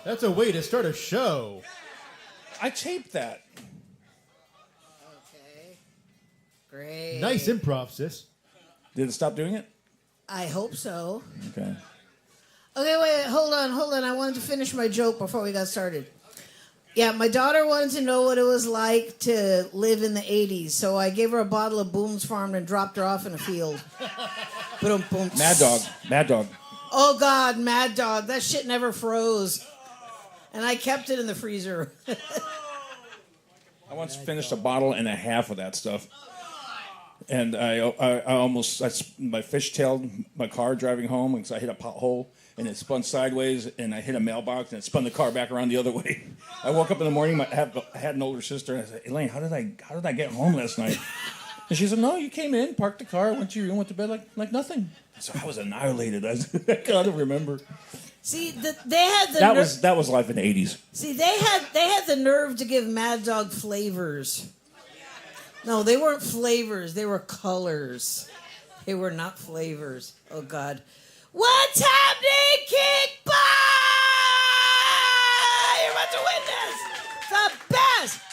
That's a way to start a show. I taped that. Okay. Great. Nice improv, sis. Did it stop doing it? I hope so. Okay. Okay, wait, hold on. I wanted to finish my joke before we got started. Yeah, my daughter wanted to know what it was like to live in the 80s, so I gave her a bottle of Boone's Farm and dropped her off in a field. Boom. Mad Dog. Oh, God, Mad Dog. That shit never froze. And I kept it in the freezer. I once finished a bottle and a half of that stuff. And I my fishtailed my car driving home because I hit a pothole and it spun sideways and I hit a mailbox and it spun the car back around the other way. I woke up in the morning. I had an older sister and I said, Elaine, how did I get home last night? And she said, no, you came in, parked the car, went to your room, went to bed like nothing. So I was annihilated. I gotta remember. See, they had the that was life in the 80s. See, they had the nerve to give Mad Dog flavors. No, they weren't flavors. They were colors. They were not flavors. Oh, God. What's happening, Kickball? You're about to witness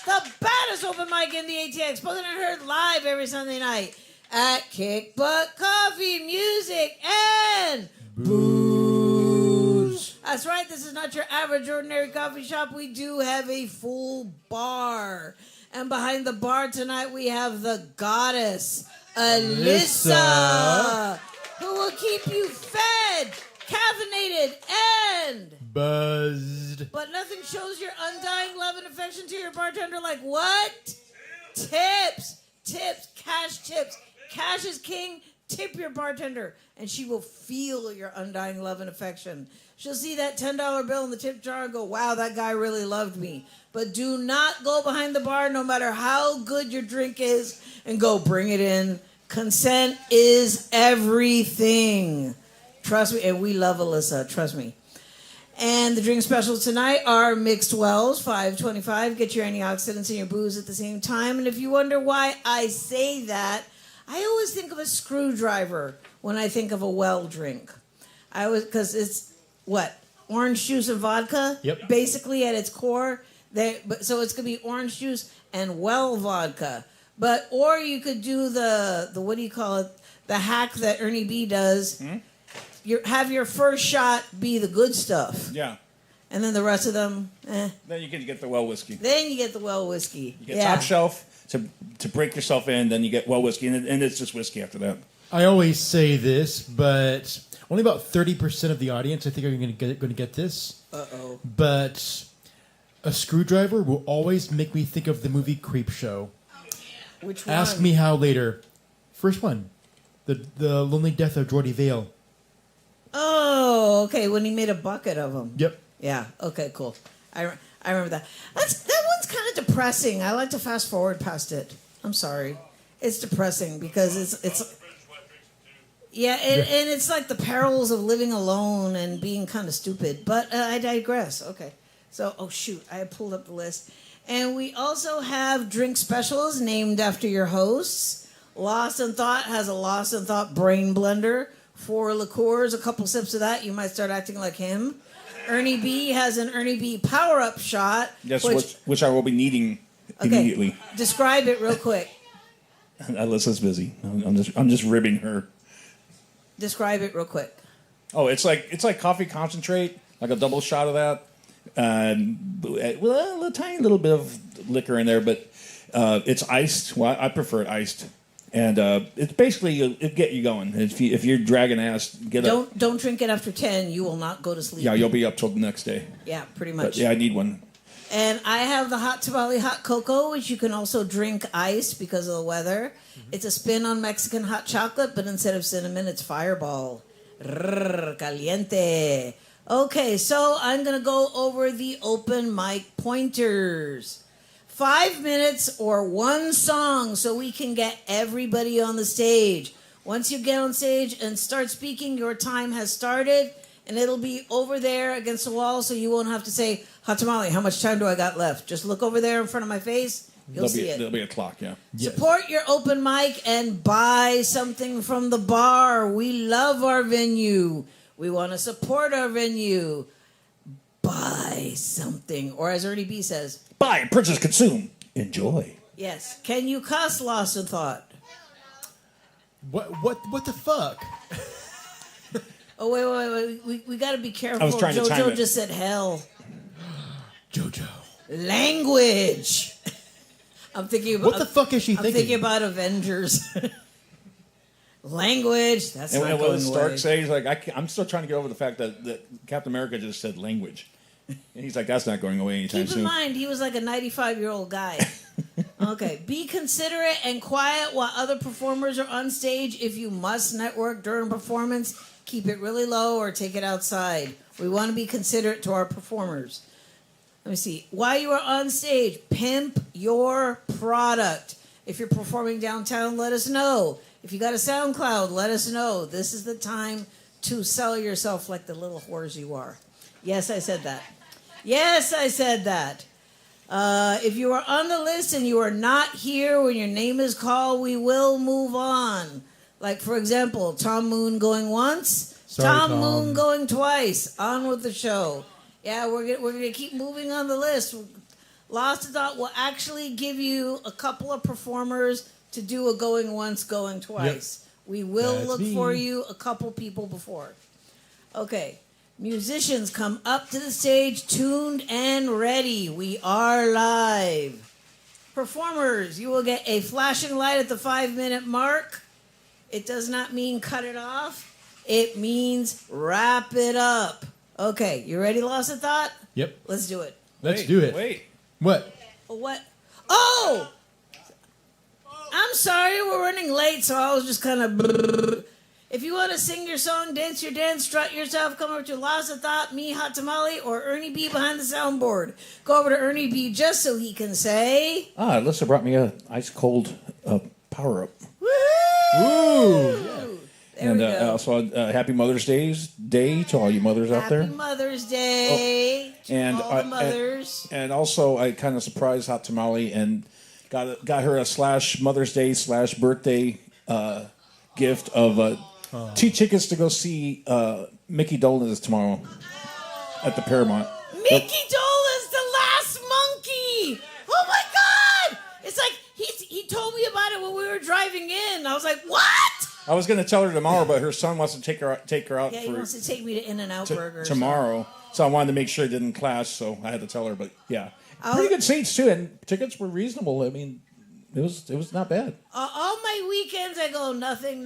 the baddest open mic in the ATX, spoken and heard live every Sunday night at Kick Butt Coffee, Music, and Booze. That's right. This is not your average, ordinary coffee shop. We do have a full bar. And behind the bar tonight, we have the goddess, Alyssa, who will keep you fed, caffeinated, and buzzed. But nothing shows your undying love and affection to your bartender like what? Tips, cash tips. Cash is king. Tip your bartender, and she will feel your undying love and affection. She'll see that $10 bill in the tip jar and go, wow, that guy really loved me. But do not go behind the bar, no matter how good your drink is, and go bring it in. Consent is everything. Trust me, and we love Alyssa, trust me. And the drink specials tonight are Mixed Wells, $5.25. Get your antioxidants and your booze at the same time. And if you wonder why I say that, I always think of a screwdriver when I think of a well drink. Because it's, what, orange juice and vodka? Yep. Basically at its core. So it's going to be orange juice and well vodka. Or you could do the what do you call it? The hack that Ernie B does. Have your first shot be the good stuff. Yeah. And then the rest of them, Then you can get the well whiskey. Then you get the well whiskey. You get top shelf to break yourself in, then you get well whiskey, and it's just whiskey after that. I always say this, but only about 30% of the audience, I think, are going to get this. Uh-oh. But a screwdriver will always make me think of the movie Creepshow. Which one? Ask me how later. First one. The Lonely Death of Jordy Vale. Oh, okay. When he made a bucket of them. Yep. Yeah. Okay. Cool. I remember that. That one's kind of depressing. I like to fast forward past it. I'm sorry. It's depressing because it's. Yeah, and it's like the perils of living alone and being kind of stupid. But I digress. Okay. So, oh shoot, I pulled up the list, and we also have drink specials named after your hosts. Lost in Thought has a Lost in Thought brain blender. 4 liqueurs, a couple sips of that, you might start acting like him. Ernie B has an Ernie B power-up shot. Yes, which I will be needing immediately. Describe it real quick. Alyssa's busy. I'm just ribbing her. Describe it real quick. Oh, it's like coffee concentrate, like a double shot of that. Well, a tiny little bit of liquor in there, but it's iced. Well, I prefer it iced. And it's basically it'll get you going. If you're dragging ass, get up. Don't drink it after 10. You will not go to sleep. Yeah, you'll be up till the next day. Yeah, pretty much. But yeah, I need one. And I have the Hot Tamale Hot Cocoa, which you can also drink iced because of the weather. Mm-hmm. It's a spin on Mexican hot chocolate, but instead of cinnamon, it's Fireball. Caliente. Okay, so I'm going to go over the open mic pointers. 5 minutes or one song so we can get everybody on the stage. Once you get on stage and start speaking, your time has started, and it'll be over there against the wall, so you won't have to say, Hot Tamale, how much time do I got left? Just look over there in front of my face. You'll see it. There'll be a clock, yeah. Support your open mic and buy something from the bar. We love our venue. We want to support our venue. Buy buy something. Or as Ernie B says, Buy, purchase, consume, enjoy. yes. Can you cuss, Lost in Thought? What the fuck? Oh, wait. We got to be careful. I was trying to time JoJo it. just said hell. JoJo. Language. I'm thinking about... What the fuck is she I'm thinking? thinking about Avengers. Language. That's And not what going does Stark away. say? He's like, I'm still trying to get over the fact that Captain America just said language. And he's like, that's not going away anytime Keep in soon. mind, he was like a 95-year-old guy. Okay. Be considerate and quiet while other performers are on stage. If you must network during performance, keep it really low or take it outside. We want to be considerate to our performers. Let me see. While you are on stage, pimp your product. If you're performing downtown, let us know. If you got a SoundCloud, let us know. This is the time to sell yourself like the little whores you are. Yes, I said that. Yes, I said that. If you are on the list and you are not here when your name is called, we will move on. Like, for example, Tom Moon going once, Sorry, Tom Tom. Moon going twice. On with the show. Yeah, we're gonna keep moving on the list. Lost in Thought will actually give you a couple of performers to do a going once, going twice. We will That's look me. for you a couple people before. Okay. Musicians come up to the stage tuned and ready. We are live. Performers, you will get a flashing light at the 5-minute mark. It does not mean cut it off. It means wrap it up. Okay, you ready, Lost in Thought? Yep. Let's do it. Let's do it. Wait. What? What? Oh! I'm sorry, we're running late, so I was just kind of... If you want to sing your song, dance your dance, strut yourself, come over to Lost in Thought, me, Hot Tamale, or Ernie B behind the soundboard. Go over to Ernie B just so he can say... Alyssa brought me a ice cold power up. Ooh. There And we go. also, Happy Mother's Day to all you mothers out Happy there. Mother's Day to And all the mothers. And also, I kind of surprised Hot Tamale and got her a / Mother's Day / birthday gift of 2 tickets to go see Mickey Dolenz tomorrow at the Paramount. Mickey Dolenz, the last monkey. Oh my God! It's like he told me about it when we were driving in. I was like, what? I was going to tell her tomorrow, but her son wants to take her out Yeah, he wants to take me to In-N-Out Burger. tomorrow. So I wanted to make sure it didn't clash, so I had to tell her. But yeah, I'll- pretty good seats too, and tickets were reasonable. I mean, it was not bad. All my weekends, I go nothing.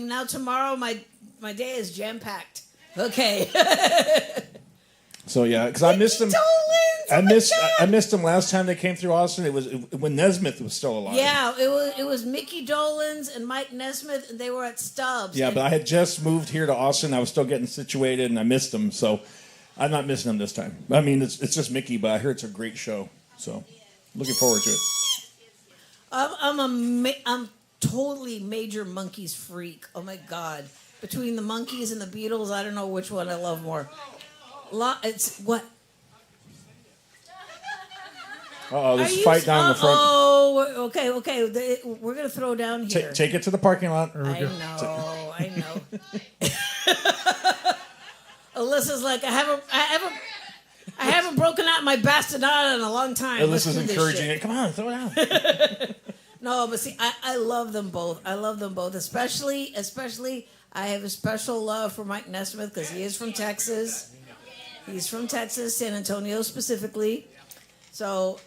Now tomorrow, my day is jam packed. Okay. So yeah, because I missed them. Dolenz, I oh my missed God. I missed them last time they came through Austin. It was when Nesmith was still alive. Yeah, it was Mickey Dolenz and Mike Nesmith, and they were at Stubbs. Yeah, And but I had just moved here to Austin. I was still getting situated, and I missed them. So I'm not missing them this time. I mean, it's just Mickey, but I hear it's a great show. So looking forward to it. I'm totally major Monkees freak. Oh my God! Between the Monkees and the Beatles, I don't know which one I love more. It's what? Uh-oh, this Are you- fight down the front. Oh, okay. We're gonna throw down here. Take it to the parking lot. I know. Alyssa's like, I haven't broken out my bastinada in a long time. Let's Alyssa's do this encouraging shit. it. Come on, throw it out. No, but see, I love them both. Especially, I have a special love for Mike Nesmith because he is from Texas. He's from Texas, San Antonio specifically. So,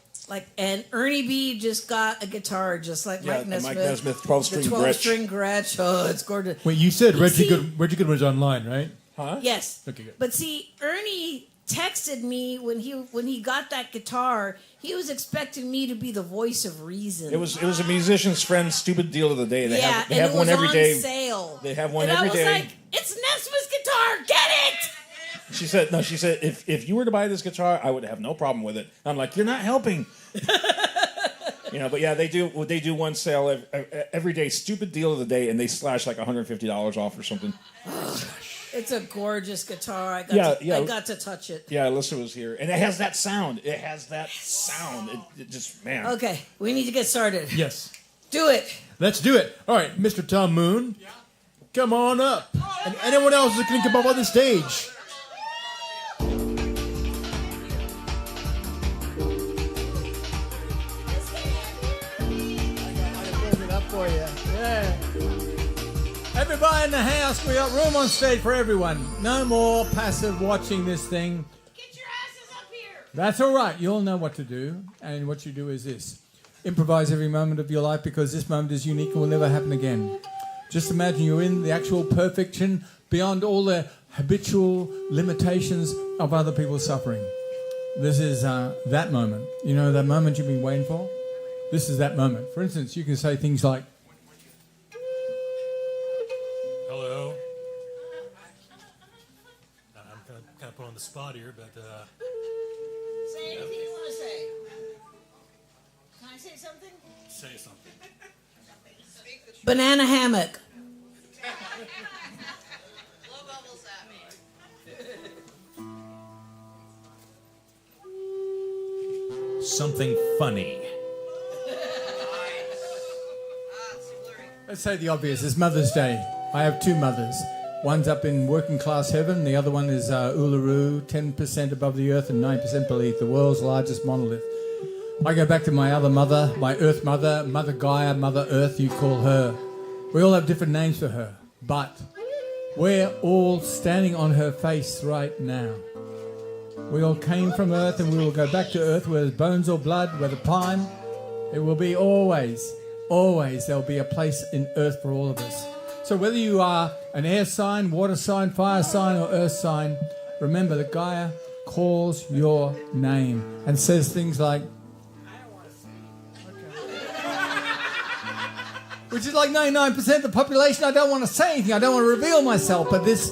and Ernie B just got a guitar just like Yeah, Mike the Nesmith. Mike Nesmith 12-string The Gretsch. 12-string Gretsch. Oh, it's gorgeous. Wait, you said See- Reggie Goodwin's online, right? Huh? Yes. Okay, good. But see, Ernie texted me when he got that guitar. He was expecting me to be the voice of reason. It was a musician's friend's stupid deal of the day. They yeah, have and it one was every on day. sale. They have one and every I was day. like, it's Nesmith's guitar. Get it. She said if you were to buy this guitar, I would have no problem with it. I'm like, you're not helping. But yeah, they do one sale every day, stupid deal of the day, and they slash like $150 off or something. It's a gorgeous guitar. I got to touch it. Yeah, Alyssa was here, and it has that sound. It just, man. Okay, we need to get started. Yes. Do it. Let's do it. All right, Mr. Tom Moon, come on up. And anyone else that can come up on the stage. for you. Yeah. Everybody in the house, we got room on stage for everyone. No more passive watching this thing. Get your asses up here. That's all right. You all know what to do. And what you do is this. Improvise every moment of your life because this moment is unique and will never happen again. Just imagine you're in the actual perfection beyond all the habitual limitations of other people's suffering. This is that moment. You know that moment you've been waiting for? This is that moment. For instance, you can say things like, Hello. I'm kind of put on the spot here, but Say anything you want to say. Can I say something? say something. Banana hammock. Blow bubbles at me. Something funny. let's say the obvious. It's Mother's Day. I have two mothers. One's up in working class heaven. The other one is Uluru, 10% above the earth and 9% beneath, the world's largest monolith. I go back to my other mother, my Earth Mother, Mother Gaia, Mother Earth, you call her. We all have different names for her, but we're all standing on her face right now. We all came from Earth and we will go back to Earth, whether bones or blood, whether time. It will be always there'll be a place in Earth for all of us. So whether you are an air sign, water sign, fire sign, or earth sign, remember that Gaia calls your name and says things like, which is like 99% of the population. I don't want to say anything. I don't want to reveal myself. But this,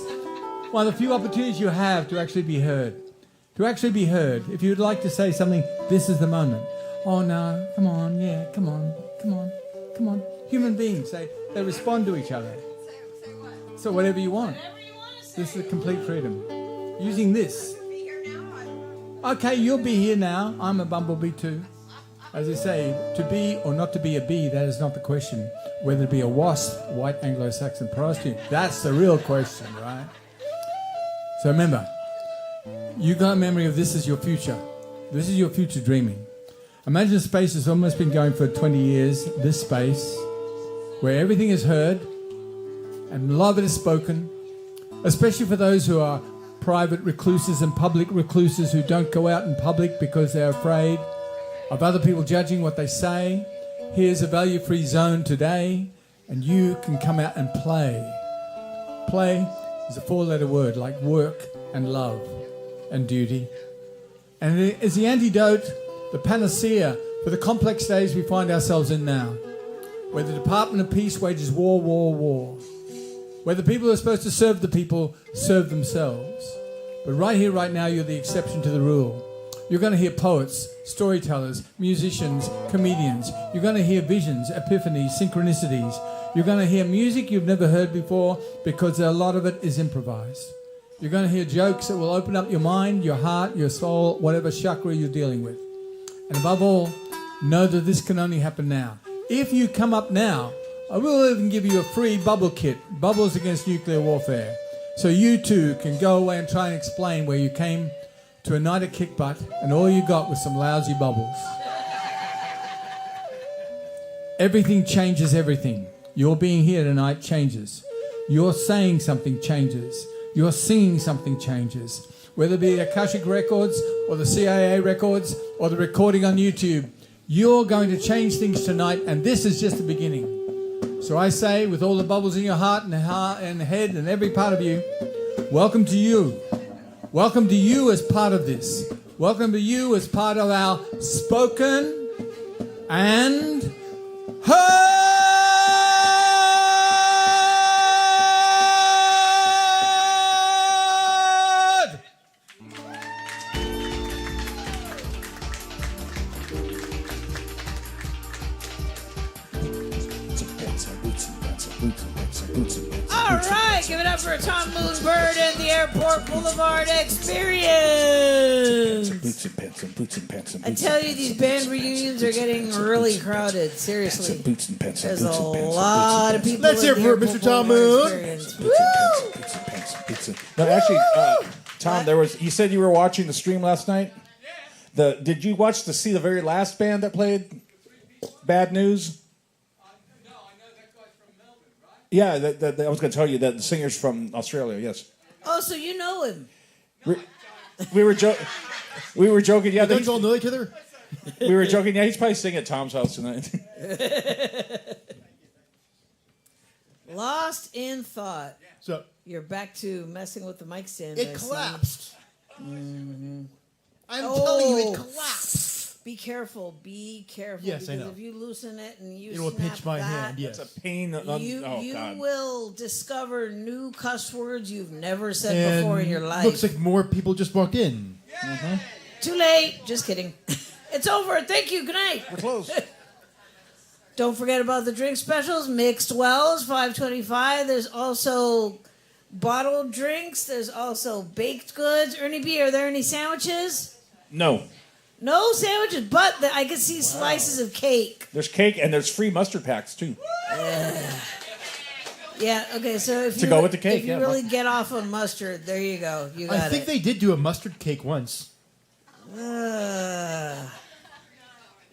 one of the few opportunities you have to actually be heard. To actually be heard. If you'd like to say something, this is the moment. Oh no, come on, yeah, come on. Human beings, they respond to each other. Say what? So whatever you want. Whatever you want to say. This is complete freedom. Using this. Be here now. Okay, you'll be here now. I'm a bumblebee too. As I say, to be or not to be a bee, that is not the question. Whether to be a wasp, white Anglo-Saxon prostitute, that's the real question, right? So remember, you got a memory of this as your future. This is your future dreaming. Imagine space has almost been going for 20 years, this space, where everything is heard and a lot of it is spoken, especially for those who are private recluses and public recluses who don't go out in public because they're afraid of other people judging what they say. Here's a value-free zone today, and you can come out and play. Play is a four-letter word like work and love and duty. And it is the antidote, the panacea for the complex days we find ourselves in now, where the Department of Peace wages war, where the people who are supposed to serve the people serve themselves. But right here, right now, you're the exception to the rule. You're going to hear poets, storytellers, musicians, comedians. You're going to hear visions, epiphanies, synchronicities. You're going to hear music you've never heard before because a lot of it is improvised. You're going to hear jokes that will open up your mind, your heart, your soul, whatever chakra you're dealing with. And above all, know that this can only happen now. If you come up now, I will even give you a free bubble kit, Bubbles Against Nuclear Warfare. So you too can go away and try and explain where you came to a night of kick butt and all you got was some lousy bubbles. Everything changes everything. Your being here tonight changes. You're saying something changes. You're singing something changes. Whether it be the Akashic Records or the CIA records or the recording on YouTube, you're going to change things tonight, and this is just the beginning. So I say, with all the bubbles in your heart and head and every part of you, welcome to you. Welcome to you as part of this. Welcome to you as part of our spoken and heard. All right, give it up for Tom Moonbird and the Airport Boulevard Experience. I tell you, these band reunions are getting really crowded. Seriously, there's a lot of people. Let's hear in it for the Mr. Airport Tom Boulevard Moon. Experience. Woo! No, actually, Tom, you said you were watching the stream last night. Did you see the very last band that played? Bad News. No, I know Yeah, I was going to tell you that the singer's from Australia. Yes, Oh, so you know him. we were we were joking. Yeah, You guys all know each other? we were joking. Yeah, he's probably singing at Tom's house tonight. Lost in thought. So You're back to messing with the mic stand. it I see. collapsed. I'm Oh. telling you, it collapsed. Be careful. Be careful. Yes, I because know. if you loosen it and you It will snap pinch my that, hand. Yes. It's a pain. You oh God. will discover new cuss words you've never said And before in your life. looks like more people just walked in. Too late. Just kidding. It's over. Thank you. Good night. We're close. Don't forget about the drink specials. Mixed Wells, $5.25. There's also bottled drinks. There's also baked goods. Ernie B, are there any sandwiches? No, No sandwiches, but I can see slices of cake. there's cake and there's free mustard packs too. Yeah. Okay. So if To you go with the cake, if you yeah. really get off on mustard, there you go. You got I think it. they did do a mustard cake once.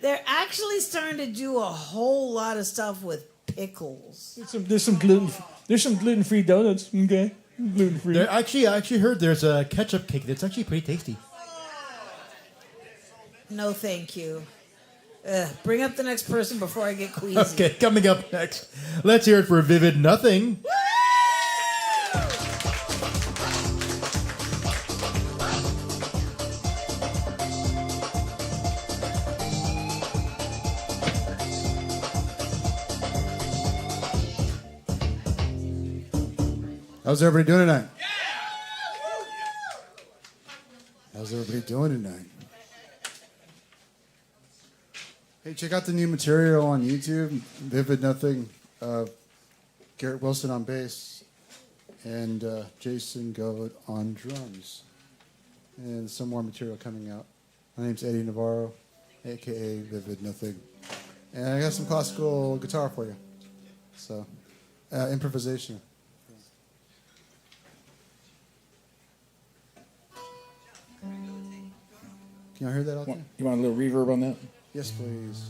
They're actually starting to do a whole lot of stuff with pickles. There's some gluten free donuts. Okay, gluten free. I actually heard there's a ketchup cake that's actually pretty tasty. No, thank you. Bring up the next person before I get queasy. Okay, coming up next, let's hear it for Vivid Nothing. How's everybody doing tonight? How's everybody doing tonight? Hey, check out the new material on YouTube. Vivid Nothing. Garrett Wilson on bass. And Jason Goat on drums. And some more material coming out. My name's Eddie Navarro, a.k.a. Vivid Nothing. And I got some classical guitar for you. So, improvisation. Can y'all hear that out there? You want a little reverb on that? Yes, please.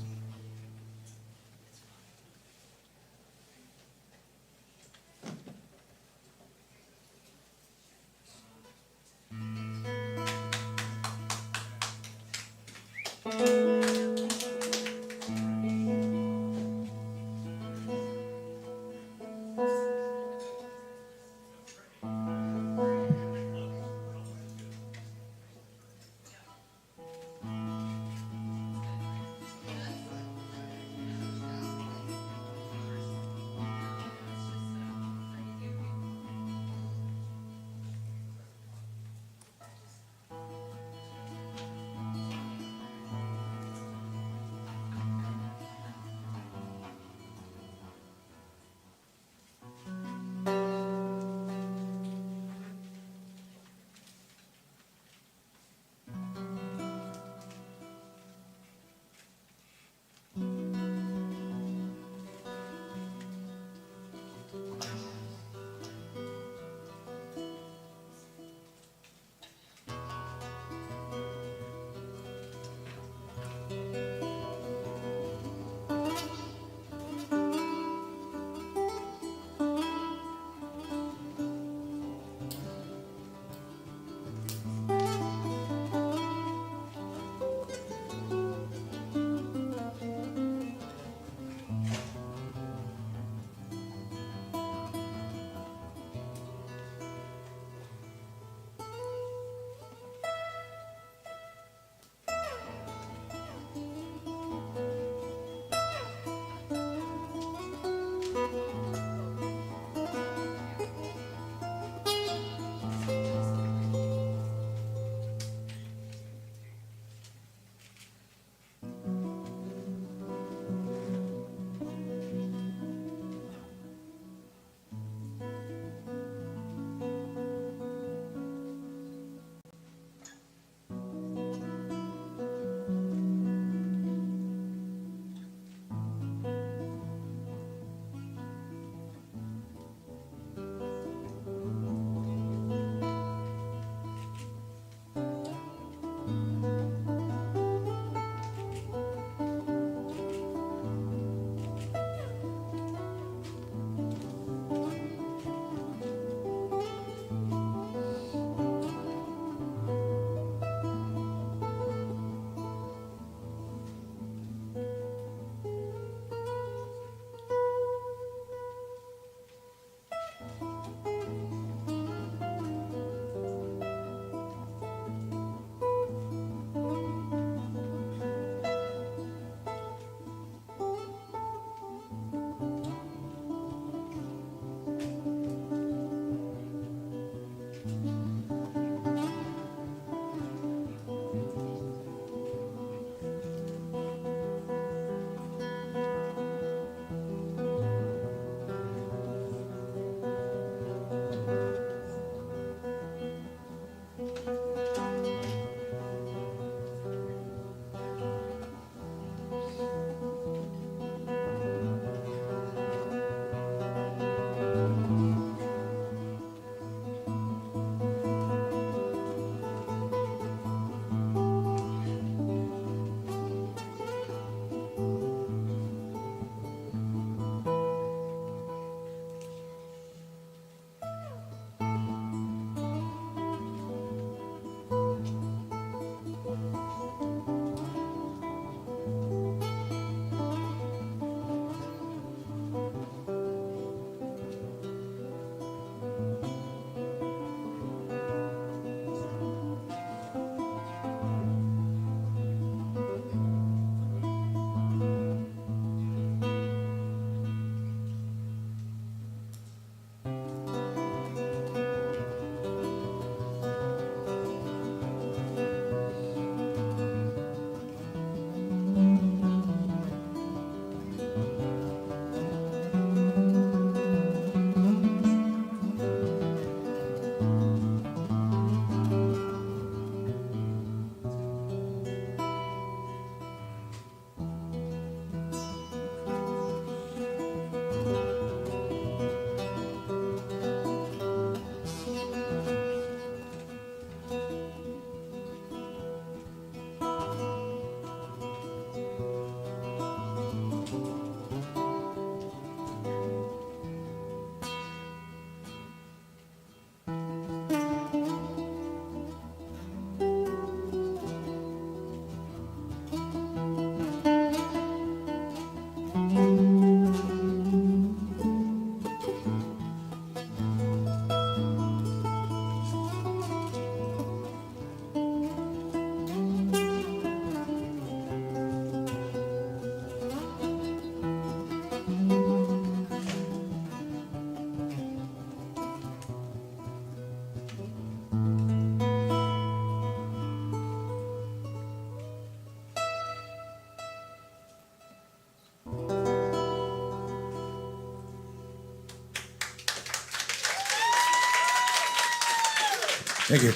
Thank you.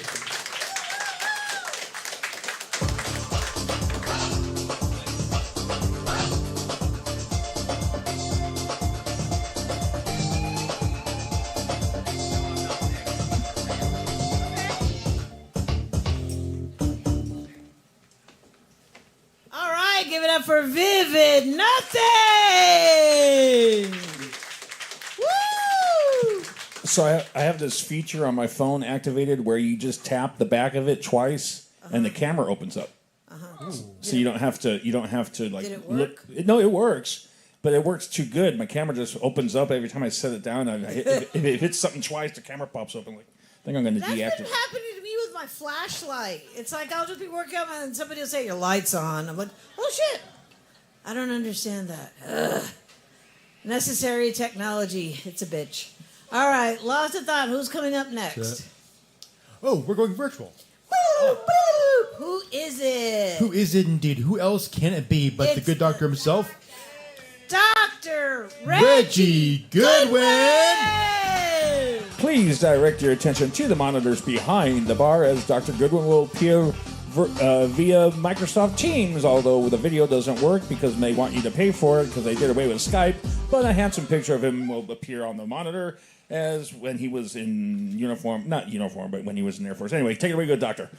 All right, give it up for Vivid Nothing. Woo! So I have this feature on my phone activated where you just tap the back of it twice and the camera opens up. So you don't have to like Did it look. work? No, it works, but it works too good. My camera just opens up every time I set it down. If it hits something twice, the camera pops open. Like, I think I'm going to That's been deactivate. happening to me with my flashlight. It's like I'll just be working out and somebody will say, your light's on. I'm like, oh shit. I don't understand that. Ugh. Necessary technology. It's a bitch. All right, Lost of Thought. Who's coming up next? Oh, we're going virtual. Woo, woo. Who is it? Who is it indeed? Who else can it be but the It's good doctor himself? Dr. Reggie Goodwin! Please direct your attention to the monitors behind the bar as Dr. Goodwin will appear via Microsoft Teams, although the video doesn't work because they want you to pay for it because they did away with Skype. But a handsome picture of him will appear on the monitor as when he was in uniform. Not uniform, but when he was in Air Force. Anyway, take it away, good doctor.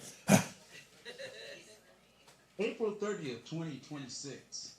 April 30th, 2026.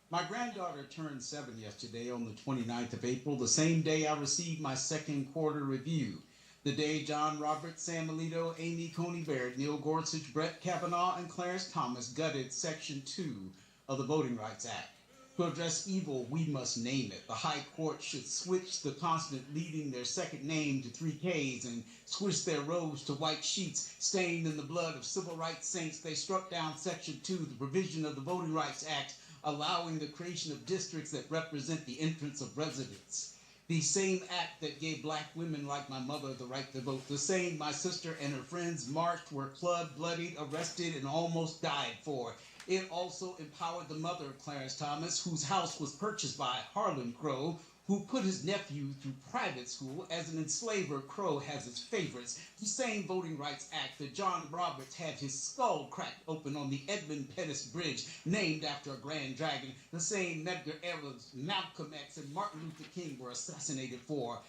My granddaughter turned 7 yesterday on the 29th of April, the same day I received my second quarter review. The day John Roberts, Sam Alito, Amy Coney Barrett, Neil Gorsuch, Brett Kavanaugh, and Clarence Thomas gutted Section 2 of the Voting Rights Act. To address evil, we must name it. The High Court should switch the consonant leading their second name to 3 Ks and switch their robes to white sheets stained in the blood of civil rights saints. They struck down Section 2, the provision of the Voting Rights Act, allowing the creation of districts that represent the entrance of residents. The same act that gave black women like my mother the right to vote. The same my sister and her friends marched, were clubbed, bloodied, arrested, and almost died for. It also empowered the mother of Clarence Thomas, whose house was purchased by Harlan Crow, who put his nephew through private school. As an enslaver, Crow has his favorites. The same Voting Rights Act that John Roberts had his skull cracked open on the Edmund Pettus Bridge, named after a grand dragon. The same Medgar Evers, Malcolm X, and Martin Luther King were assassinated for.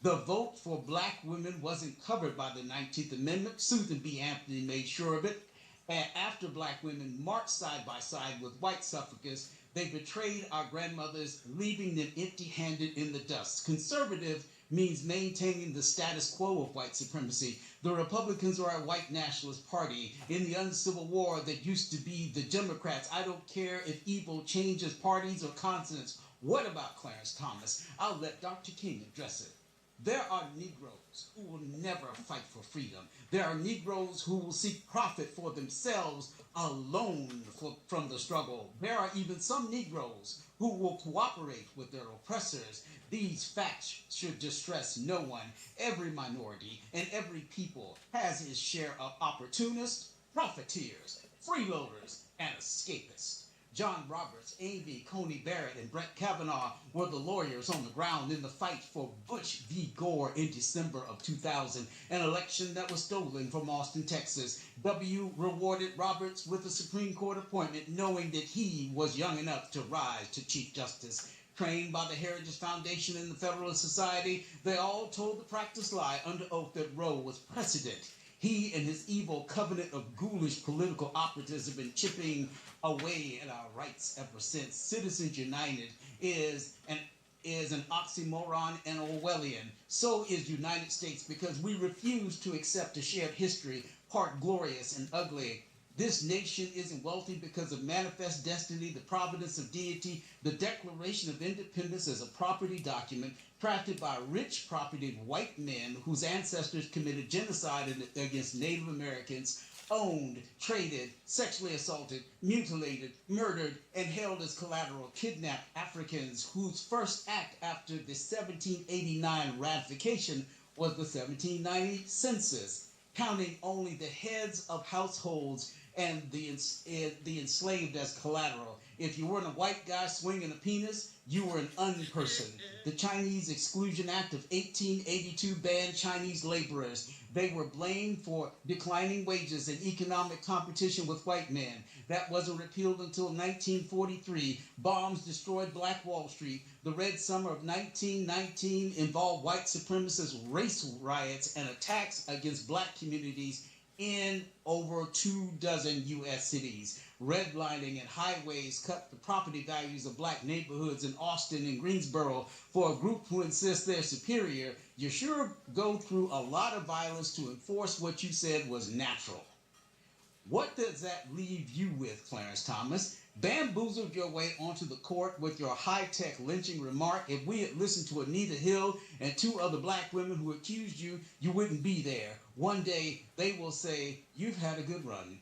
The vote for black women wasn't covered by the 19th Amendment. Susan B. Anthony made sure of it. And after black women marched side by side with white suffragists, they betrayed our grandmothers, leaving them empty-handed in the dust. Conservative means maintaining the status quo of white supremacy. The Republicans are a white nationalist party in the uncivil war that used to be the Democrats. I don't care if evil changes parties or consonants. What about Clarence Thomas? I'll let Dr. King address it. There are Negroes who will never fight for freedom. There are Negroes who will seek profit for themselves alone from the struggle. There are even some Negroes who will cooperate with their oppressors. These facts should distress no one. Every minority and every people has his share of opportunists, profiteers, freeloaders, and escapists. John Roberts, Amy Coney Barrett, and Brett Kavanaugh were the lawyers on the ground in the fight for Bush v. Gore in December of 2000, an election that was stolen from Austin, Texas. W. rewarded Roberts with a Supreme Court appointment, knowing that he was young enough to rise to Chief Justice. Trained by the Heritage Foundation and the Federalist Society, they all told the practice lie under oath that Roe was precedent. He and his evil covenant of ghoulish political operatives have been chipping away at our rights ever since. Citizens United is an oxymoron and Orwellian. So is United States, because we refuse to accept a shared history, part glorious and ugly. This nation isn't wealthy because of manifest destiny, the providence of deity, the Declaration of Independence as a property document crafted by rich property white men whose ancestors committed genocide against Native Americans, owned, traded, sexually assaulted, mutilated, murdered, and held as collateral, kidnapped Africans whose first act after the 1789 ratification was the 1790 census, counting only the heads of households and the enslaved as collateral. If you weren't a white guy swinging a penis, you were an unperson. The Chinese Exclusion Act of 1882 banned Chinese laborers. They were blamed for declining wages and economic competition with white men. That wasn't repealed until 1943. Bombs destroyed Black Wall Street. The Red Summer of 1919 involved white supremacist race riots and attacks against black communities in over 24 U.S. cities. Redlining and highways cut the property values of black neighborhoods in Austin and Greensboro. For a group who insists they're superior, you sure go through a lot of violence to enforce what you said was natural. What does that leave you with, Clarence Thomas? Bamboozled your way onto the court with your high-tech lynching remark. If we had listened to Anita Hill and 2 other black women who accused you, you wouldn't be there. One day, they will say, you've had a good run.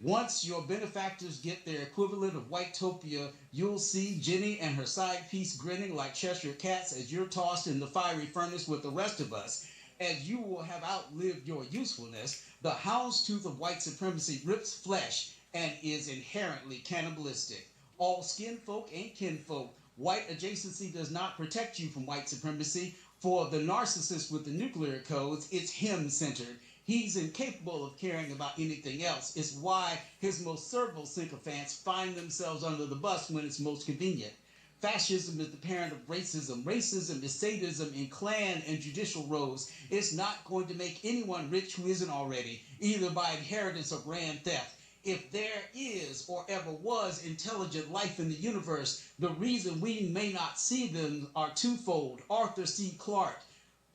Once your benefactors get their equivalent of Whitopia, you'll see Jenny and her side piece grinning like Cheshire cats as you're tossed in the fiery furnace with the rest of us. As you will have outlived your usefulness, the houndstooth of white supremacy rips flesh and is inherently cannibalistic. All skin folk ain't kinfolk. White adjacency does not protect you from white supremacy. For the narcissist with the nuclear codes, it's him-centered. He's incapable of caring about anything else. It's why his most servile sycophants find themselves under the bus when it's most convenient. Fascism is the parent of racism. Racism is sadism in clan and judicial rows. It's not going to make anyone rich who isn't already, either by inheritance or grand theft. If there is or ever was intelligent life in the universe, the reason we may not see them are twofold. Arthur C. Clarke.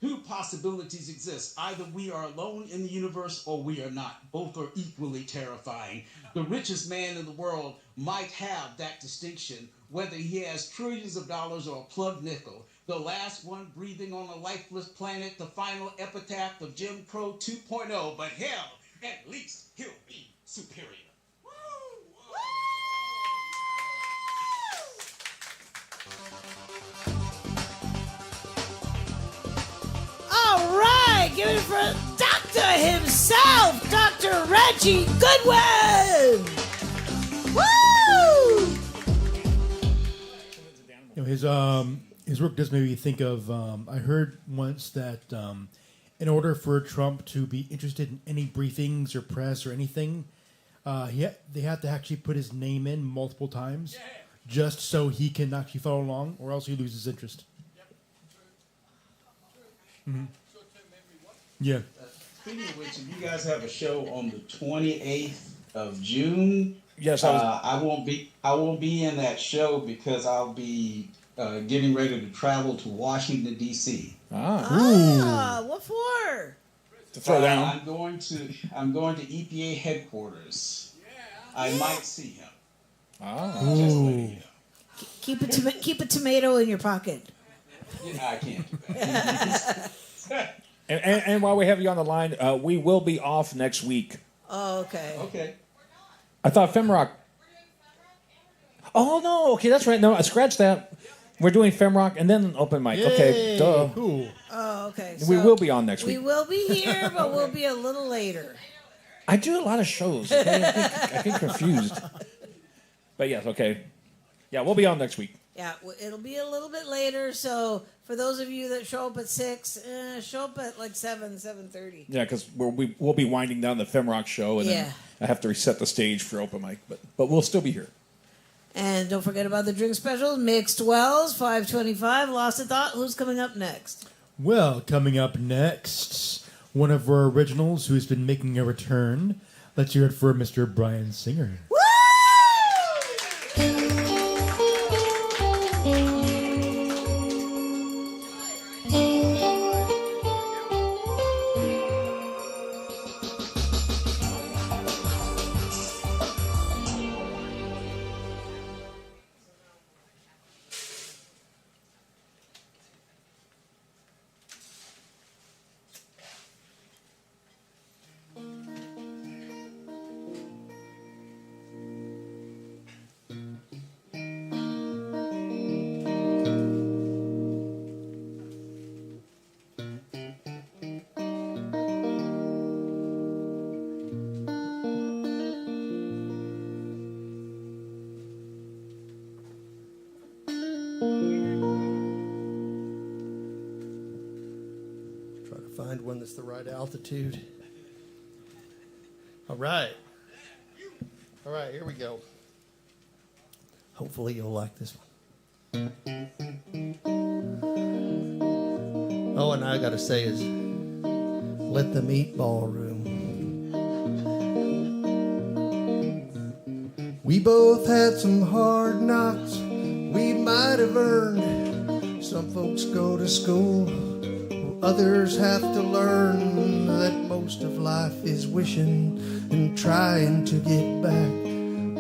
2 possibilities exist. Either we are alone in the universe or we are not. Both are equally terrifying. The richest man in the world might have that distinction, whether he has trillions of dollars or a plug nickel. The last one breathing on a lifeless planet, the final epitaph of Jim Crow 2.0. But hell, at least he'll be superior. All right, give it for Doctor himself, Dr. Reggie Goodwin. Woo! You know, his work does make me think of. I heard once that in order for Trump to be interested in any briefings or press or anything, they have to actually put his name in multiple times, just so he can actually follow along, or else he loses interest. Mm-hmm. Yeah. Speaking of which, if you guys have a show on the 28th of June, Yes, I won't be in that show because I'll be getting ready to travel to Washington D.C. What for? To throw down. I'm going to EPA headquarters. I might see him. Just letting you know. Keep a tomato in your pocket. I can't do that. And while we have you on the line, we will be off next week. Oh, okay. Okay. I thought Femrock. Oh no! Okay, that's right. No, I scratched that. We're doing Femrock and then open mic. Okay, duh. Cool. Oh, okay. We So will be on next we week. will be here, but we'll be a little later. I do a lot of shows. Okay? I get confused. But yes, okay. Yeah, we'll be on next week. Yeah, it'll be a little bit later. So for those of you that show up at 6, show up at like 7:30. Yeah, because we'll be winding down the Femrock show, and Yeah. then I have to reset the stage for open mic. But we'll still be here. And don't forget about the drink specials. Mixed Wells, $5.25. Lost a Thought. Who's coming up next? Well, coming up next, one of our originals who's been making a return. Let's hear it for Mr. Brian Singer. Woo! find one that's the right altitude. All right. All right, here we go. Hopefully you'll like this one. Oh, and I got to say is, let them eat ballroom. We both had some hard knocks we might have earned. Some folks go to school, others have to learn that most of life is wishing and trying to get back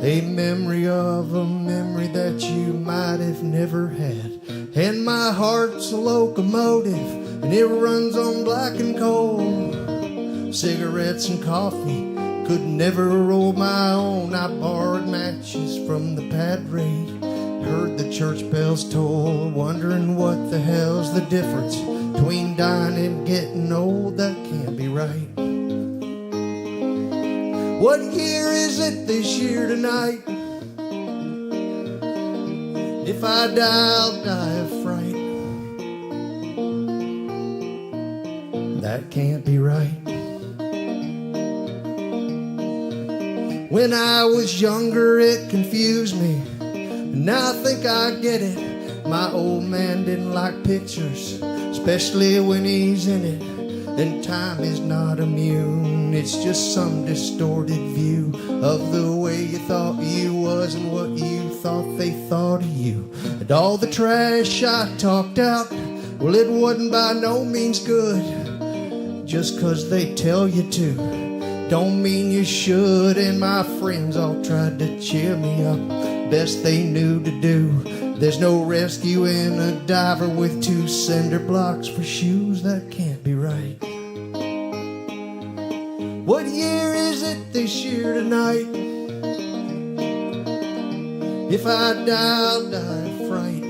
a memory of a memory that you might have never had. And my heart's a locomotive, and it runs on black and coal. Cigarettes and coffee could never roll my own. I borrowed matches from the padre, heard the church bells toll, wondering what the hell's the difference between dying and getting old. That can't be right. What year is it this year tonight? If I die, I'll die of fright. That can't be right. When I was younger, it confused me. Now I think I get it. My old man didn't like pictures, especially when he's in it. And time is not immune. It's just some distorted view of the way you thought you was and what you thought they thought of you. And all the trash I talked out, well, it wasn't by no means good. Just 'cause they tell you to don't mean you should. And my friends all tried to cheer me up, best they knew to do. There's no rescuing a diver with 2 cinder blocks for shoes. That can't be right. What year is it this year tonight? If I die, I'll die of fright.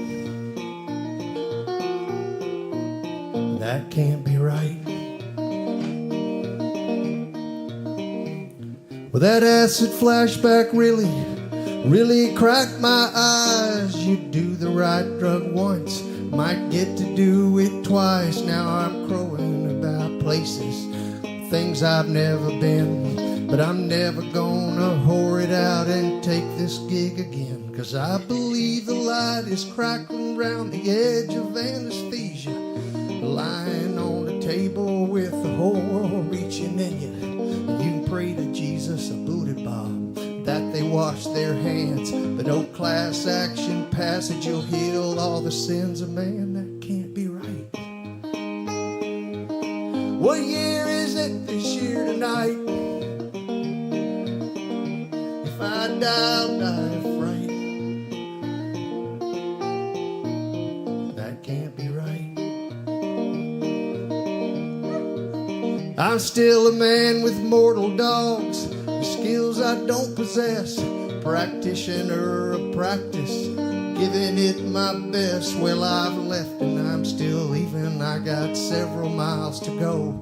That can't be right. Well, that acid flashback really cracked my eyes. You do the right drug once, might get to do it twice. Now I'm crowing about places, things I've never been. But I'm never gonna whore it out and take this gig again. 'Cause I believe the light is crackling round the edge of anesthesia, lying on a table with the whore reaching in you. You can pray to Jesus, a booted Bob, that they wash their hands, but no class action passage will heal all the sins of man. That can't be right. What year is it this year tonight? If I die, I'll die of fright. That can't be right. I'm still a man with mortal dogs, skills I don't possess, practitioner of practice, giving it my best. Well, I've left and I'm still leaving. I got several miles to go,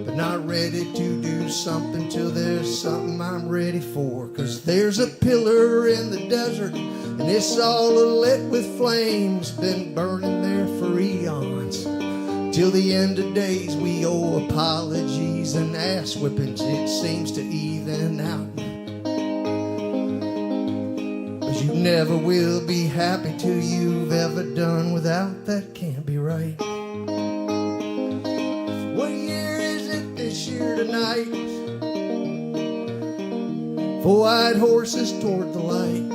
but not ready to do something till there's something I'm ready for. 'Cause there's a pillar in the desert, and it's all lit with flames, been burning there for eons. Till the end of days we owe apologies and ass whippings. It seems to even out. But you never will be happy till you've ever done without. That can't be right. What year is it this year tonight? 4 white horses toward the light.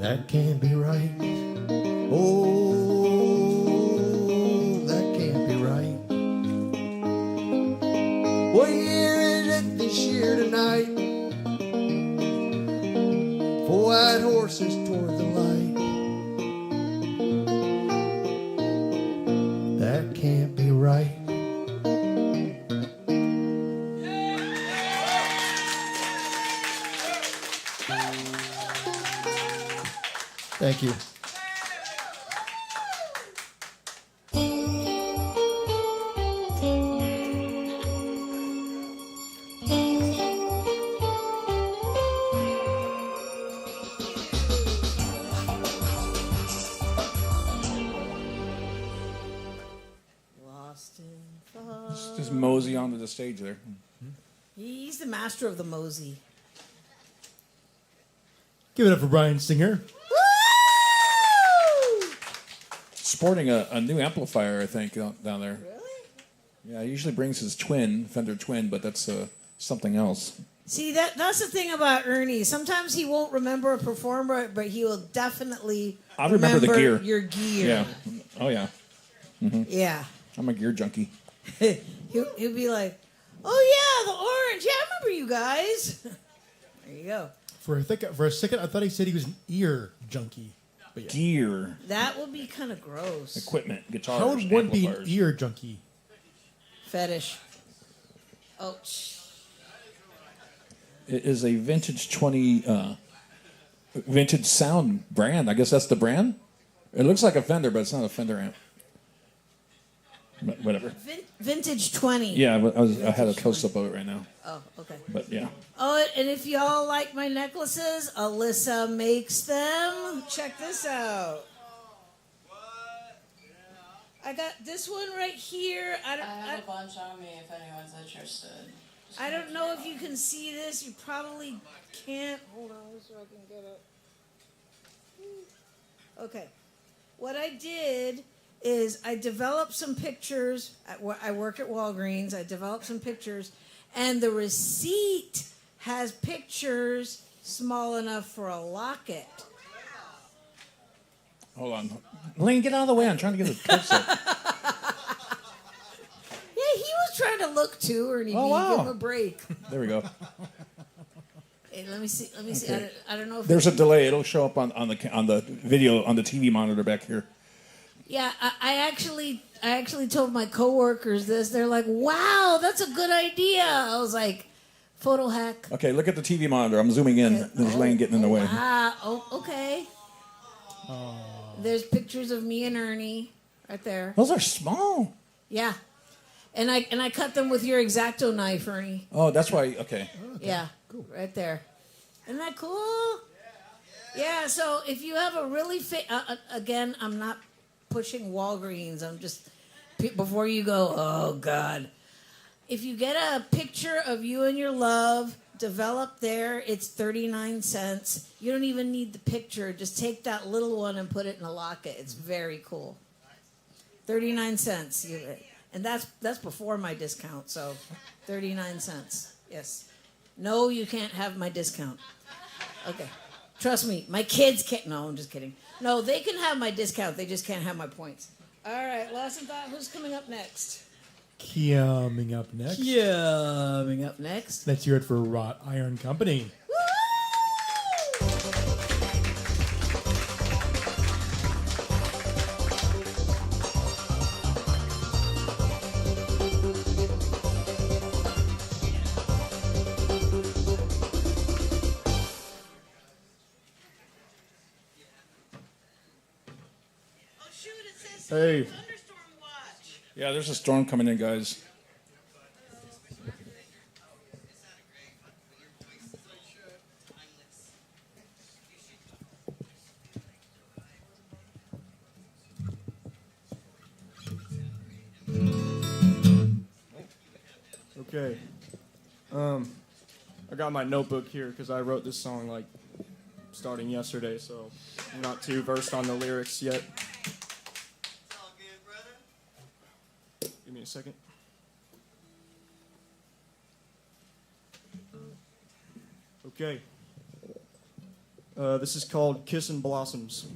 That can't be right. Oh, that can't be right. What year is it this year tonight? 4 white horses toward the light. That can't be right. Thank you. just mosey onto the stage there. He's the master of the mosey. Give it up for Brian Singer. Woo! Sporting a new amplifier, I think, down there. Really? Yeah, he usually brings his Fender Twin, but that's something else. See, that's the thing about Ernie. Sometimes he won't remember a performer, but he will definitely I remember the gear. your gear. Yeah. Oh, yeah. Yeah. I'm a gear junkie. He'll be like, oh, yeah, the orange. Yeah, I remember you guys. There you go. For a second, I thought he said he was an ear junkie. But yeah. Gear. That would be kind of gross. Equipment. Guitars. How would one be an amplifiers. ear junkie? Fetish. Oh, shh. It is a vintage 20 vintage sound brand. I guess that's the brand. It looks like a Fender, but it's not a Fender amp. But whatever. Vintage 20. Yeah, I had a close up of it right now. Oh, okay. But yeah. Oh, and if y'all like my necklaces, Alyssa makes them. Check this out. I got this one right here. I have a bunch on me if anyone's interested. I don't know if you can see this. You probably can't. Hold on, so I can get it. Okay. What I did is I developed some pictures. I work at Walgreens. I developed some pictures, and the receipt has pictures small enough for a locket. Hold on. Lane, get out of the way. I'm trying to get a close up. Yeah, he was trying to look too, Ernie. Oh, B. wow. Give him a break. There we go. Hey, let me see. Okay. I don't know if There's a delay. It'll show up on the video on the TV monitor back here. Yeah, I actually told my coworkers this. They're like, "Wow, that's a good idea." I was like, "Photo hack." Okay, look at the TV monitor. I'm zooming in. There's Lane getting in the way. Ah, oh, okay. There's pictures of me and Ernie right there. Those are small. Yeah, and I cut them with your X-Acto knife, Ernie. Oh, that's why. Okay. Yeah, cool. Right there. Isn't that cool? Yeah. So if you have a really again, I'm not pushing Walgreens. I'm just before you go. Oh God. If you get a picture of you and your love developed there, it's 39 cents. You don't even need the picture. Just take that little one and put it in a locket. It's very cool. 39 cents. And that's before my discount, so 39 cents. Yes. No, you can't have my discount. Okay. Trust me, my kids can't. No, I'm just kidding. No, they can have my discount. They just can't have my points. All right, Lost in Thought, who's coming up next? Coming up next. Coming up next. Let's hear it for Wrought Iron Company. Hey. Yeah, there's a storm coming in, guys. Okay. I got my notebook here because I wrote this song like starting yesterday, so I'm not too versed on the lyrics yet. Give me a second. Okay. This is called Kissin' Blossoms.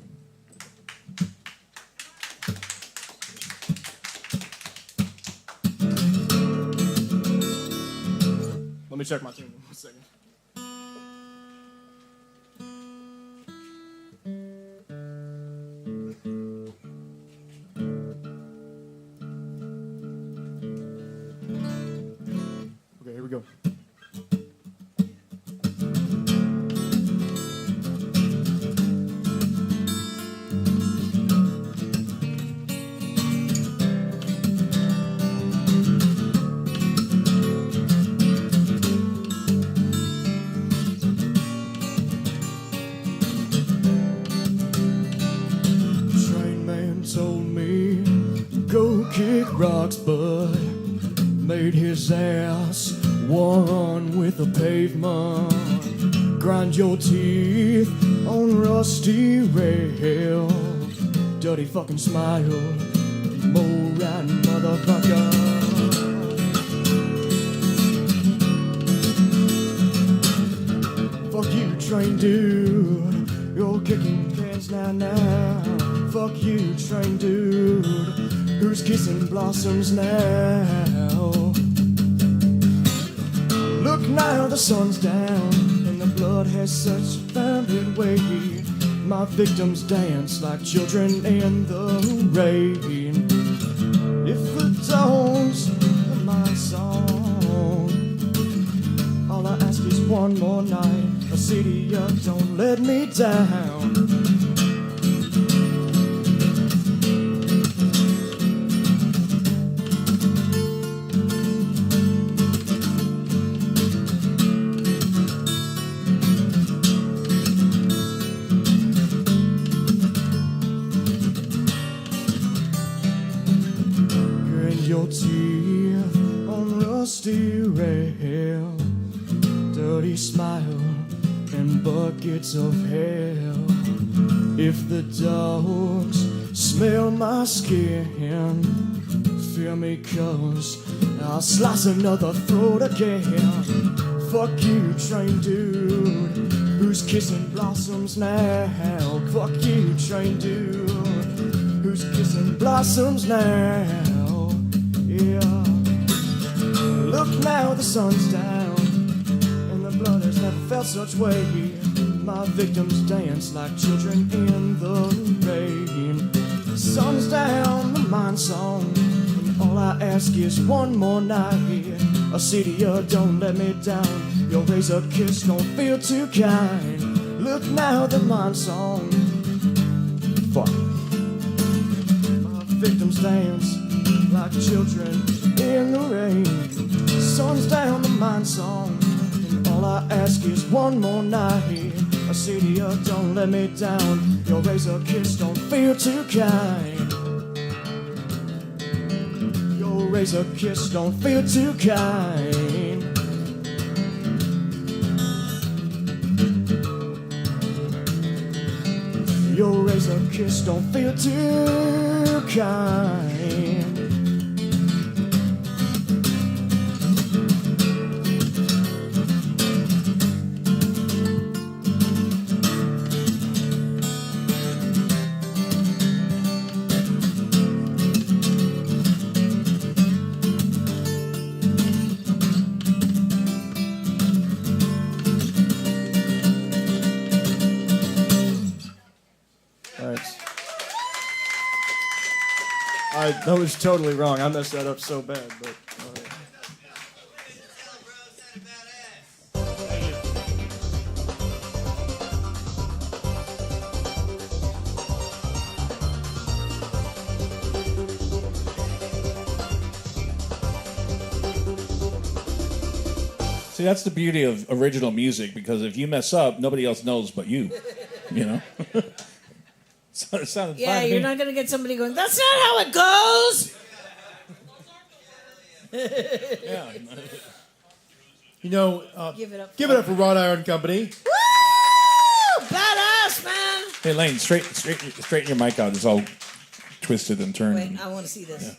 Let me check my tune. 1 second. Okay, here we go. Train man told me go kick rocks, bud. made his ass war on with the pavement. Grind your teeth on rusty rail. Dirty fucking smile, more right motherfucker. Fuck you, train dude, you're kicking cans now. Fuck you, train dude, who's kissing blossoms now. Look now, the sun's down, and the blood has such founded weight. My victims dance like children in the rain. If the dawn's my song, all I ask is one more night. A city of don't let me down. Your teeth on rusty rail, dirty smile and buckets of hell. If the dogs smell my skin, fear me 'cause I'll slice another throat again. Fuck you, train dude, who's kissing blossoms now. Fuck you, train dude, who's kissing blossoms now. Yeah. Look now, the sun's down, and the blood has never felt such way. My victims dance like children in the rain. Sun's down, the mine song, and all I ask is one more night. A city, don't let me down. Your razor kiss don't feel too kind. Look now, the mine song. Fuck. My victims dance like children in the rain. Sun's down, the mine song, and all I ask is one more night. A city, don't let me down. Your razor kiss don't feel too kind. Your razor kiss don't feel too kind. Your razor kiss don't feel too kind. That was totally wrong. I messed that up so bad, but. See, that's the beauty of original music, because if you mess up, nobody else knows but you. You know? So it sounded Yeah, fine to you're me. not going to get somebody going, that's not how it goes. Yeah. You know, Give it up. give it up for Wrought Iron Company. Woo! Badass, man. Hey, Lane, straighten your mic out. It's all twisted and turned. Wait, I want to see this.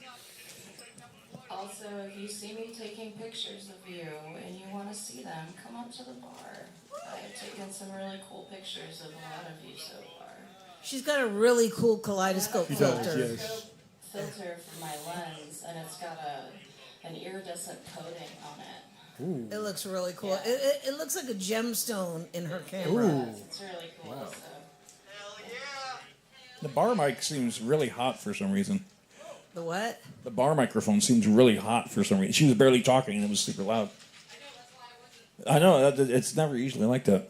Also, if you see me taking pictures of you and you want to see them, come up to the bar. I've taken some really cool pictures of a lot of you so far. She's got a really cool kaleidoscope filter. Yes. Filter for my lens, and it's got an iridescent coating on it. Ooh. It looks really cool. Wow. It looks like a gemstone in her camera. It's really cool. Wow. So. The bar mic seems really hot for some reason. The what? The bar microphone seems really hot for some reason. She was barely talking and it was super loud. I know, it's never usually like that.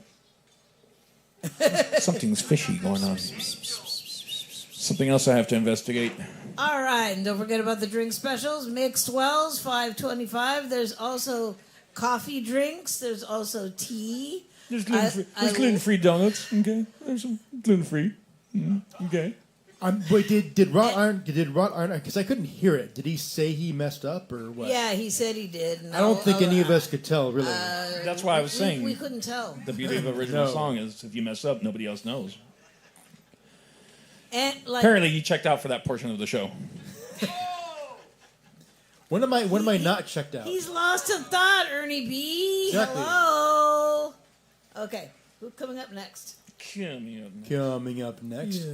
Something's fishy going on. Something else I have to investigate. All right, and don't forget about the drink specials. Mixed Wells, $5.25. There's also coffee drinks. There's also tea. There's gluten-free donuts, okay? There's some gluten-free. Okay. Wait, did Rod Iron? Because I couldn't hear it. Did he say he messed up or what? Yeah, he said he did. I don't think any of us could tell, really. That's why I was saying we couldn't tell. the beauty of the original No. song is if you mess up, nobody else knows. And like, Apparently, you checked out for that portion of the show. When am I not checked out? he's lost in thought, Ernie B. Exactly. Hello. Okay, who's coming up next? Coming up next,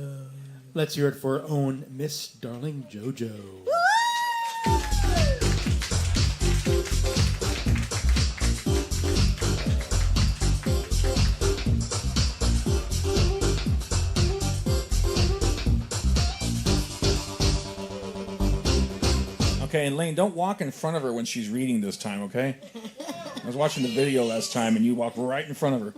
let's hear it for our own Miss Darling JoJo. Okay, and Lane, don't walk in front of her when she's reading this time, okay? I was watching the video last time, and you walked right in front of her.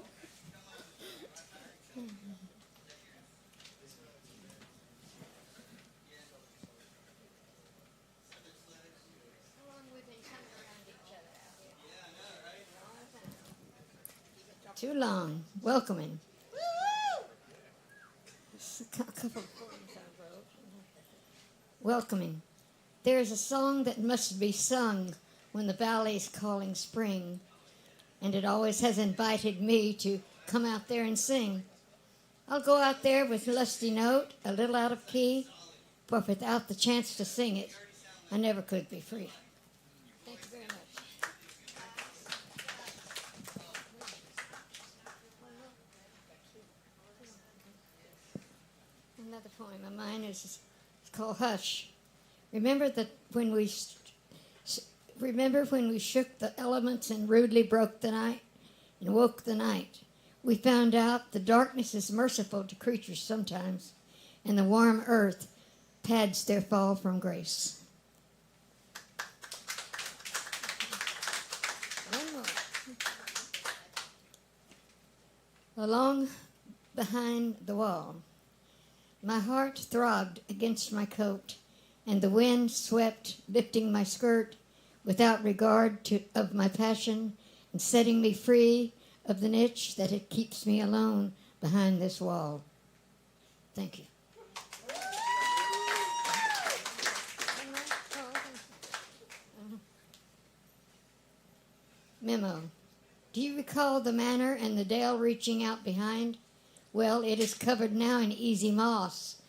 Too long. Welcoming. A couple of poems I wrote. Welcoming. There is a song that must be sung when the valley's calling spring, and it always has invited me to come out there and sing. I'll go out there with lusty note, a little out of key, for without the chance to sing it, I never could be free. Thank you very much. Another poem of mine is it's called Hush. Remember when we shook the elements and rudely broke the night and woke the night. We found out the darkness is merciful to creatures sometimes, and the warm earth pads their fall from grace. One more. Along behind the wall, my heart throbbed against my coat, and the wind swept, lifting my skirt without regard of my passion and setting me free of the niche that it keeps me alone behind this wall. Thank you. Memo. Do you recall the manor and the dale reaching out behind? Well, it is covered now in easy moss,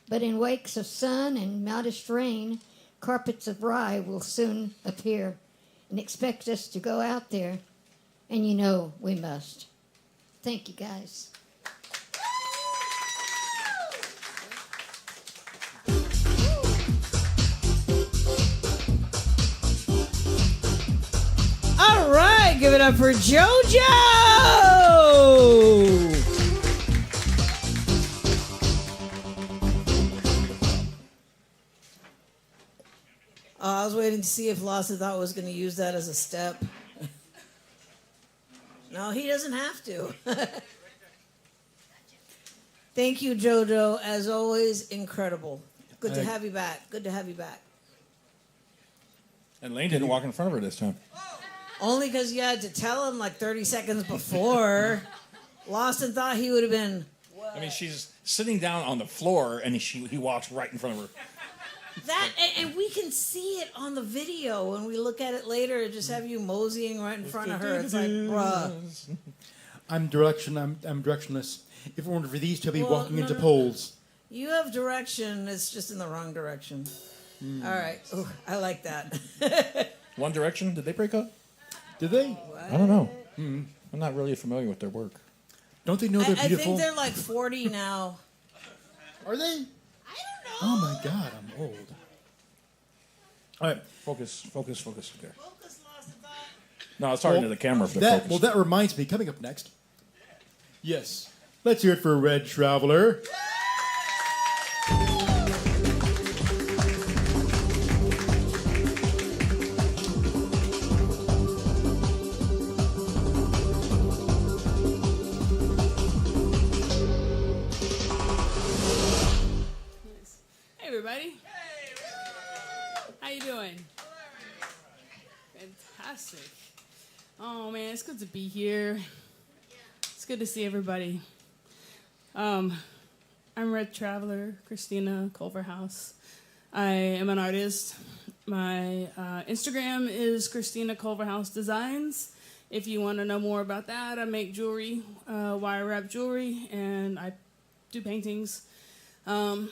but in wakes of sun and modest rain, carpets of rye will soon appear and expect us to go out there, and you know we must. Thank you, guys. All right, give it up for JoJo! I was waiting to see if Lawson thought was going to use that as a step. No, he doesn't have to. Thank you, JoJo. As always, incredible. Good to have you back. Good to have you back. And Lane didn't walk in front of her this time. Only because you had to tell him like 30 seconds before. Lawson thought he would have been. I mean, she's sitting down on the floor, and he walks right in front of her. That and we can see it on the video when we look at it later. Just have you moseying right in front of her. It's like, bruh. I'm directionless. If it weren't for these two, I'd be Well, walking no, into no. poles. You have direction. It's just in the wrong direction. All right. Ooh, I like that. One Direction, did they break up? Did they? I don't know. I'm not really familiar with their work. Don't they know they're I beautiful? think they're like 40 now. Are they? Oh my God, I'm old. All right. Focus. Okay. No, I was talking to the camera for the focus. Well, that reminds me. Coming up next. Yes. Let's hear it for Red Traveler. Hey everybody. How you doing? Fantastic. Oh man, it's good to be here. It's good to see everybody. I'm Red Traveler, Christina Culverhouse. I am an artist. My Instagram is Christina Culverhouse Designs. If you want to know more about that, I make jewelry, wire wrap jewelry, and I do paintings. Anyway,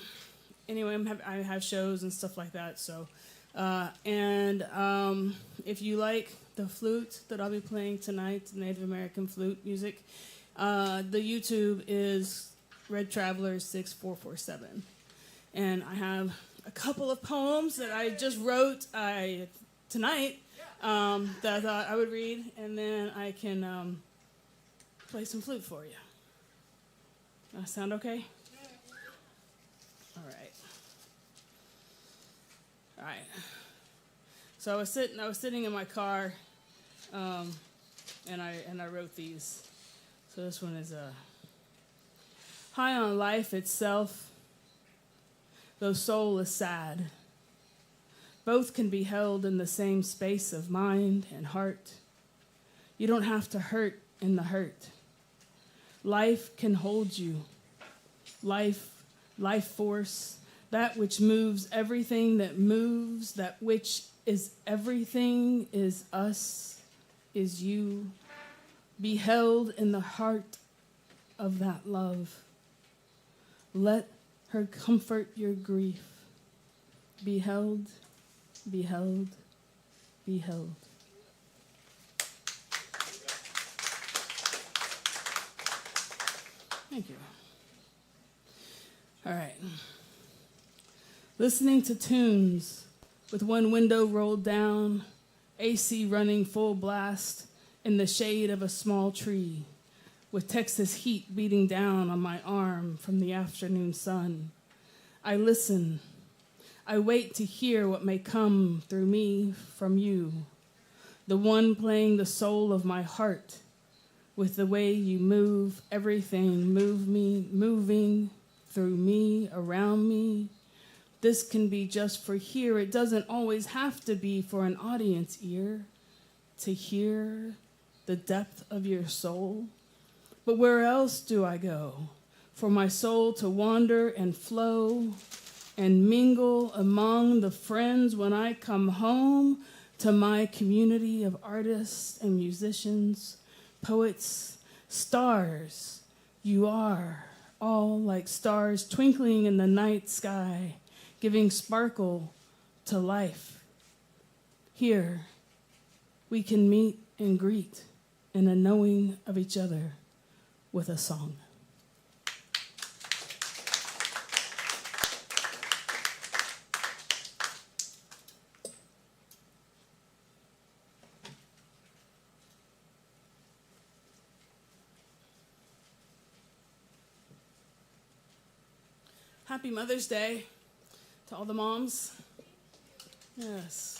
I have shows and stuff like that. So, if you like the flute that I'll be playing tonight, Native American flute music, the YouTube is Red Traveler 6447, and I have a couple of poems that I just wrote tonight that I thought I would read, and then I can play some flute for you. That sound okay? All right. All right. So I was sitting in my car, and I wrote these. So this one is high on life itself, though soul is sad. Both can be held in the same space of mind and heart. You don't have to hurt in the hurt. Life can hold you. Life force, that which moves everything that moves, that which is everything, is us, is you. Be held in the heart of that love. Let her comfort your grief. Be held, be held, be held. Thank you. All right. Listening to tunes with one window rolled down, AC running full blast in the shade of a small tree, with Texas heat beating down on my arm from the afternoon sun. I listen. I wait to hear what may come through me from you, the one playing the soul of my heart with the way you move everything, moving through me, around me. This can be just for here. It doesn't always have to be for an audience ear to hear the depth of your soul. But where else do I go for my soul to wander and flow and mingle among the friends when I come home to my community of artists and musicians, poets, stars? You are all like stars twinkling in the night sky, giving sparkle to life. Here, we can meet and greet in a knowing of each other with a song. Happy Mother's Day to all the moms. Yes.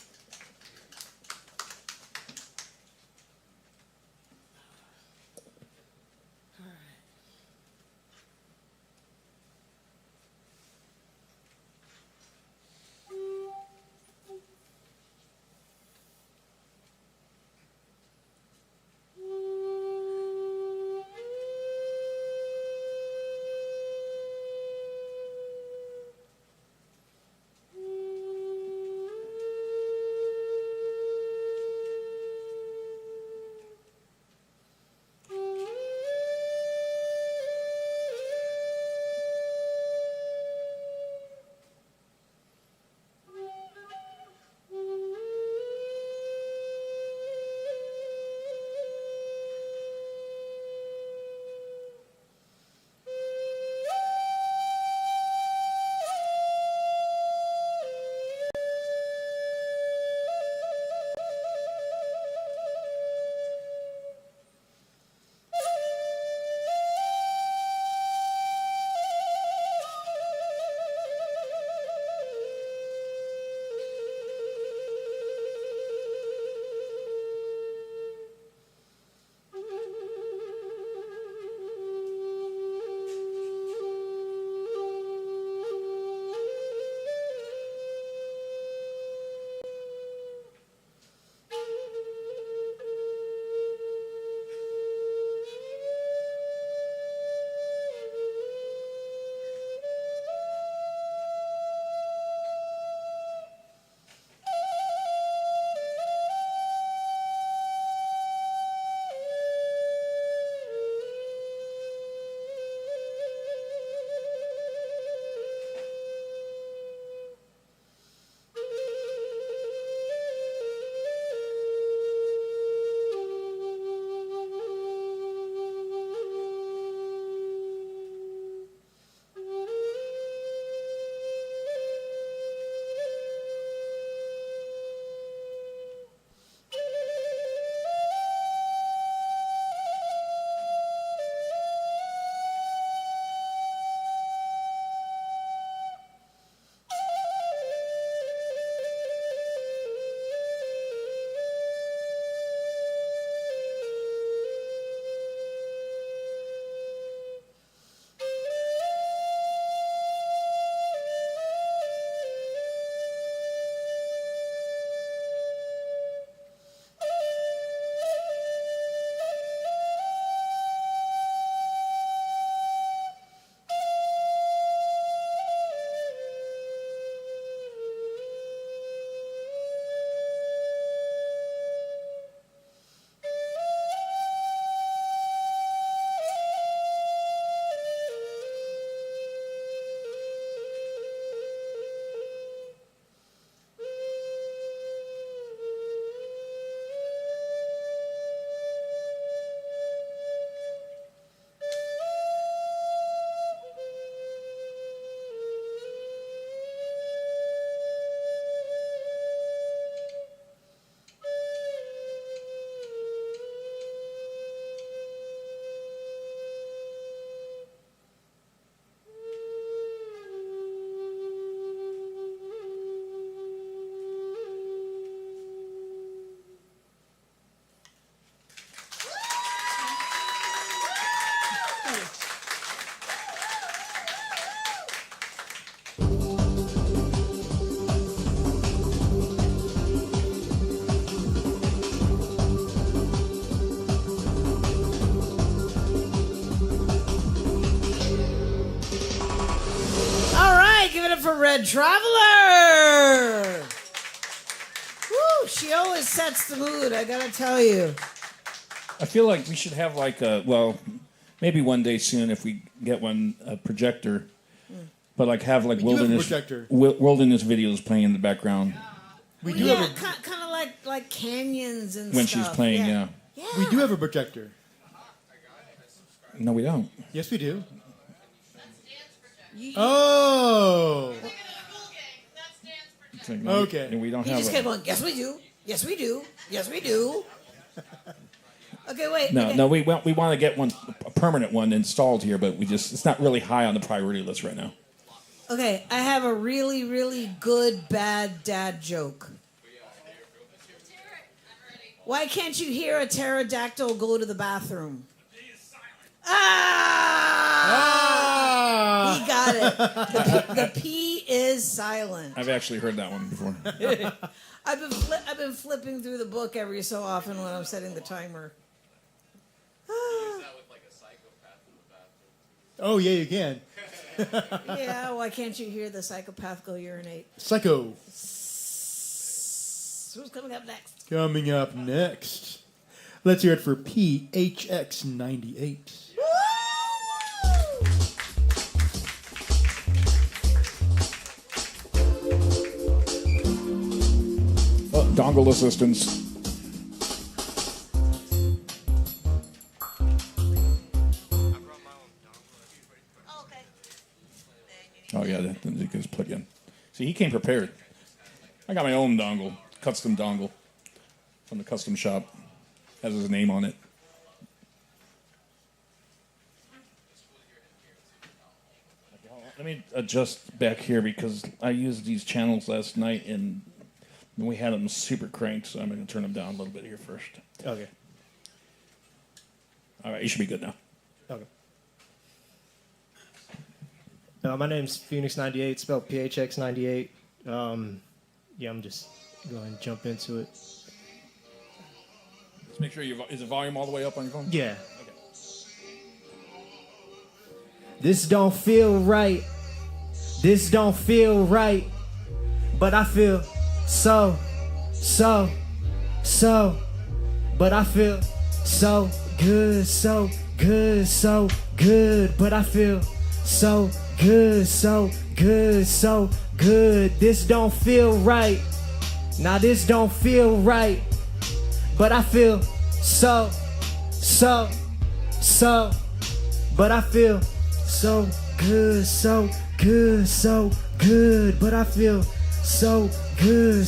Red Traveler. Woo, she always sets the mood, I gotta tell you. I feel like we should have like maybe one day soon if we get one a projector, but like have like We do have a wilderness projector. wilderness videos playing in the background We do Yeah, have a kind of like canyons and when stuff. she's playing. Yeah. we do have a projector. No, we don't. Yes, we do. Oh. It's like, Okay. And we don't He have. just a- kept on, yes we do, yes we do, yes we do. Okay, wait. No, okay. no, we want to get one, a permanent one installed here, but it's not really high on the priority list right now. Okay, I have a really, really good bad dad joke. Why can't you hear a pterodactyl go to the bathroom? Ah! He got it. The P is silent. I've actually heard that one before. I've been flipping through the book every so often when I'm setting the timer. Oh yeah, you can. Yeah, why can't you hear the psychopath go urinate? Psycho. Who's coming up next? Coming up next. Let's hear it for PHX98. Oh, dongle assistance. Oh yeah, that goes plug in. See, he came prepared. I got my own dongle, custom dongle, from the custom shop. Has his name on it. Let me adjust back here because I used these channels last night and we had them super cranked, so I'm going to turn them down a little bit here first. Okay. All right, you should be good now. Okay. My name's Phoenix98, spelled PHX98. Yeah, I'm just going to jump into it. Let's make sure is the volume all the way up on your phone? Yeah. This don't feel right. This don't feel right. But I feel so. But I feel so good. But I feel so good. This don't feel right. Now this don't feel right. But I feel so. But I feel so good. But I feel so good.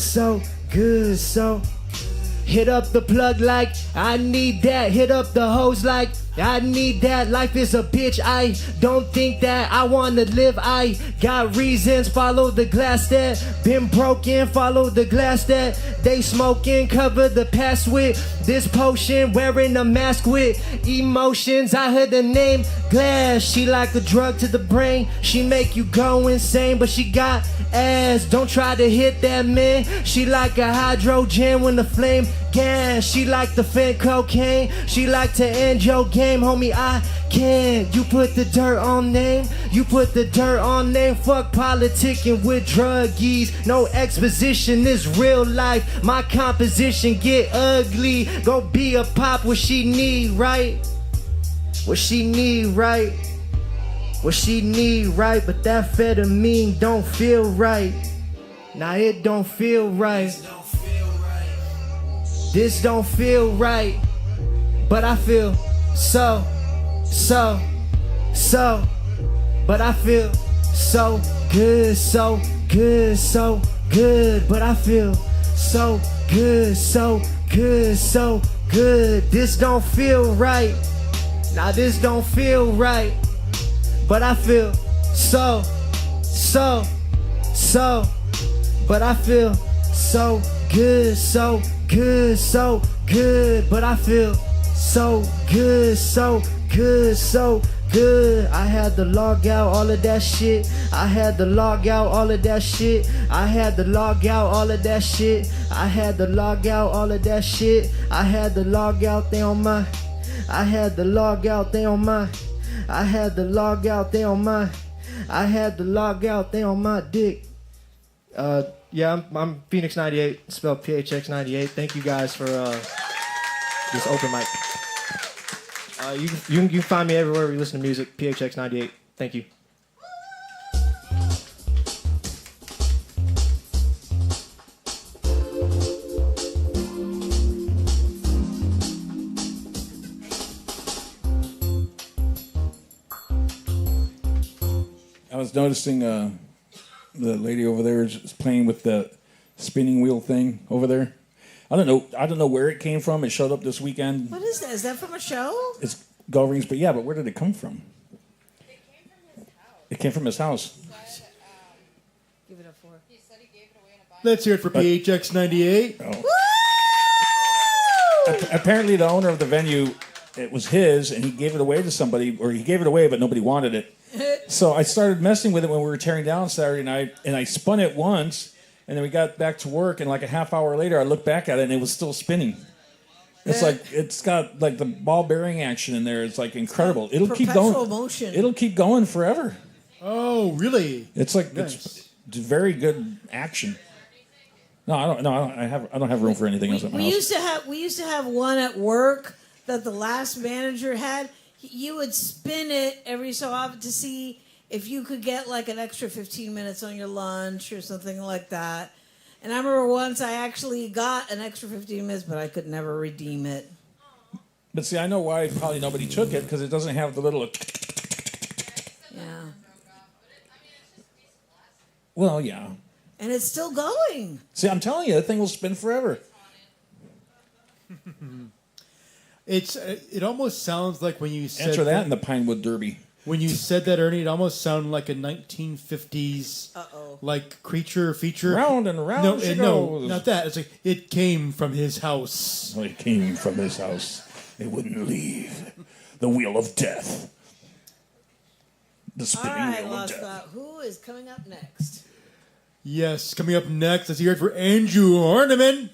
Hit up the plug like I need that. Hit up the hose like I need that. Life is a bitch. I don't think that I wanna live. I got reasons. Follow the glass that been broken. Follow the glass that they smoking. Cover the past with this potion. Wearing a mask with emotions. I heard the name Glass. She like a drug to the brain. She make you go insane. But she got ass. Don't try to hit that man. She like a hydrogen when the flame gas. She like the fent cocaine. She like to end your game. Homie, I can't. You put the dirt on name. You put the dirt on name. Fuck politicking with druggies. No exposition, this real life. My composition get ugly. Go be a pop, what she need, right? What she need, right? What she need, right? But that amphetamine don't feel right. Now it don't feel right. This don't feel right. But I feel so. But I feel so good. But I feel so good. This don't feel right. Now this don't feel right. But I feel so. But I feel so good. But I feel so good. I had to log out all of that shit. I had to log out all of that shit. I had to log out all of that shit. I had to log out all of that shit. I had to log out, they on my. I had to log out, they on my. I had to log out, they on my. I had to log out, they on my dick. Yeah, I'm Phoenix 98, spelled PHX 98. Thank you guys for this open mic. You can find me everywhere you listen to music, PHX 98. Thank you. I was noticing the lady over there is playing with the spinning wheel thing over there. I don't know where it came from. It showed up this weekend. What is that? Is that from a show? It's Gull Rings, but where did it come from? It came from his house. Give it up for her. Let's hear it for PHX 98. Apparently, the owner of the venue, it was his, and he gave it away to somebody, or he gave it away, but nobody wanted it. So I started messing with it when we were tearing down Saturday night, and I spun it once, and then we got back to work, and like a half hour later, I looked back at it, and it was still spinning. It's like it's got like the ball bearing action in there. It's like incredible. It'll keep going. Perpetual motion. It'll keep going forever. Oh, really? It's like Nice. it's very good action. No, I don't. No, I don't have room for anything else at my We house. used to have one at work that the last manager had. You would spin it every so often to see if you could get like an extra 15 minutes on your lunch or something like that. And I remember once I actually got an extra 15 minutes, but I could never redeem it. But see, I know why probably nobody took it because it doesn't have the little. Yeah. Well, yeah. And it's still going. See, I'm telling you, that thing will spin forever. It almost sounds like when you said Enter that in the Pinewood Derby. When you said that, Ernie, it almost sounded like a 1950s like creature feature. Round and round No, she no, goes. not that. It's like it came from his house. Well, it came from his house. It wouldn't leave. The wheel of death. The All spinning right, wheel of Lost death. Thought. Who is coming up next? Yes, coming up next, let's hear it for Andrew Horniman.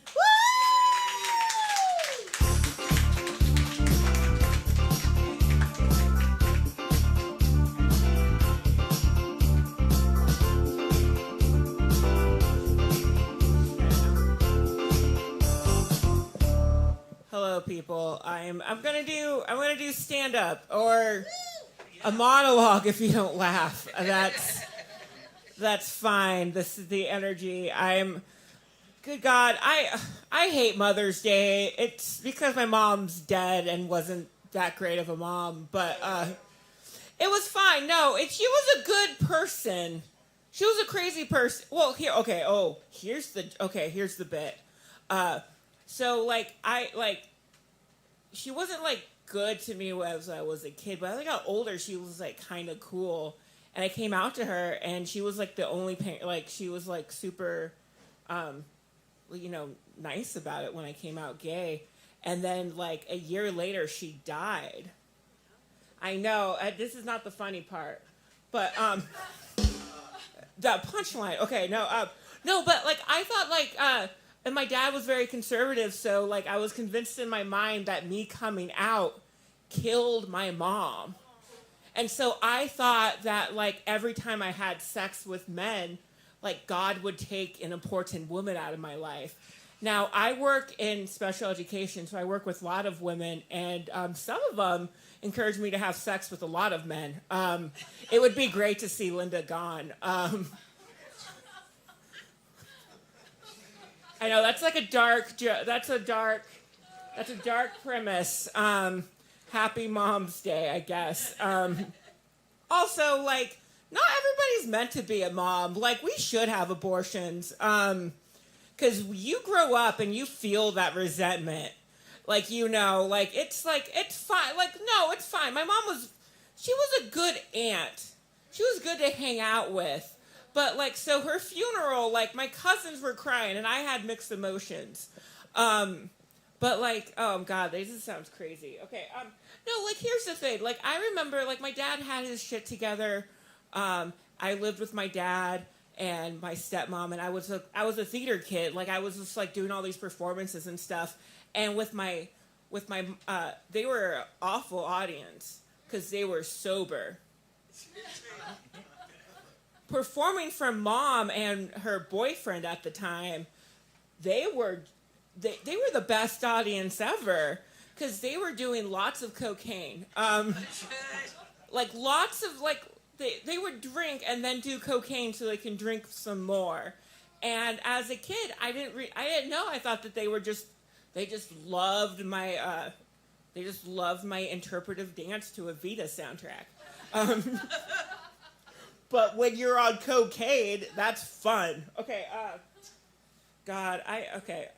Hello, people. I'm gonna do stand up or a monologue if you don't laugh. That's fine. This is the energy. Good God, I hate Mother's Day. It's because my mom's dead and wasn't that great of a mom, but it was fine. No, she was a good person. She was a crazy person. Well, here's the bit. So she wasn't like good to me as I was a kid, but as I got older, she was like kind of cool. And I came out to her, and she was like the only parent. Like she was like super, nice about it when I came out gay. And then like a year later, she died. I know this is not the funny part, but the punchline. Okay, no, but like I thought and my dad was very conservative, so like I was convinced in my mind that me coming out killed my mom. And so I thought that like every time I had sex with men, like God would take an important woman out of my life. Now I work in special education, so I work with a lot of women, and some of them encourage me to have sex with a lot of men. It would be great to see Linda gone. I know that's like a dark premise. Happy Mom's Day, I guess. Also, like, not everybody's meant to be a mom. Like, we should have abortions. Because you grow up and you feel that resentment. Like, it's fine. Like, no, it's fine. My mom she was a good aunt. She was good to hang out with. But, like, so her funeral, like, my cousins were crying, and I had mixed emotions. But, like, oh, God, this sounds crazy. Okay, no, like, here's the thing. Like, I remember, like, my dad had his shit together. I lived with my dad and my stepmom, and I was a theater kid. Like, I was just, like, doing all these performances and stuff. And with my they were an awful audience because they were sober. performing for Mom and her boyfriend at the time, they were the best audience ever because they were doing lots of cocaine. Like lots of they would drink and then do cocaine so they can drink some more. And as a kid, I didn't know. I thought that they just loved my interpretive dance to a Vita soundtrack. But when you're on cocaine, that's fun. Okay,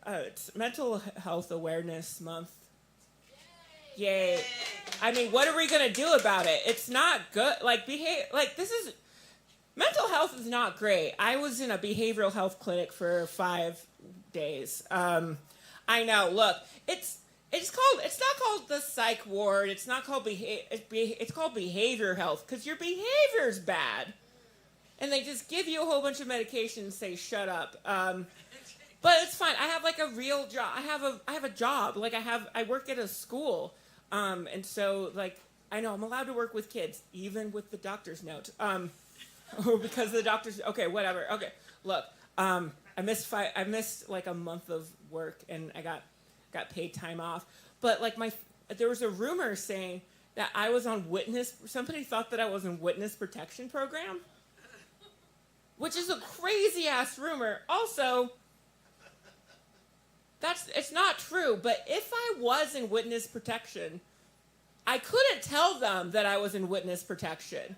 it's Mental Health Awareness Month. Yay. I mean, what are we going to do about it? It's not good. Mental health is not great. I was in a behavioral health clinic for 5 days. I know, look, it's not called the psych ward. It's not called it's called behavior health because your behavior's bad. And they just give you a whole bunch of medication and say, shut up. But it's fine. I have like a real job. I have a job. Like I work at a school. And so like, I know I'm allowed to work with kids, even with the doctor's note. Because the doctor's, okay, whatever. Okay, look, I missed like a month of work and I got paid time off. But like there was a rumor saying that I was on somebody thought that I was in witness protection program. Which is a crazy ass rumor. Also, it's not true, but if I was in witness protection, I couldn't tell them that I was in witness protection.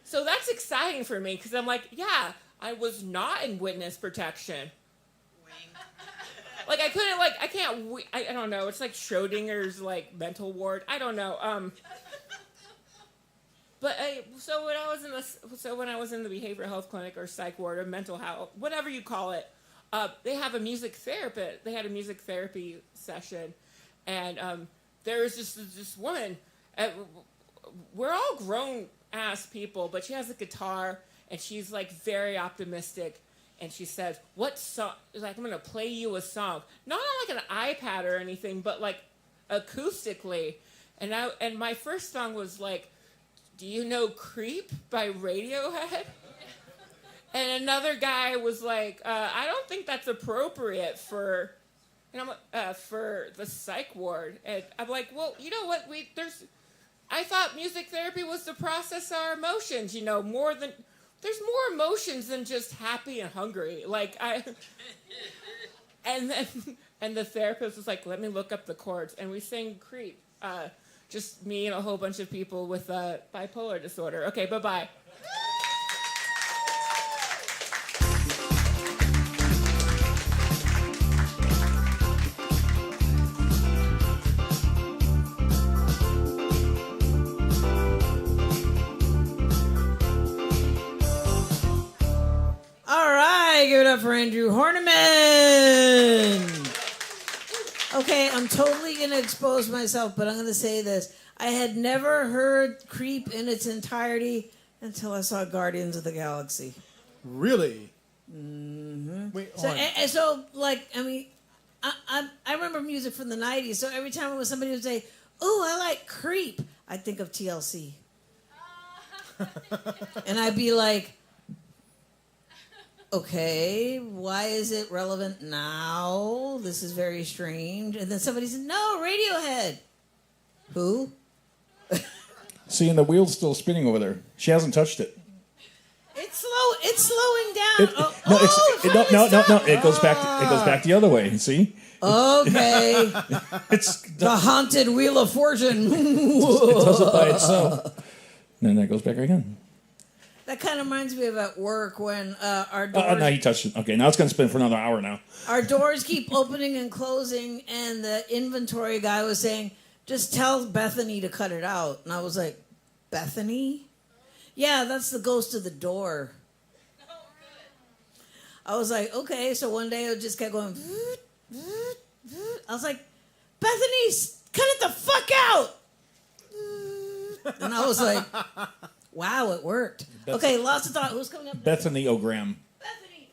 So that's exciting for me because I'm like, yeah, I was not in witness protection. Like I couldn't I don't know. It's like Schrodinger's like mental ward. I don't know. But so when I was in the behavioral health clinic or psych ward or mental health, whatever you call it, they have a music therapist. They had a music therapy session, and there was this woman. We're all grown ass people, but she has a guitar and she's like very optimistic. And she says, "What song?" Like, I'm gonna play you a song, not on like an iPad or anything, but like acoustically. And my first song was like, "Do you know Creep by Radiohead?" And another guy was like, "I don't think that's appropriate for the psych ward." And I'm like, "Well, you know what? I thought music therapy was to process our emotions. You know, there's more emotions than just happy and hungry. And the therapist was like, "Let me look up the chords," and we sang Creep. Just me and a whole bunch of people with bipolar disorder. Okay, bye-bye. All right, give it up for Andrew Horniman. Okay, I'm totally going to expose myself, but I'm going to say this. I had never heard Creep in its entirety until I saw Guardians of the Galaxy. Really? Mm-hmm. Wait, I remember music from the 90s, so every time it was somebody would say, "Ooh, I like Creep," I'd think of TLC. And I'd be like, okay, why is it relevant now? This is very strange. And then somebody said, "No, Radiohead." Who? See, and the wheel's still spinning over there. She hasn't touched it. It's slowing down. No. It goes back the other way. See? Okay. It's the haunted Wheel of Fortune. It does it by itself. And then that goes back again. That kind of reminds me of at work when our doors... now he touched it. Okay, now it's going to spin for another hour now. Our doors keep opening and closing, and the inventory guy was saying, "Just tell Bethany to cut it out." And I was like, "Bethany?" "Yeah, that's the ghost of the door." I was like, okay. So one day it just kept going. I was like, "Bethany, cut it the fuck out." And I was like, wow, it worked. Okay, lots of thought. Who's coming up? Bethany O'Graham. Bethany.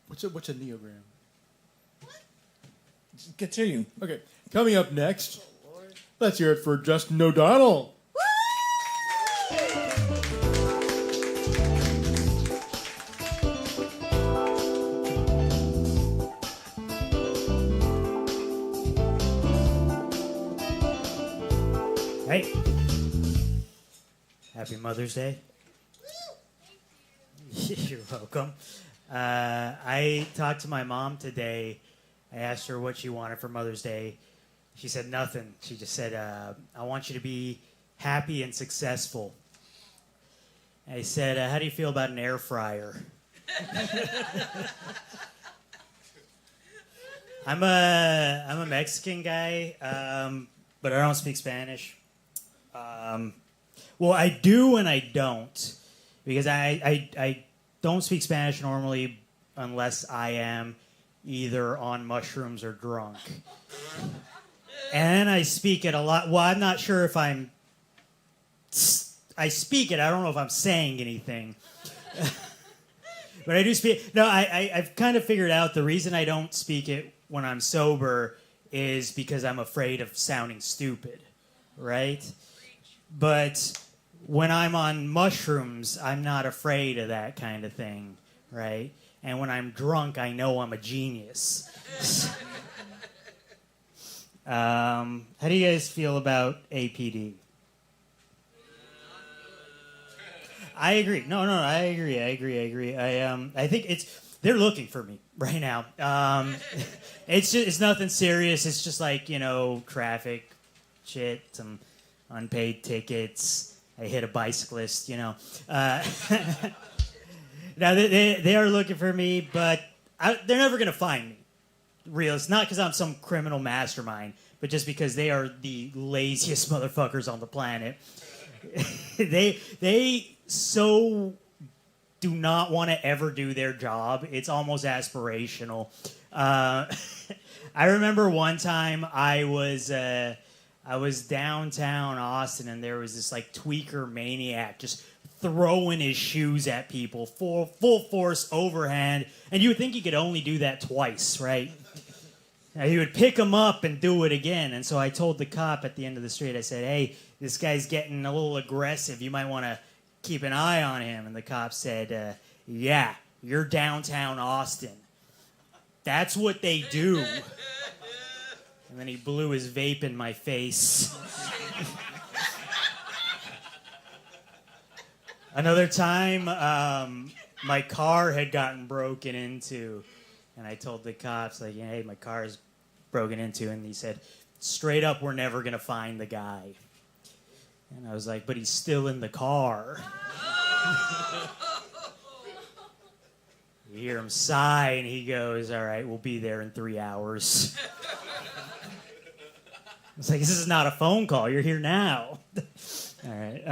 What's a neogram? Continue. Okay, coming up next, let's hear it for Justin O'Donnell. Happy Mother's Day. You're welcome. I talked to my mom today. I asked her what she wanted for Mother's Day. She said nothing. She just said, I want you to be happy and successful. I said, how do you feel about an air fryer? I'm a Mexican guy, but I don't speak Spanish. Well, I do and I don't, because I don't speak Spanish normally unless I am either on mushrooms or drunk. And I speak it a lot. Well, I'm not sure if I speak it. I don't know if I'm saying anything. But I do speak. No, I've kind of figured out the reason I don't speak it when I'm sober is because I'm afraid of sounding stupid, right? But when I'm on mushrooms, I'm not afraid of that kind of thing, right? And when I'm drunk, I know I'm a genius. How do you guys feel about APD? I agree. No, I agree. I think they're looking for me right now. It's nothing serious. It's just like, traffic shit, some unpaid tickets. I hit a bicyclist, Now they are looking for me, but they're never gonna find me. Real. It's not because I'm some criminal mastermind, but just because they are the laziest motherfuckers on the planet. They so do not want to ever do their job. It's almost aspirational. I remember one time I was downtown Austin, and there was this like tweaker maniac just throwing his shoes at people full force overhand, and you would think he could only do that twice, right? Now, he would pick him up and do it again. And so I told the cop at the end of the street, I said, hey, this guy's getting a little aggressive. You might want to keep an eye on him. And the cop said, yeah, you're downtown Austin. That's what they do. And then he blew his vape in my face. Another time, my car had gotten broken into. And I told the cops, like, hey, my car is broken into. And he said, straight up, we're never going to find the guy. And I was like, but he's still in the car. You hear him sigh, and he goes, all right, we'll be there in 3 hours. It's like, this is not a phone call. You're here now. All right.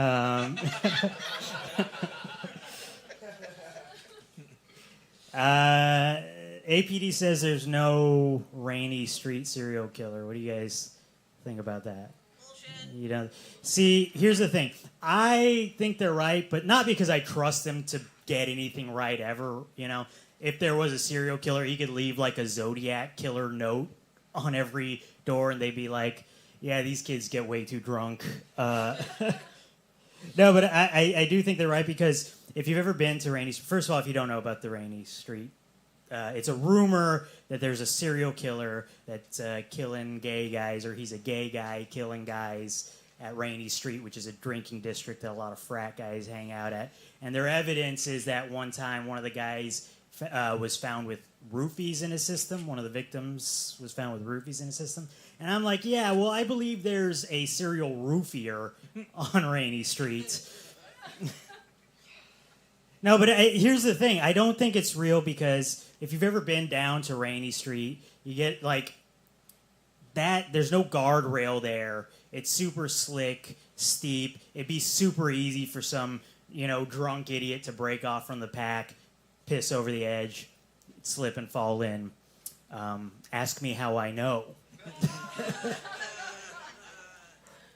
APD says there's no Rainy Street serial killer. What do you guys think about that? Bullshit. See, here's the thing. I think they're right, but not because I trust them to get anything right ever. If there was a serial killer, he could leave like a Zodiac killer note on every door, and they'd be like, yeah, these kids get way too drunk. No, but I do think they're right, because if you've ever been to Rainy Street, first of all, if you don't know about the Rainy Street, it's a rumor that there's a serial killer that's killing gay guys, or he's a gay guy killing guys at Rainy Street, which is a drinking district that a lot of frat guys hang out at. And their evidence is that one time one of the guys was found with roofies in his system. One of the victims was found with roofies in his system. And I'm like, yeah, well, I believe there's a serial roofier on Rainy Street. No, but here's the thing. I don't think it's real, because if you've ever been down to Rainy Street, you get like that. There's no guardrail there. It's super slick, steep. It'd be super easy for some, drunk idiot to break off from the pack, piss over the edge, slip and fall in. Ask me how I know.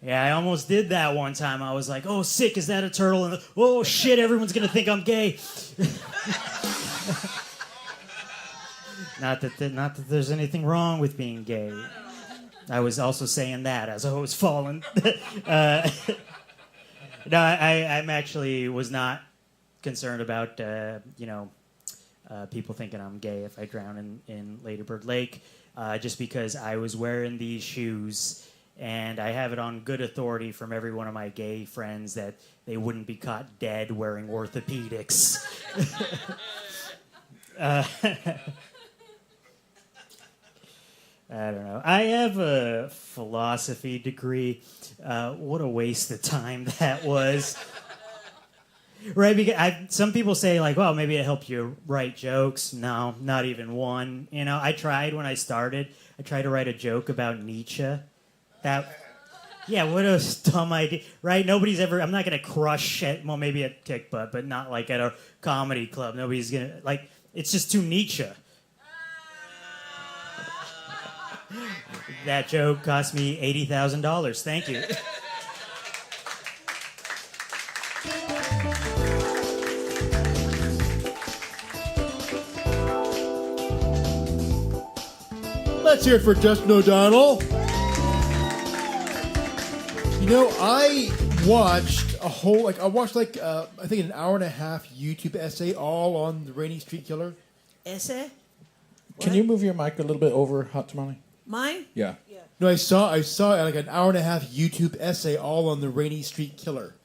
Yeah, I almost did that one time. I was like, oh, sick, is that a turtle? And oh, shit, everyone's going to think I'm gay. Not that there's anything wrong with being gay. I was also saying that as I was falling. No, I'm actually was not concerned about, people thinking I'm gay if I drown in Ladybird Lake, just because I was wearing these shoes, And I have it on good authority from every one of my gay friends that they wouldn't be caught dead wearing orthopedics. I don't know. I have a philosophy degree. What a waste of time that was. Right? Because some people say, like, well, maybe it helped you write jokes. No, not even one. You know, I tried when I started. I tried to write a joke about Nietzsche. Yeah, what a dumb idea. Right? Nobody's ever, I'm not going to crush it. Well, maybe at Tick Butt, but not like at a comedy club. Nobody's going to, like, it's just too Nietzsche. That joke cost me $80,000. Thank you. Let's hear it for Justin O'Donnell. You know, I watched I think an hour and a half YouTube essay all on the Rainy Street Killer. Essay? Can you move your mic a little bit over, Hot Tamale? Mine? Yeah. No, I saw like an hour and a half YouTube essay all on the Rainy Street Killer.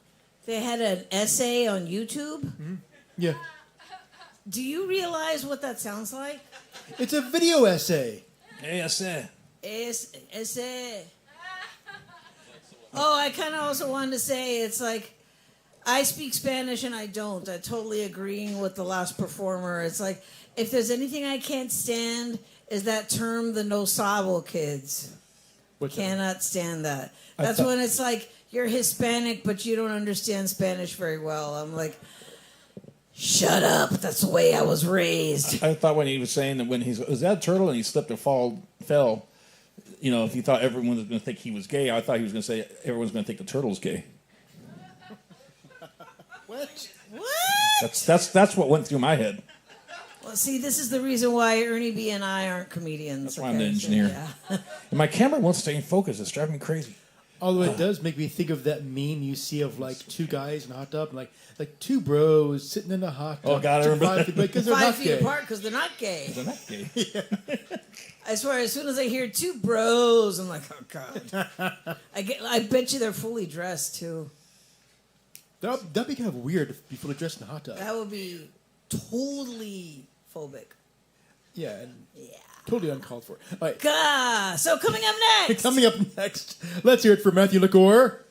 They had an essay on YouTube? Mm-hmm. Yeah. Do you realize what that sounds like? It's a video essay. Essay. Essay. Oh, I kind of also wanted to say it's like I speak Spanish and I don't. I totally agreeing with the last performer. It's like if there's anything I can't stand is that term, the no sabo kids. Cannot stand that. That's when it's like you're Hispanic, but you don't understand Spanish very well. I'm like, shut up. That's the way I was raised. I thought when he was saying that when was that a turtle and he slipped and fell, you know, if he thought everyone was going to think he was gay, I thought he was going to say everyone's going to think the turtle's gay. What? That's what went through my head. Well, see, this is the reason why Ernie B and I aren't comedians. That's why I'm the engineer. Yeah. And my camera won't stay in focus. It's driving me crazy. Although it does make me think of that meme you see of like two guys in a hot tub, and like two bros sitting in a hot tub. Oh, God, I remember that. Because they're 5 not feet gay. apart because they're not gay. They're not gay. I swear, as soon as I hear two bros, I'm like, oh God. I bet you they're fully dressed too. That'd be kind of weird if you fully dressed in a hot tub. That would be totally phobic. Yeah, and totally uncalled for. All right. Gah! So coming up next. Coming up next, let's hear it for Matthew LaCour.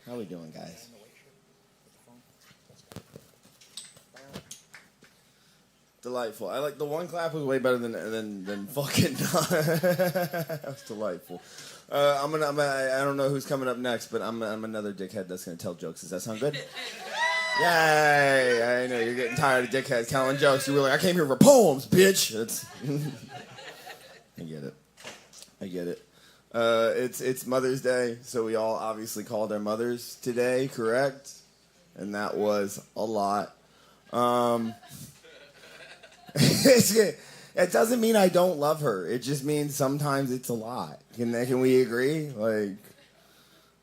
How we doing, guys? Delightful. I like the one clap was way better than fucking. That was delightful. I don't know who's coming up next, but I'm another dickhead that's gonna tell jokes. Does that sound good? Yay! I know you're getting tired of dickheads telling jokes. You were like, I came here for poems, bitch. I get it. It's Mother's Day, so we all obviously called our mothers today, correct? And that was a lot. It doesn't mean I don't love her. It just means sometimes it's a lot. Can we agree? Like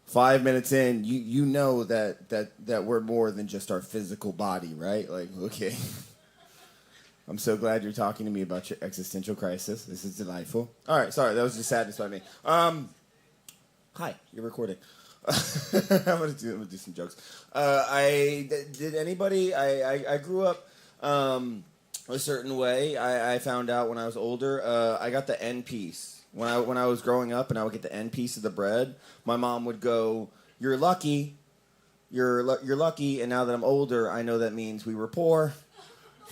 5 minutes in, you know that we're more than just our physical body, right? Like, okay. I'm so glad you're talking to me about your existential crisis. This is delightful. All right, sorry, that was just sadness by me. Hi, you're recording. I'm gonna do some jokes. Did anybody? I grew up a certain way. I found out when I was older. I got the end piece when I was growing up, and I would get the end piece of the bread. My mom would go, "You're lucky, you're lucky." And now that I'm older, I know that means we were poor.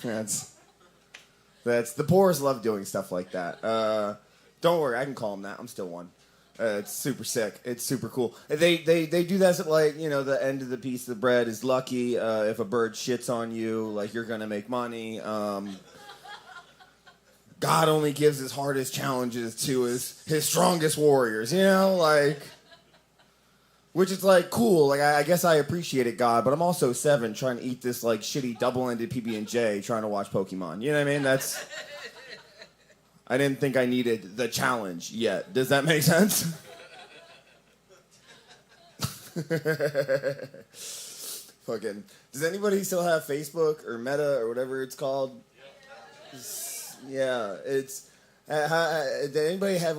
That's the poorest love doing stuff like that. Don't worry, I can call them that. I'm still one. It's super sick. It's super cool. They do that, like, you know, the end of the piece of the bread is lucky. If a bird shits on you, like, you're gonna make money. God only gives his hardest challenges to his strongest warriors. You know, like, which is like cool. Like, I guess I appreciate it, God, but I'm also 7 trying to eat this like shitty double-ended PB&J trying to watch Pokemon. You know what I mean? I didn't think I needed the challenge yet. Does that make sense? Fucking. Does anybody still have Facebook or Meta or whatever it's called? Yeah, it's. Did anybody have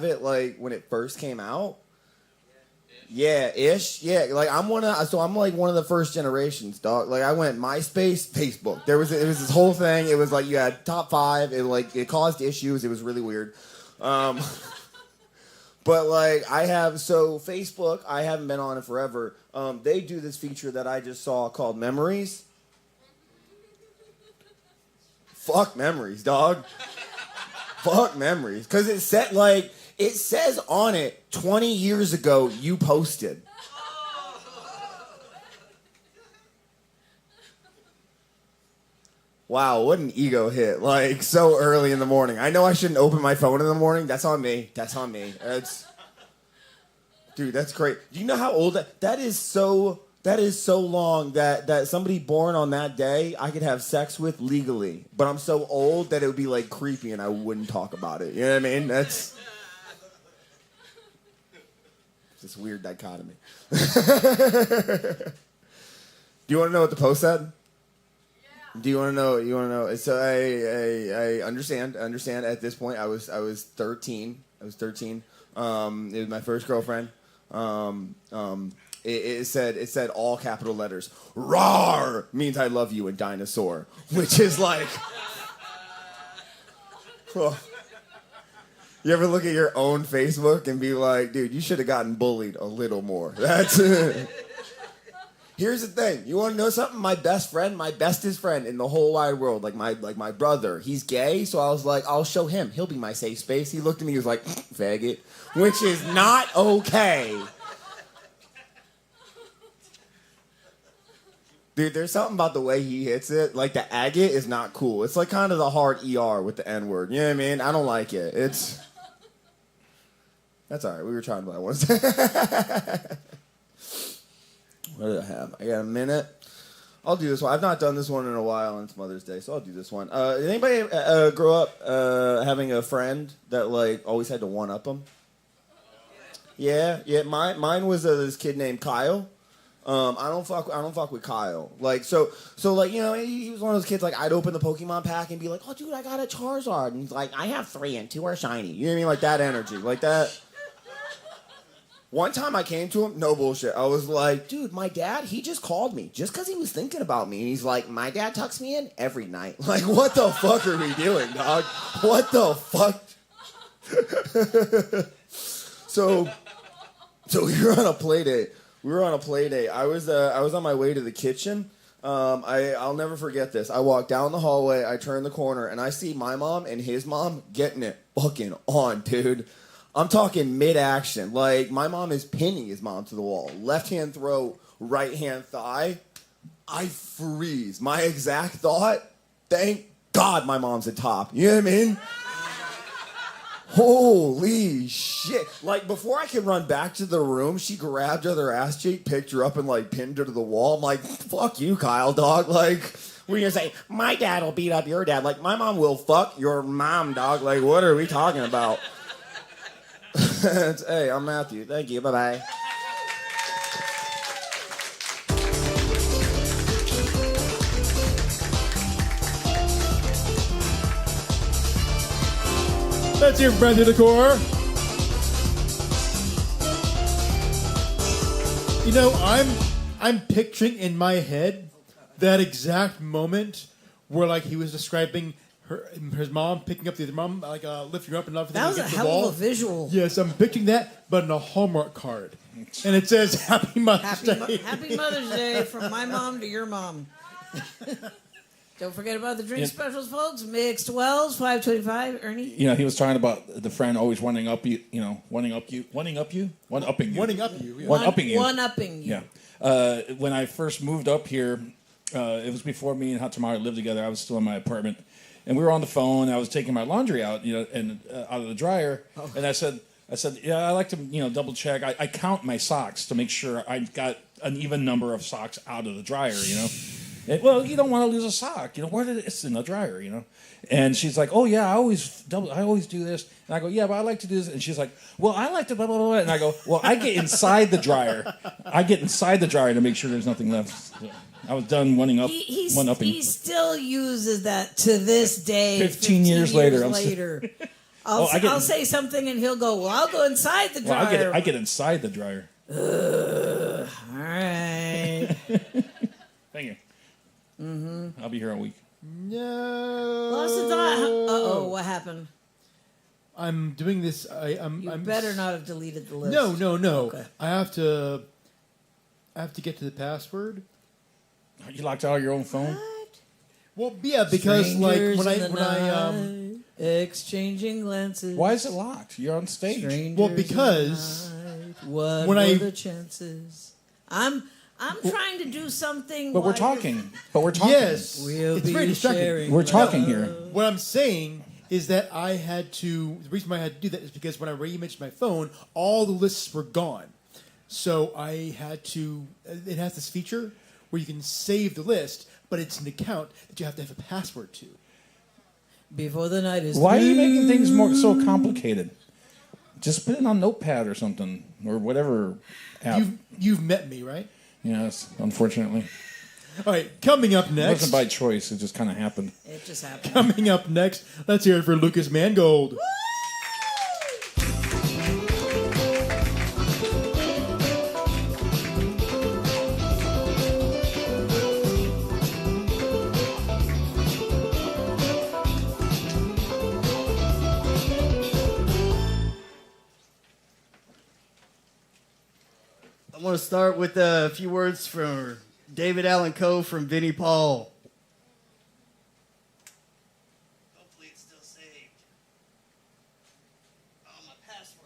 it like when it first came out? Yeah, ish. Yeah, like I'm like one of the first generations, dog. Like I went MySpace, Facebook. It was this whole thing. It was like you had top 5. It caused issues. It was really weird. But like Facebook, I haven't been on it forever. They do this feature that I just saw called Memories. Fuck Memories, dog. Fuck Memories, because it says on it 20 years ago you posted. Wow, what an ego hit. Like, so early in the morning. I know I shouldn't open my phone in the morning. That's on me. Dude, that's great. Do you know how old that is? That is so long that somebody born on that day I could have sex with legally. But I'm so old that it would be like creepy and I wouldn't talk about it. You know what I mean? That's this weird dichotomy. Do you want to know what the post said? Do you want to know? So I understand. At this point, I was 13. It was my first girlfriend. It said all capital letters. "Rawr" means I love you in dinosaur, which is like. Oh. You ever look at your own Facebook and be like, dude, you should have gotten bullied a little more. That's. Here's the thing. You want to know something? My bestest friend in the whole wide world, like my brother, he's gay, so I was like, I'll show him. He'll be my safe space. He looked at me, he was like, faggot, which is not okay. Dude, there's something about the way he hits it. Like, the agate is not cool. It's like kind of the hard ER with the N-word. You know what I mean? I don't like it. That's all right. We were trying to buy one. What do I have? I got a minute. I'll do this one. I've not done this one in a while, and it's Mother's Day, so I'll do this one. Did anybody grow up having a friend that like always had to one-up them? Yeah. Mine was this kid named Kyle. I don't fuck with Kyle. Like so like, you know, he was one of those kids like I'd open the Pokemon pack and be like, "Oh dude, I got a Charizard." And he's like, "I have 3 and 2 are shiny." You know what I mean? Like that energy. Like that. One time I came to him, no bullshit. I was like, "Dude, my dad, he just called me just because he was thinking about me." And he's like, "My dad tucks me in every night." Like, what the fuck are we doing, dog? What the fuck? So we were on a play date. I was on my way to the kitchen. I'll never forget this. I walked down the hallway. I turned the corner, and I see my mom and his mom getting it fucking on, dude. I'm talking mid-action. Like, my mom is pinning his mom to the wall. Left-hand throat, right-hand thigh. I freeze. My exact thought, thank God my mom's at top. You know what I mean? Holy shit. Like, before I could run back to the room, she grabbed her ass cheek, picked her up, and, like, pinned her to the wall. I'm like, fuck you, Kyle, dog. Like, we're gonna say, my dad will beat up your dad. Like, my mom will fuck your mom, dog. Like, what are we talking about? Hey, I'm Matthew. Thank you. Bye-bye. Let's hear from Brand New Decor. You know, I'm picturing in my head that exact moment where like he was describing his mom picking up the other mom, like lifting her up and that was a hell of a visual. Yes, I'm picturing that, but in a Hallmark card, and it says "Happy Mother's Day." Happy Mother's Day from my mom to your mom. Don't forget about the drink specials, folks. Mixed Wells, $5.25. Ernie? You know, he was talking about the friend always one-upping you. Yeah. When I first moved up here, it was before me and Hot Tamara lived together. I was still in my apartment. And we were on the phone. I was taking my laundry out, and out of the dryer. Oh. And I said, yeah, I like to, double check. I count my socks to make sure I've got an even number of socks out of the dryer, Well, you don't want to lose a sock. Where did it's in the dryer, And she's like, oh yeah, I always do this. And I go, yeah, but I like to do this. And she's like, well, I like to blah blah blah. And I go, well, I get inside the dryer. I get inside the dryer to make sure there's nothing left. So I was done one upping. He still uses that to this day. 15 years later. I'll say something and he'll go, well, I'll go inside the dryer. Well, I get inside the dryer. All right. Thank you. I'll be here all week. No. Lost a thought. Uh-oh, what happened? I'm doing this. You better not have deleted the list. No. Okay. I have to get to the password. You locked out your own phone? Well, yeah, because Strangers like in the when I night, exchanging glances. Why is it locked? You're on stage. Strangers Well, because in the night, what when were I- the chances? I'm trying to do something. But we're while talking. But we're talking. Yes, We'll it's be very distracting. sharing We're talking love. here. What I'm saying is that I had to. The reason why I had to do that is because when I reimaged my phone, all the lists were gone. So I had to. It has this feature where you can save the list, but it's an account that you have to have a password to. Before the night is Why are you through. making things so complicated? Just put it on Notepad or something, or whatever app. You've met me, right? Yes, unfortunately. All right, coming up It next. wasn't by choice. It just kind of happened. It just happened. Coming up next, let's hear it for Lucas Mangold. I want to start with a few words from David Allen Coe from Vinnie Paul. Hopefully it's still saved. Oh, my password.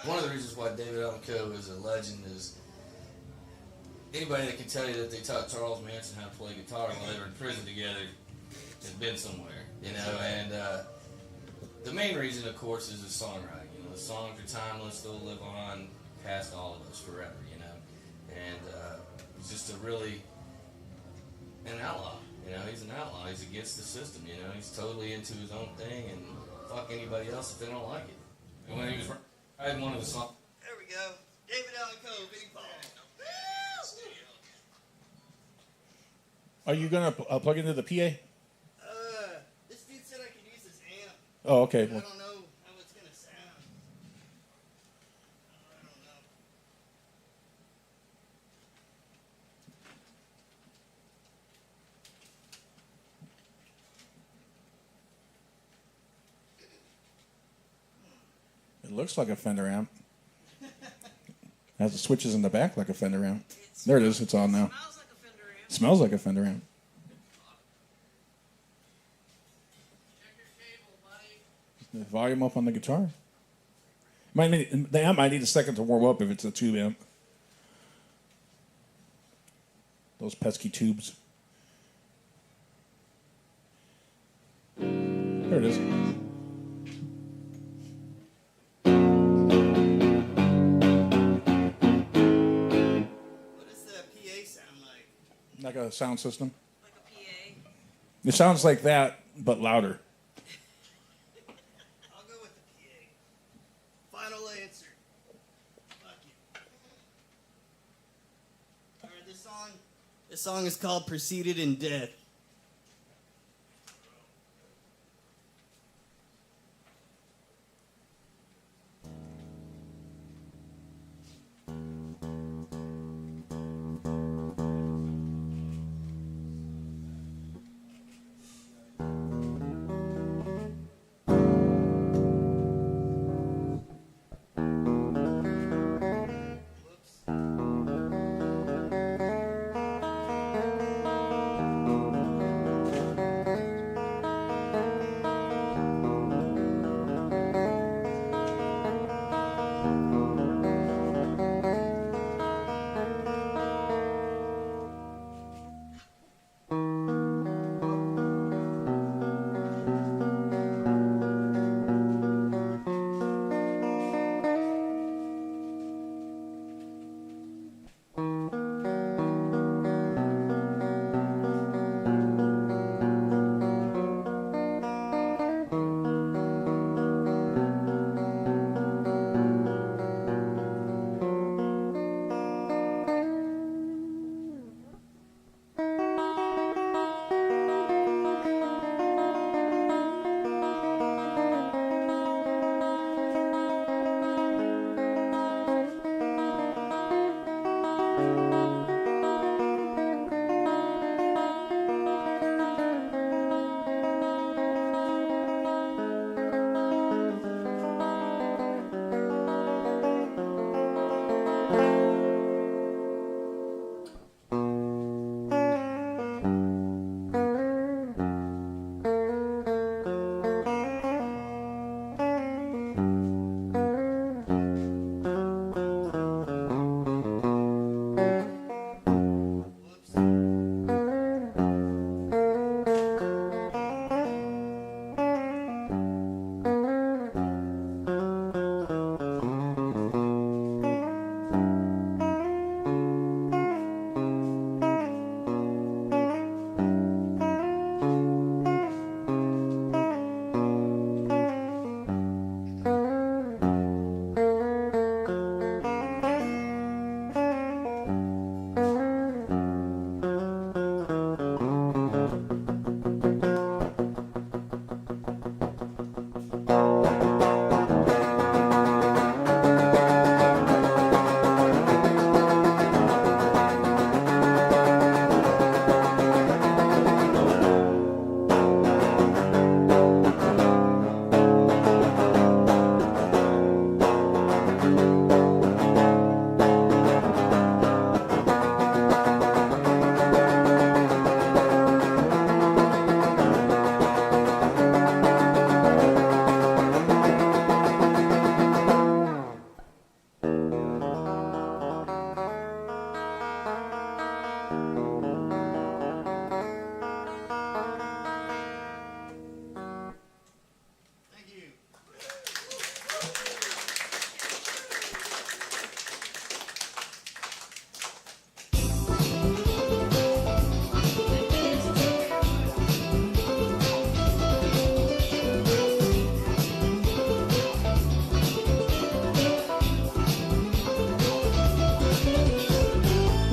One of the reasons why David Allen Coe is a legend is anybody that can tell you that they taught Charles Manson how to play guitar while they were in prison together has been somewhere, and the main reason, of course, is his songwriting. The songs are timeless; they'll live on past all of us forever. And he's just an outlaw. He's an outlaw. He's against the system. He's totally into his own thing and fuck anybody else if they don't like it. And when he was writing one of the songs. There we go. David Allen Coe, Vinnie Paul. Are you gonna plug into the PA? This dude said I could use this amp. Oh, okay. I Well, don't know how it's gonna sound. I don't know. it looks like a Fender amp. Has the switches in the back like a Fender amp. There it is. It's on now. Smells like a Fender amp. The volume up on the guitar. The amp might need a second to warm up if it's a tube amp. Those pesky tubes. There it is. What does the PA sound like? Like a sound system. Like a PA. It sounds like that, but louder. I'll go with the PA. Final answer. Fuck you. All right, this song is called "Preceded in Death."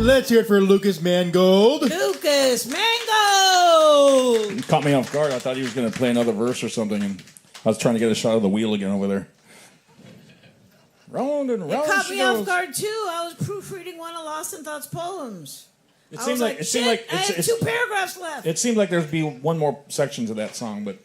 Let's hear it for Lucas Mangold. Lucas Mangold! He caught me off guard. I thought he was going to play another verse or something, and I was trying to get a shot of the wheel again over there. Round and round. It caught she me off goes. guard too. I was proofreading one of Lost in Thought's poems. It I seemed was like- it seemed "Shit, like I it's- had 2 paragraphs left. It seemed like there'd be one more section to that song, but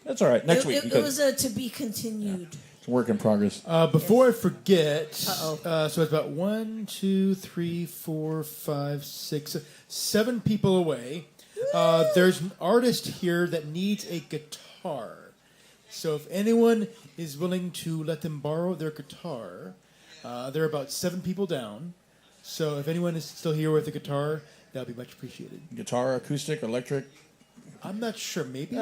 that's all right. Next week. It because was a to be continued. it's a work in progress. Before I forget, Uh-oh. so it's about 1, 2, 3, 4, 5, 6, 7 people away. There's an artist here that needs a guitar. So if anyone is willing to let them borrow their guitar, they're about 7 people down. So if anyone is still here with a guitar, that would be much appreciated. Guitar, acoustic, electric. I'm not sure. Maybe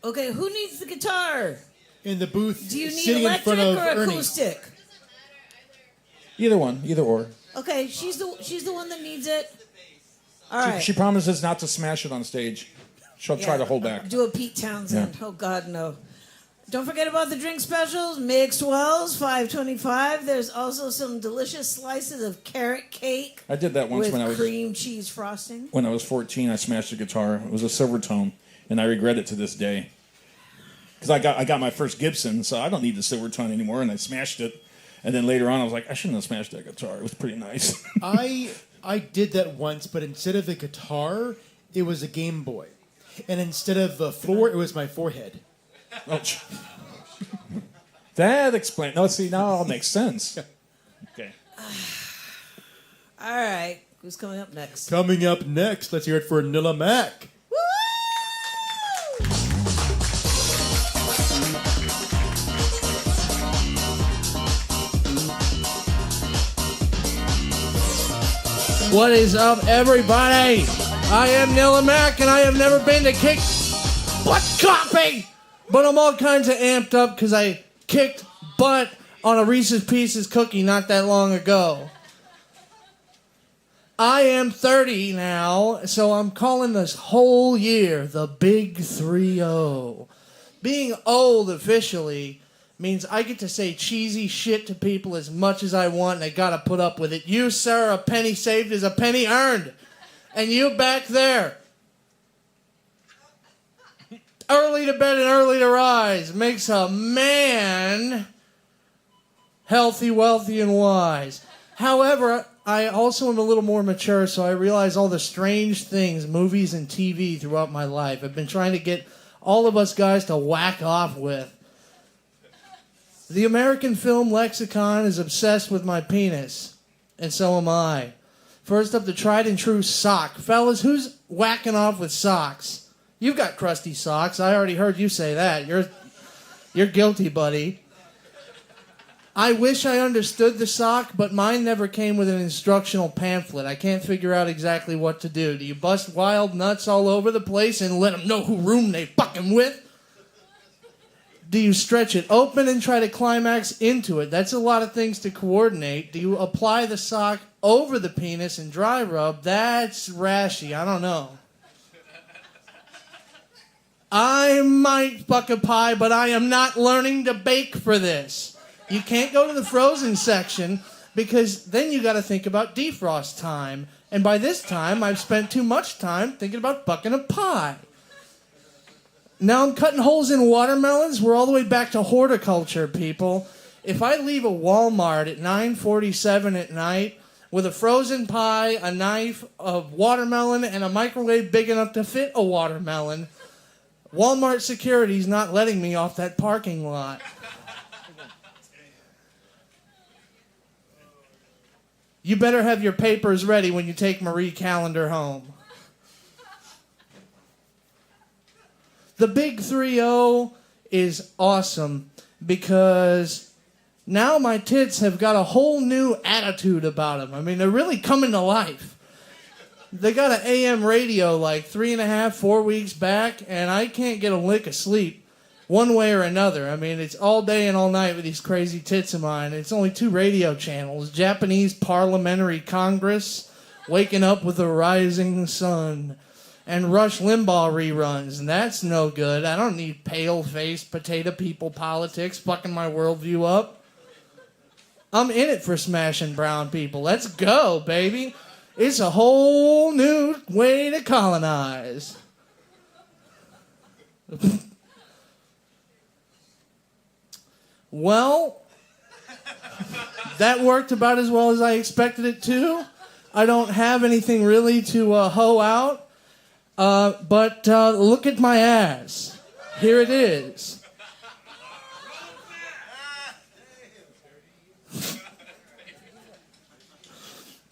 Okay, who needs the guitar? in the booth, Do you need sitting in electric front of or Ernie. acoustic? Either one, either or. Okay, she's the one that needs it. All She, right. she promises not to smash it on stage. She'll try Yeah, to hold back. Do a Pete Townsend. Yeah. Oh God, no. Don't forget about the drink specials. Mixed Wells, $5.25. There's also some delicious slices of carrot cake. I did that once with when I was cream cheese frosting. when I was 14. I smashed a guitar. It was a silver tone, and I regret it to this day. Because I got my first Gibson, so I don't need the silver tone anymore, and I smashed it. And then later on, I was like, I shouldn't have smashed that guitar. It was pretty nice. I did that once, but instead of a guitar, it was a Game Boy, and instead of the floor, it was my forehead. Ouch. That explains. No, see, now it all makes sense. Okay. All right. Who's coming up next? Coming up next, let's hear it for Nilla Mac. What is up, everybody? I am Nilla Mac, and I have never been to kick butt copy, but I'm all kinds of amped up because I kicked butt on a Reese's Pieces cookie not that long ago. I am 30 now, so I'm calling this whole year the Big 3-0. Being old officially means I get to say cheesy shit to people as much as I want, and I gotta put up with it. You, sir, a penny saved is a penny earned. And you back there, early to bed and early to rise makes a man healthy, wealthy, and wise. However, I also am a little more mature, so I realize all the strange things, movies and TV throughout my life I've been trying to get all of us guys to whack off with. The American film lexicon is obsessed with my penis, and so am I. First up, the tried and true sock. Fellas, who's whacking off with socks? You've got crusty socks. I already heard you say that. You're guilty, buddy. I wish I understood the sock, but mine never came with an instructional pamphlet. I can't figure out exactly what to do. Do you bust wild nuts all over the place and let them know who room they fucking with? Do you stretch it open and try to climax into it? That's a lot of things to coordinate. Do you apply the sock over the penis and dry rub? That's rashy. I don't know. I might fuck a pie, but I am not learning to bake for this. You can't go to the frozen section because then you got to think about defrost time. And by this time, I've spent too much time thinking about fucking a pie. Now I'm cutting holes in watermelons. We're all the way back to horticulture, people. If I leave a Walmart at 9:47 at night with a frozen pie, a knife, a watermelon, and a microwave big enough to fit a watermelon, Walmart security's not letting me off that parking lot. You better have your papers ready when you take Marie Callender home. The Big 3-0 is awesome because now my tits have got a whole new attitude about them. I mean, they're really coming to life. They got an AM radio like 3.5, 4 weeks back, and I can't get a lick of sleep one way or another. I mean, it's all day and all night with these crazy tits of mine. It's only 2 radio channels. Japanese Parliamentary Congress, Waking Up with the Rising Sun, and Rush Limbaugh reruns, and that's no good. I don't need pale-faced potato people politics fucking my worldview up. I'm in it for smashing brown people. Let's go, baby. It's a whole new way to colonize. Well, that worked about as well as I expected it to. I don't have anything really to hoe out. But look at my ass. Here it is.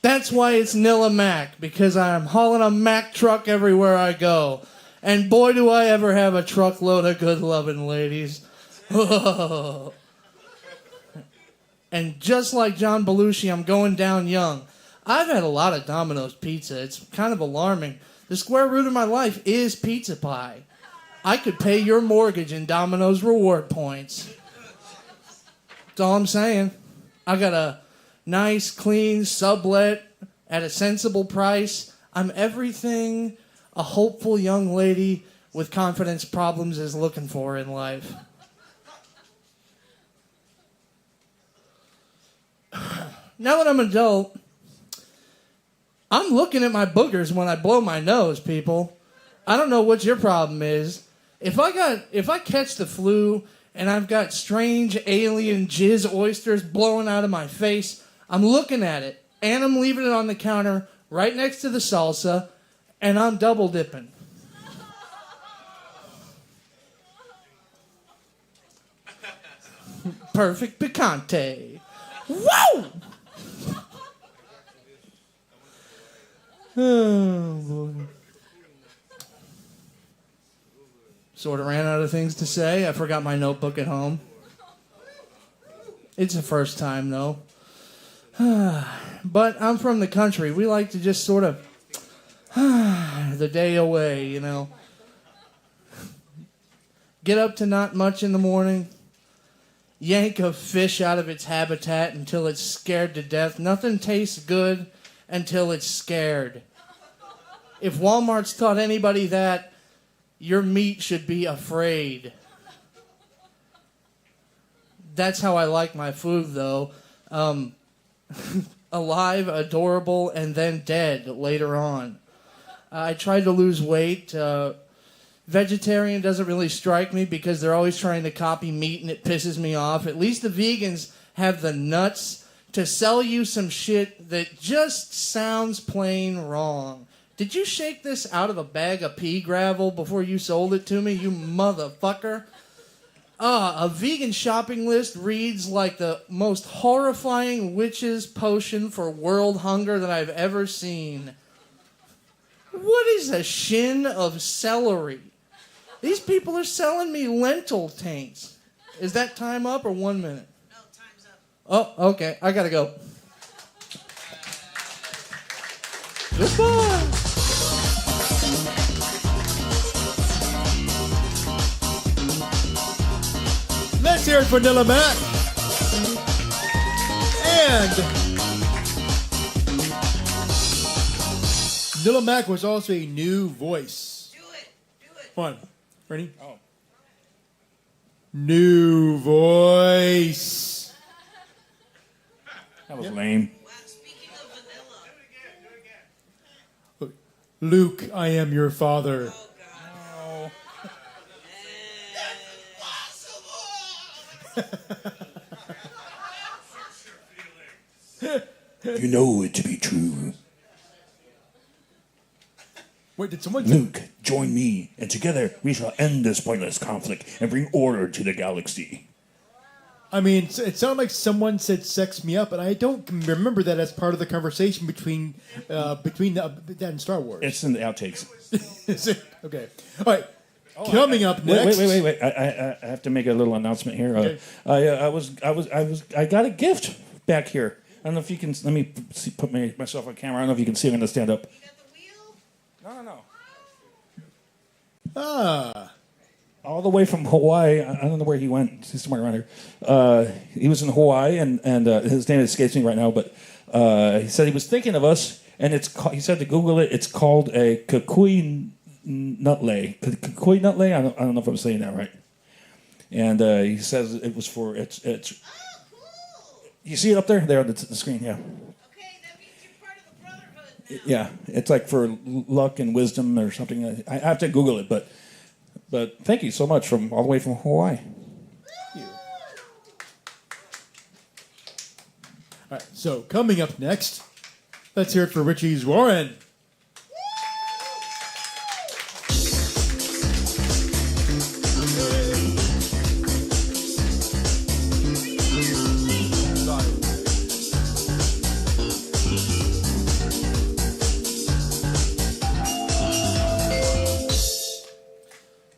That's why it's Nilla Mac, because I'm hauling a Mac truck everywhere I go. And boy, do I ever have a truckload of good loving ladies. And just like John Belushi, I'm going down young. I've had a lot of Domino's pizza. It's kind of alarming. The square root of my life is pizza pie. I could pay your mortgage in Domino's reward points. That's all I'm saying. I got a nice, clean sublet at a sensible price. I'm everything a hopeful young lady with confidence problems is looking for in life. Now that I'm an adult, I'm looking at my boogers when I blow my nose, people. I don't know what your problem is. If I catch the flu and I've got strange alien jizz oysters blowing out of my face, I'm looking at it, and I'm leaving it on the counter right next to the salsa, and I'm double dipping. Perfect picante. Whoa! Oh, boy. Sort of ran out of things to say. I forgot my notebook at home. It's the first time, though. But I'm from the country. We like to just sort of the day away, you know. Get up to not much in the morning. Yank a fish out of its habitat until it's scared to death. Nothing tastes good until it's scared. If Walmart's taught anybody that, your meat should be afraid. That's how I like my food, though. Alive, adorable, and then dead later on. I tried to lose weight. Vegetarian doesn't really strike me because they're always trying to copy meat and it pisses me off. At least the vegans have the nuts to sell you some shit that just sounds plain wrong. Did you shake this out of a bag of pea gravel before you sold it to me, you motherfucker? A vegan shopping list reads like the most horrifying witch's potion for world hunger that I've ever seen. What is a shin of celery? These people are selling me lentil taints. Is that time up or 1 minute? No, time's up. Oh, okay. I gotta go. Goodbye. Let's hear it for Nilla Mac. And Nilla Mac was also a new voice. Do it. Come on. Ready? Oh. New voice. That was lame. Luke, I am your father. You know it to be true. Wait, did someone Luke, join me, and together we shall end this pointless conflict and bring order to the galaxy. I mean, it sounded like someone said "sex me up," and I don't remember that as part of the conversation between that and Star Wars. It's in the outtakes. Is it? Okay. All right. Coming up next. Wait. I have to make a little announcement here. Okay. I got a gift back here. I don't know if you can. Let me put myself on camera. I don't know if you can see. I'm going to stand up. You got the wheel? No. All the way from Hawaii. I don't know where he went. He's somewhere around here. He was in Hawaii, and his name escapes me right now. But he said he was thinking of us, and he said to Google it. It's called a kukui nutley. Kukui nutley. I don't know if I'm saying that right. And he says it was for it's. You see it up there? There on the screen, yeah. Yeah, it's like for luck and wisdom or something. I have to Google it, but thank you so much from all the way from Hawaii. All right, so coming up next, let's hear it for Richie's Warren.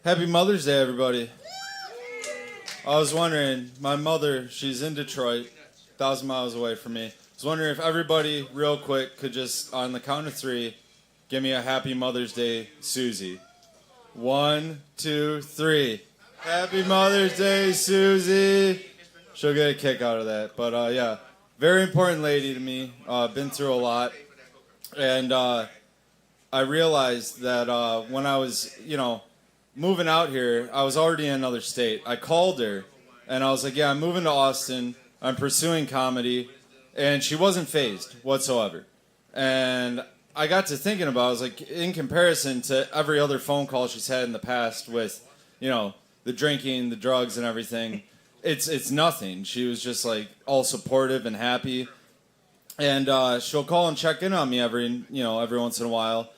Happy Mother's Day, everybody. I was wondering, my mother, she's in Detroit, 1,000 miles away from me. I was wondering if everybody, real quick, could just, on the count of 3, give me a Happy Mother's Day, Susie. 1, 2, 3. Happy Mother's Day, Susie. She'll get a kick out of that. But, yeah, very important lady to me. Been through a lot. And I realized that when I was, moving out here, I was already in another state. I called her, and I was like, yeah, I'm moving to Austin. I'm pursuing comedy. And she wasn't fazed whatsoever. And I got to thinking about it. I was like, in comparison to every other phone call she's had in the past with, the drinking, the drugs, and everything, it's nothing. She was just, like, all supportive and happy. And she'll call and check in on me every once in a while.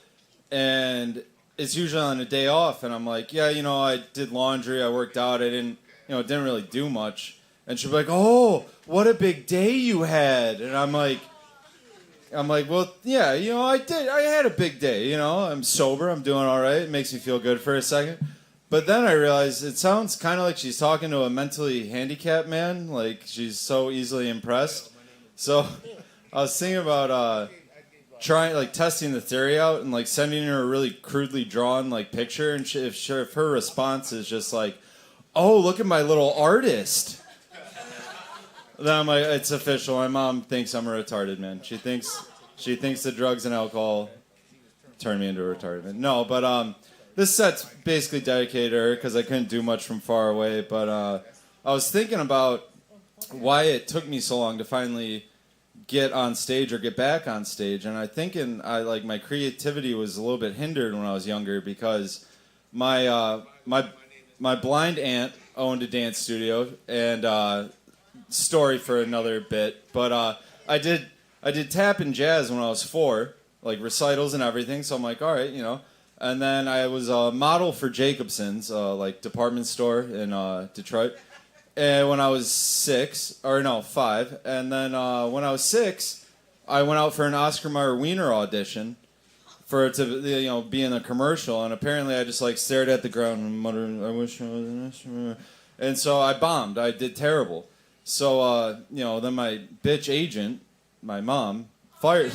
And it's usually on a day off, and I'm like, yeah, I did laundry, I worked out, I didn't really do much. And she'll be like, oh, what a big day you had. And I'm like, well, yeah, I had a big day, I'm sober, I'm doing all right, it makes me feel good for a second. But then I realized it sounds kind of like she's talking to a mentally handicapped man, like she's so easily impressed. So I was thinking about, testing the theory out and sending her a really crudely drawn picture, and if her response is just like, oh, look at my little artist, then I'm like, it's official. My mom thinks I'm a retarded man. She thinks the drugs and alcohol turn me into a retarded man. No, but this set's basically dedicated to her because I couldn't do much from far away. But I was thinking about why it took me so long to finally get on stage or get back on stage, and my creativity was a little bit hindered when I was younger because my blind aunt owned a dance studio, and story for another bit, but I did tap and jazz when I was 4, recitals and everything, so I'm like, all right, and then I was a model for Jacobson's department store in Detroit. And when I was 5, and then when I was 6, I went out for an Oscar Mayer Wiener audition for it to be in a commercial, and apparently I just stared at the ground and muttered, "I wish I was an instrument," and so I bombed. I did terrible. So then my bitch agent, my mom, fired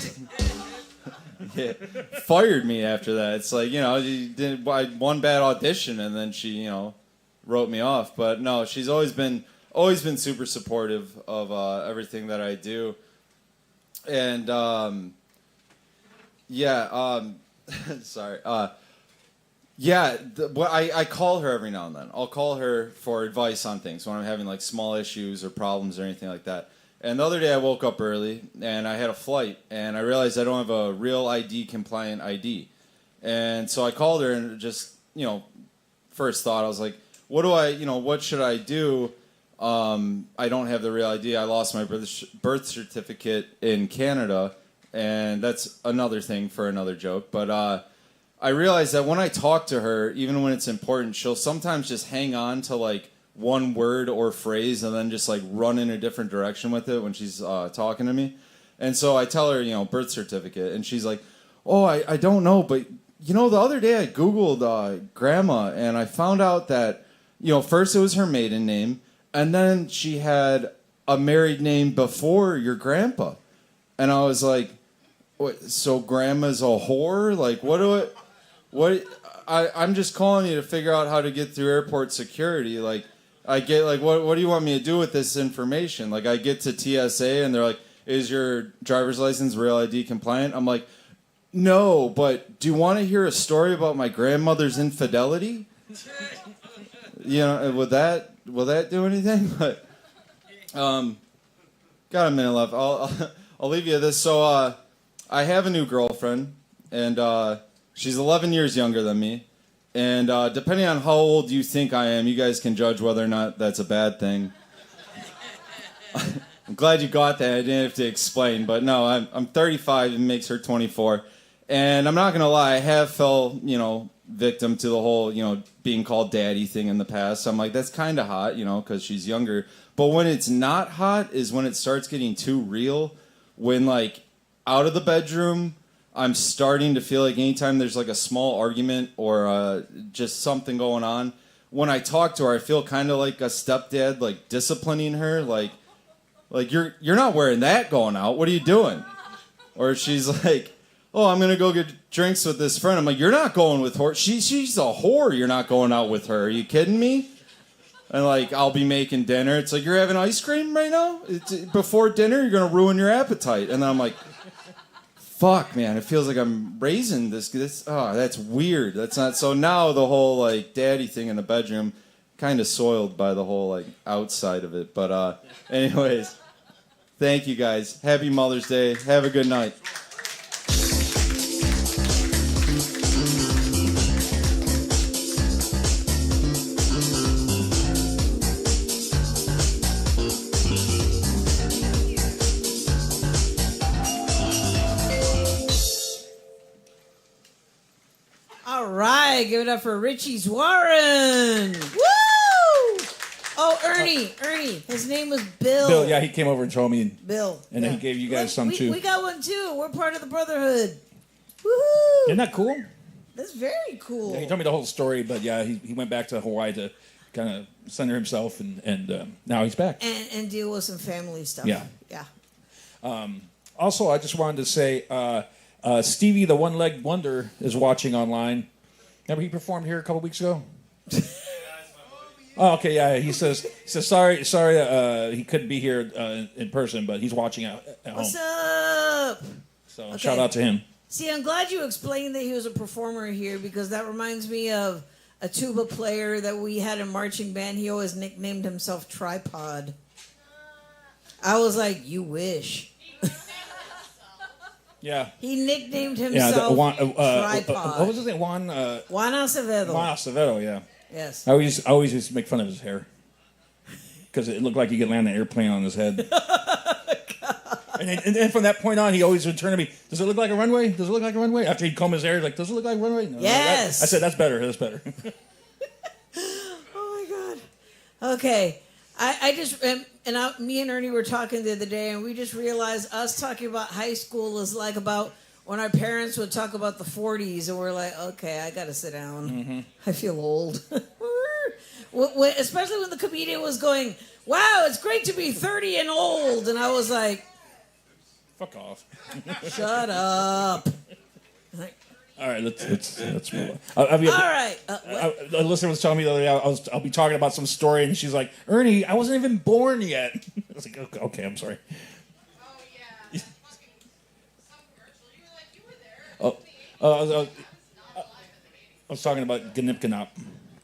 me after that. It's like you did one bad audition, and then she wrote me off. But no, she's always been super supportive of everything that I do. And sorry. I call her every now and then. I'll call her for advice on things when I'm having small issues or problems or anything like that. And the other day I woke up early and I had a flight, and I realized I don't have a real ID compliant ID. And so I called her, and just, first thought I was like, what should I do? I don't have the real ID. I lost my birth certificate in Canada, and that's another thing for another joke. But I realized that when I talk to her, even when it's important, she'll sometimes just hang on to one word or phrase and then just run in a different direction with it when she's talking to me. And so I tell her, birth certificate, and she's like, oh, I don't know, but the other day I Googled grandma, and I found out that first it was her maiden name, and then she had a married name before your grandpa. And I was like, what, so grandma's a whore? I'm just calling you to figure out how to get through airport security. I get, what do you want me to do with this information? I get to TSA, and they're like, is your driver's license Real ID compliant? I'm like, no, but do you want to hear a story about my grandmother's infidelity? Will that do anything? But, Got a minute left. I'll leave you this. So I have a new girlfriend, and she's 11 years younger than me. And depending on how old you think I am, you guys can judge whether or not that's a bad thing. I'm glad you got that. I didn't have to explain, but no, I'm 35 and makes her 24. And I'm not gonna lie, I have fell, victim to the whole, being called daddy thing in the past. So I'm like, that's kind of hot, because she's younger. But when it's not hot is when it starts getting too real. When like out of the bedroom, I'm starting to feel like anytime there's like a small argument or just something going on, when I talk to her, I feel kind of like a stepdad, like disciplining her, like you're not wearing that going out. What are you doing? Or she's like, oh, I'm gonna go get drinks with this friend. I'm like, you're not going with her. She's a whore. You're not going out with her. Are you kidding me? And like, I'll be making dinner. It's like, you're having ice cream right now? Before dinner, you're gonna ruin your appetite. And then I'm like, fuck, man, it feels like I'm raising this. That's weird. That's not. So now the whole like daddy thing in the bedroom, kind of soiled by the whole like outside of it. But anyways, thank you guys. Happy Mother's Day. Have a good night. All right, give it up for Richie's Warren. Woo! Oh, Ernie. His name was Bill. Bill, yeah, he came over and told me. Bill. And then he gave you guys some too. We got one too. We're part of the Brotherhood. Woohoo! Isn't that cool? That's very cool. Yeah, he told me the whole story, but yeah, he went back to Hawaii to kind of center himself, and now he's back. And deal with some family stuff. Yeah. Yeah. Also, I just wanted to say, Stevie the One-Legged Wonder is watching online. Remember he performed here a couple weeks ago? Oh, okay, yeah. He says sorry, he couldn't be here in person, but he's watching at home. What's up? So Okay. shout out to him. See, I'm glad you explained that he was a performer here because that reminds me of a tuba player that we had in marching band. He always nicknamed himself Tripod. I was like, you wish. Yeah. He nicknamed Yeah, himself Tripod. what was his name? Juan Acevedo. Juan Acevedo, yeah. Yes. I always used to make fun of his hair. Because it looked like he could land an airplane on his head. and then from that point on, he always would turn to me, does it look like a runway? Does it look like a runway? After he'd comb his hair, like, does it look like a runway? No, Yes. I said, that's better. That's better. Oh, my God. Okay. I just, me and Ernie were talking the other day, and we just realized us talking about high school is like about when our parents would talk about the 40s, and we're like, okay, I got to sit down. Mm-hmm. I feel old. Especially when the comedian was going, wow, it's great to be 30 and old. And I was like, fuck off. Shut up. All right, let's move on. All right. A listener was telling me the other day I'll be talking about some story, and she's like, Ernie, I wasn't even born yet. I was like, okay, I'm sorry. I was talking about Gnip Gnop.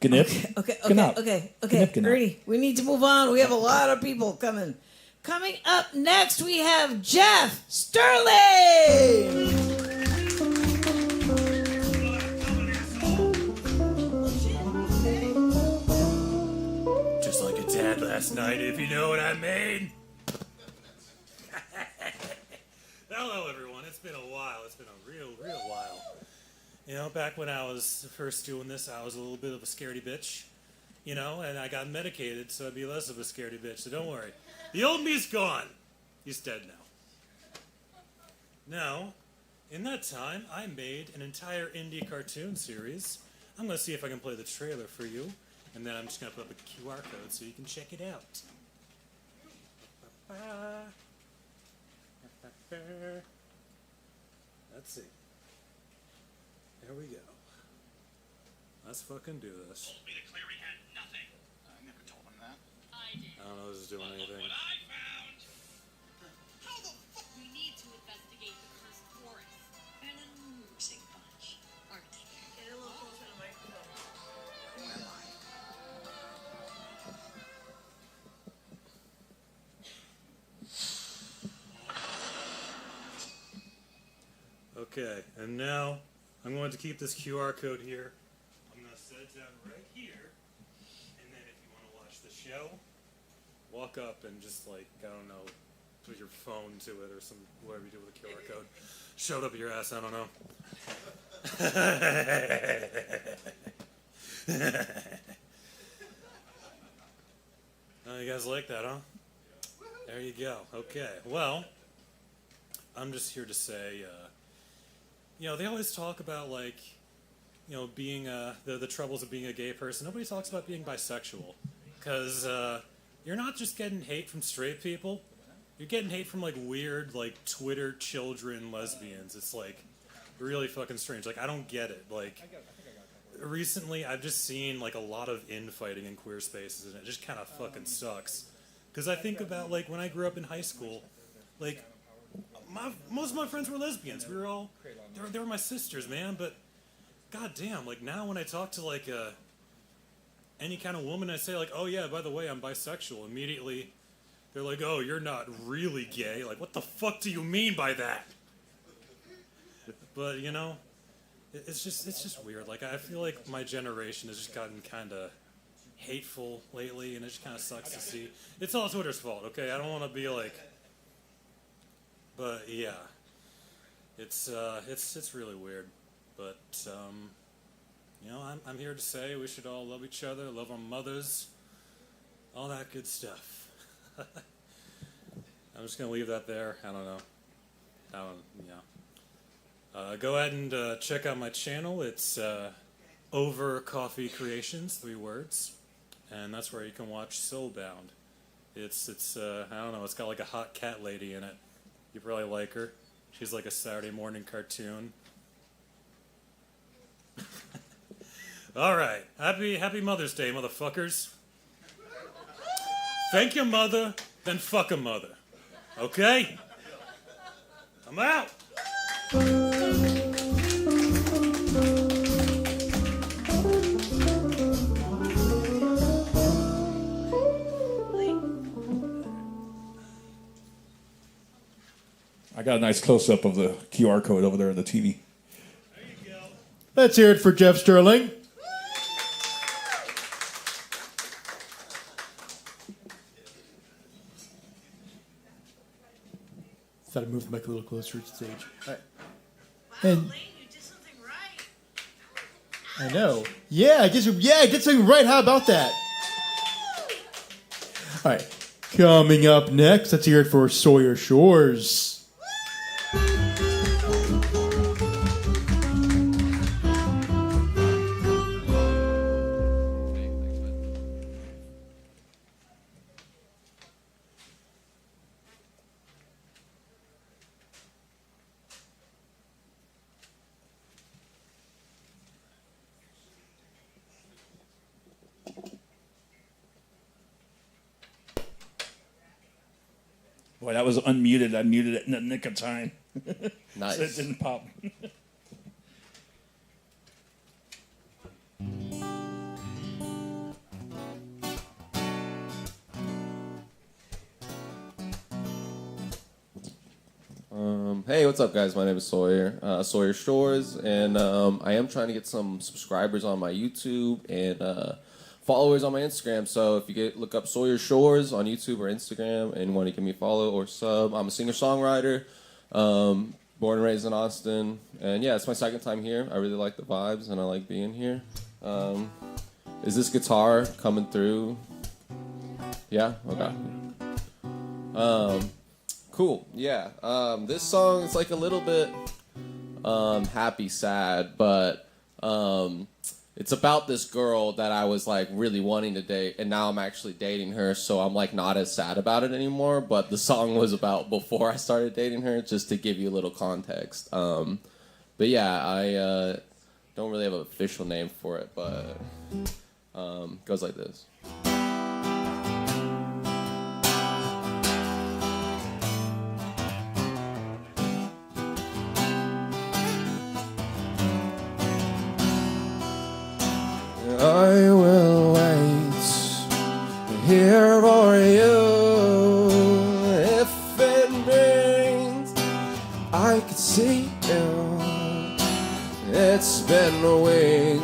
Gnip? Okay. Gnip-Gnop. Ernie, we need to move on. We have a lot of people coming. Coming up next, we have Jeff Sterling. Just like a tad last night, if you know what I mean. Hello, everyone. It's been a while. It's been a real while. You know, back when I was first doing this, I was a little bit of a scaredy bitch. You know, and I got medicated, so I'd be less of a scaredy bitch. So don't worry. The old me's gone. He's dead now. Now, in that time, I made an entire indie cartoon series. I'm going to see if I can play the trailer for you. And then I'm just going to put up a QR code so you can check it out. Let's see. There we go. Let's fucking do this. I never told him that. I don't know if this is doing anything. How the fuck? We need to investigate the cursed forest. And an amusing bunch, aren't they? Get a little closer to the microphone. Who am I? Okay, and now I'm going to keep this QR code here. I'm going to set it down right here. And then if you want to watch the show, walk up and just like, I don't know, put your phone to it or some whatever you do with a QR code. Shove it up your ass, I don't know. You guys like that, huh? There you go. Okay. Well, I'm just here to say, they always talk about like, being the troubles of being a gay person. Nobody talks about being bisexual, because you're not just getting hate from straight people. You're getting hate from like weird like Twitter children lesbians. It's like really fucking strange. Like I don't get it. Like recently I've just seen like a lot of infighting in queer spaces, and it just kind of fucking sucks. Because I think about like when I grew up in high school, like most of my friends were lesbians. We were all they were my sisters, man. But goddamn, like now when I talk to like any kind of woman, I say like, oh yeah, by the way, I'm bisexual. Immediately they're like, oh, you're not really gay. Like, what the fuck do you mean by that? But it's just weird. Like I feel like my generation has just gotten kind of hateful lately, and it just kind of sucks to see. It's all Twitter's fault, okay? I don't want to be like, but yeah, it's really weird. But I'm here to say we should all love each other, love our mothers, all that good stuff. I'm just gonna leave that there. I don't know. Go ahead and check out my channel. It's Over Coffee Creations, 3 words, and that's where you can watch Soulbound. It's I don't know. It's got like a hot cat lady in it. You probably like her. She's like a Saturday morning cartoon. All right, happy Mother's Day, motherfuckers. Thank your mother, then fuck a mother. Okay? I'm out. I got a nice close-up of the QR code over there on the TV. Let's hear it for Jeff Sterling. Thought I'd move the mic a little closer to the stage. All right. And I know. Yeah, I did something right. How about that? All right. Coming up next, let's hear it for Sawyer Shores. Boy, that was unmuted. I muted it in the nick of time. Nice. So it didn't pop. Hey, what's up, guys? My name is Sawyer, Sawyer Shores, and I am trying to get some subscribers on my YouTube and followers on my Instagram. So if you look up Sawyer Shores on YouTube or Instagram and want to give me a follow or sub, I'm a singer-songwriter, born and raised in Austin, and yeah, it's my second time here. I really like the vibes and I like being here. Is this guitar coming through? Yeah? Okay. Cool. Yeah. This song is like a little bit happy, sad, but it's about this girl that I was like really wanting to date, and now I'm actually dating her, so I'm like not as sad about it anymore. But the song was about before I started dating her, just to give you a little context. But yeah, I don't really have an official name for it, but it goes like this. I will wait here for you. If it rains, I could see you. It's been a week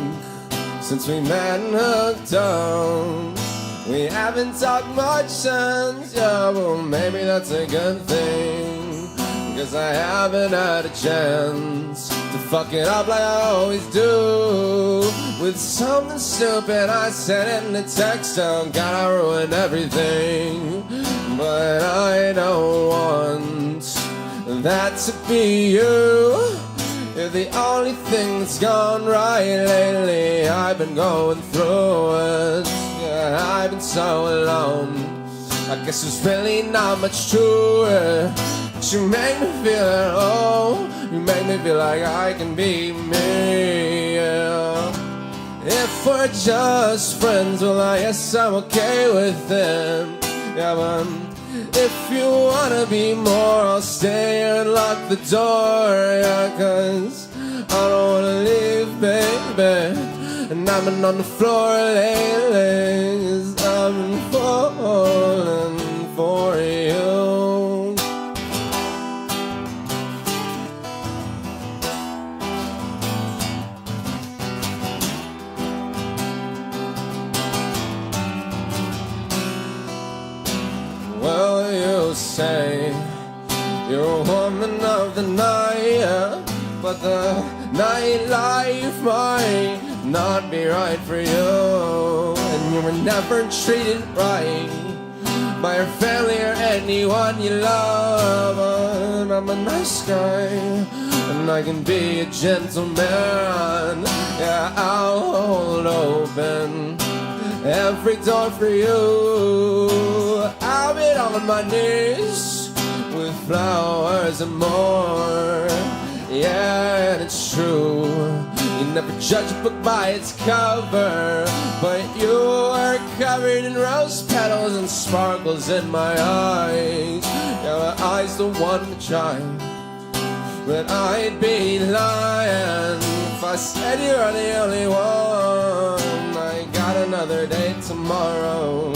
since we met and hooked up. We haven't talked much since, yeah, well, maybe that's a good thing, 'cause I haven't had a chance to fuck it up like I always do. With something stupid I said in the text, I'm gonna ruin everything. But I don't want that to be you. You're the only thing that's gone right lately. I've been going through it. Yeah, I've been so alone. I guess there's really not much to it. But you make me feel at home. You make me feel like I can be me. Yeah. If we're just friends, well, I guess I'm okay with it. Yeah, but if you wanna be more, I'll stay here and lock the door. Yeah, 'cause I don't wanna leave, baby. And I've been on the floor lately, 'cause I've been falling for you. Well, you say you're a woman of the night, yeah, but the nightlife might not be right for you. And you were never treated right by your family or anyone you love. But I'm a nice guy, and I can be a gentleman. Yeah, I'll hold open every door for you. I'll be on my knees with flowers and more. Yeah, and it's true, you never judge a book by its cover, but you are covered in rose petals and sparkles in my eyes. Yeah, my eyes the one to try, but I'd be lying if I said you're the only one. I got another date tomorrow,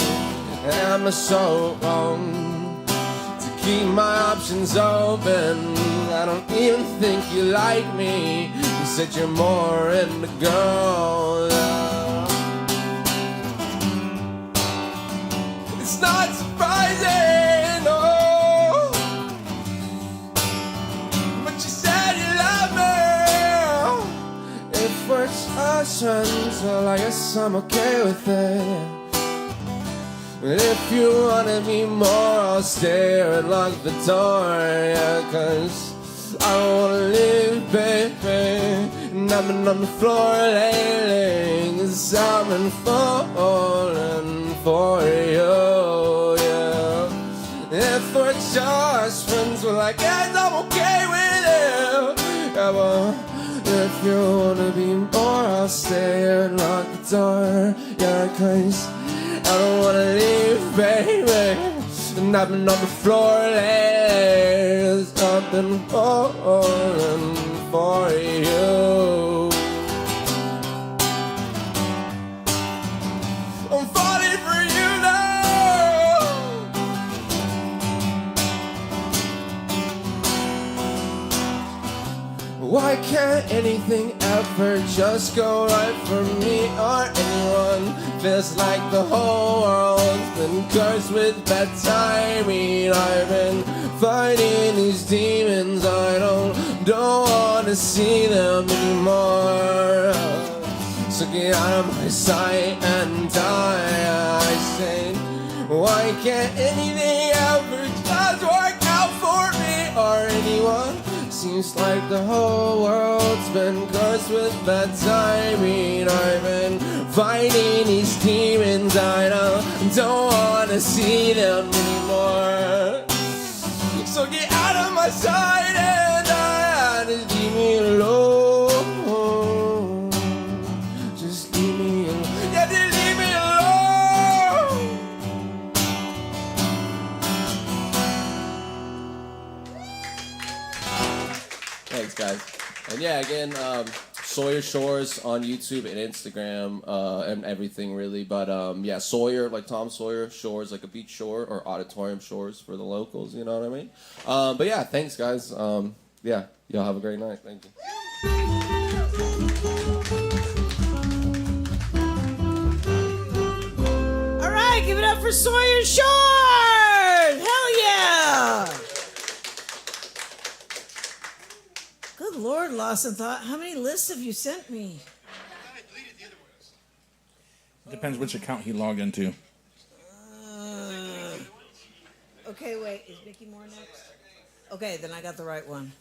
and I'm so wrong to keep my options open. I don't even think you like me. You said you're more into girls. It's not surprising, no. But you said you love me. If we're just friends, well, I guess I'm okay with it. But if you wanna be more, I'll stay here and lock the door. Yeah, 'cause I don't wanna leave, baby. And I've been on the floor lately, 'cause I've been falling for you, yeah. If we're just friends, well, I guess I'm okay with it. Yeah, but if you wanna be more, I'll stay here and lock the door. Yeah, 'cause I don't wanna leave, baby. And I've been on the floor lately, 'cause I've been falling for you. I'm falling for you now. Why can't anything ever just go right for me or anyone? Feels like the whole world's been cursed with bad timing. I've been fighting these demons, I don't want to see them anymore. So get out of my sight and die, I say. Why can't anything ever just work out for me or anyone? Seems like the whole world's been cursed with bad timing. I've been fighting these demons, I don't wanna see them anymore. So get out of my sight and just leave me alone. Just leave me alone. Yeah, just leave me alone. Thanks, guys. And yeah, again, Sawyer Shores on YouTube and Instagram and everything, really. But yeah, Sawyer, like Tom Sawyer, Shores, like a beach shore, or auditorium shores for the locals, you know what I mean? But yeah, thanks, guys. Yeah, y'all have a great night. Thank you. up for Sawyer Shores! Hell yeah! Good Lord, Lawson Thought, how many lists have you sent me? Depends which account he logged into. Okay, wait, is Mickey Moore next? Okay, then I got the right one.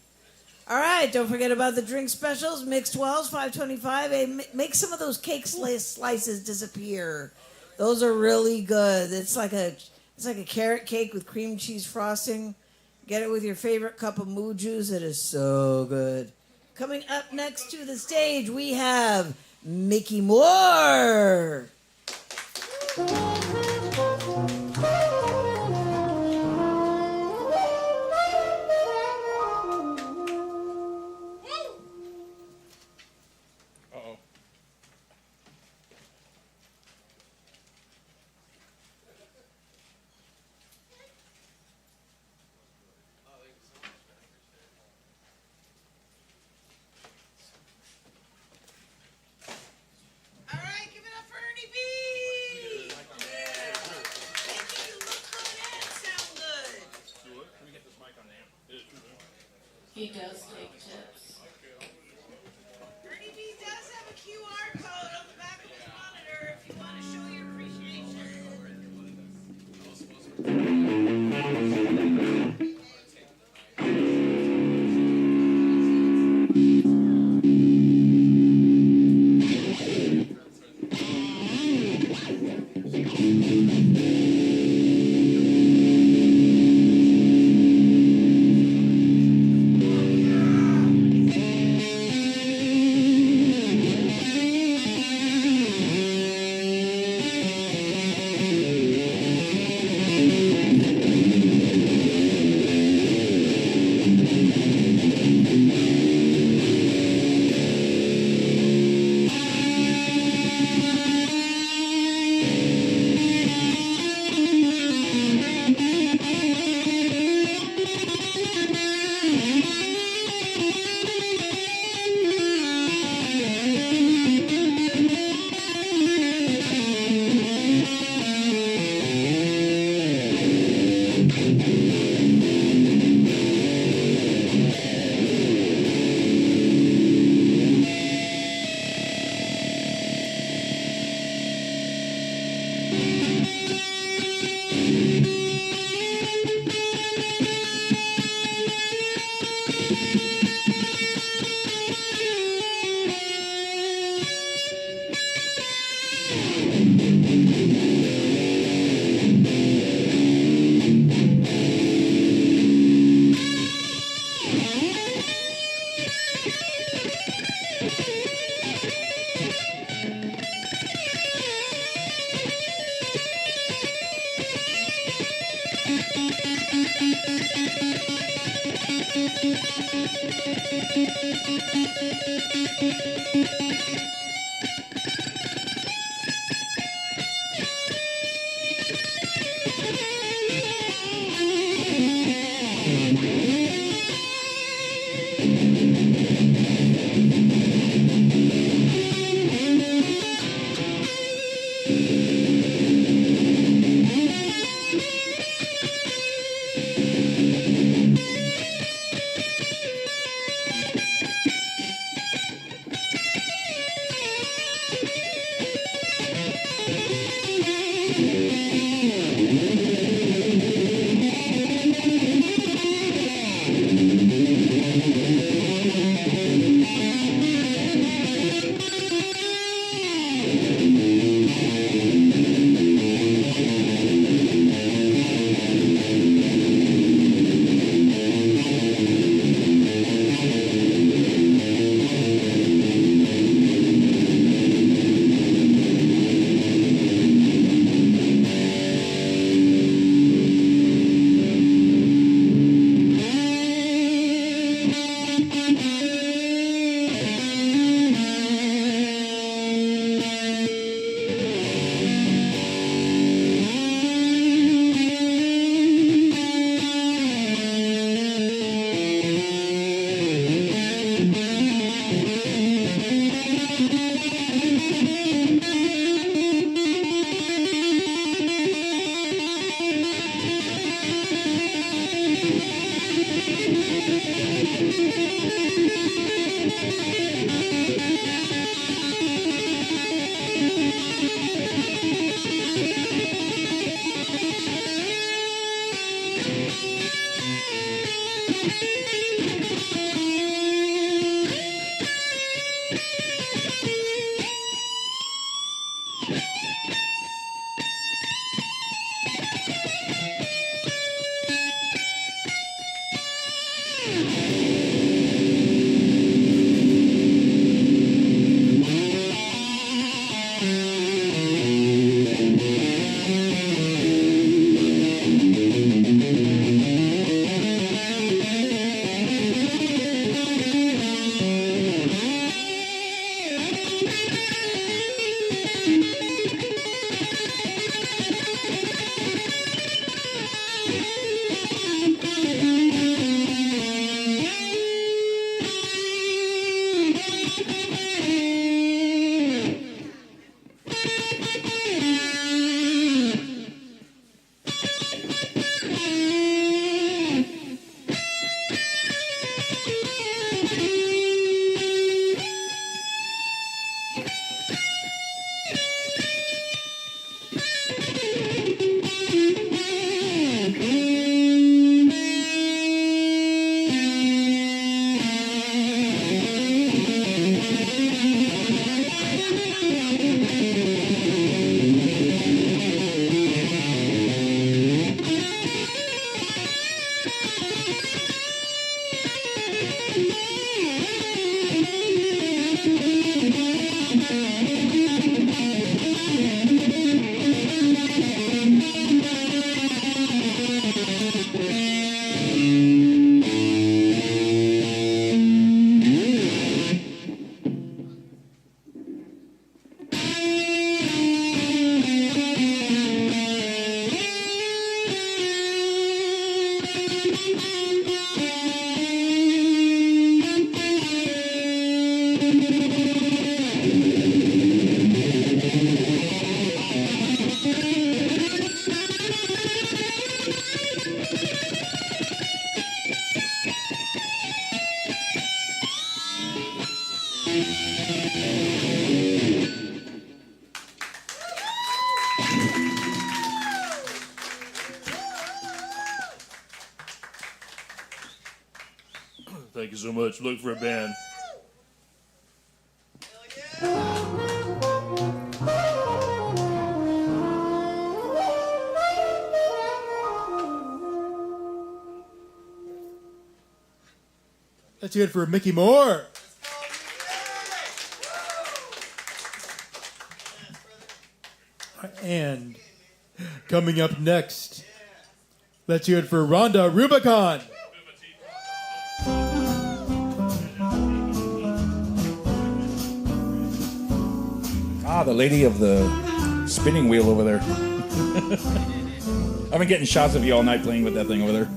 All right, don't forget about the drink specials. Mixed 12s, $5.25. Hey, make some of those cake slices disappear. Those are really good. It's like a carrot cake with cream cheese frosting. Get it with your favorite cup of moo juice. It is so good. Coming up next to the stage, we have Mickey Moore. He does take tips. Ernie B does have a QR code on the back of his monitor if you want to show your appreciation. Thank you so much. Look for a band. Let's hear it for Mickey Moore. And coming up next, let's hear it for Rhonda Rubicon. Ah, the lady of the spinning wheel over there. I've been getting shots of you all night playing with that thing over there.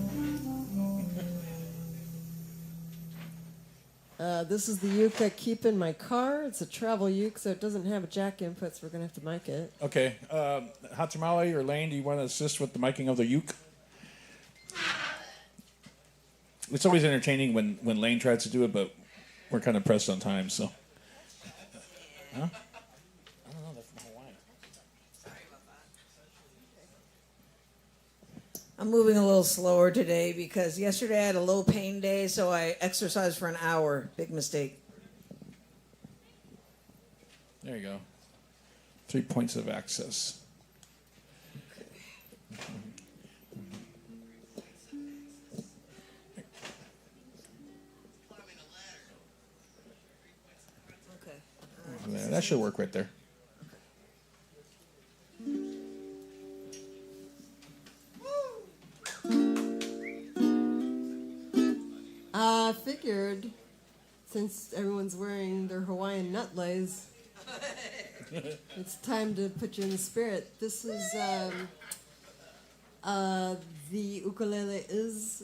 This is the uke I keep in my car. It's a travel uke, so it doesn't have a jack input, so we're going to have to mic it. Okay. Hot Tamale or Lane, do you want to assist with the miking of the uke? It's always entertaining when Lane tries to do it, but we're kind of pressed on time, so. Huh? I don't know. That's from Hawaii. I'm moving a little slower today because yesterday I had a low pain day, so I exercised for an hour. Big mistake. There you go. 3 points of access. Okay. That should work right there. I figured, since everyone's wearing their Hawaiian nutlays, it's time to put you in the spirit. This is the ukulele is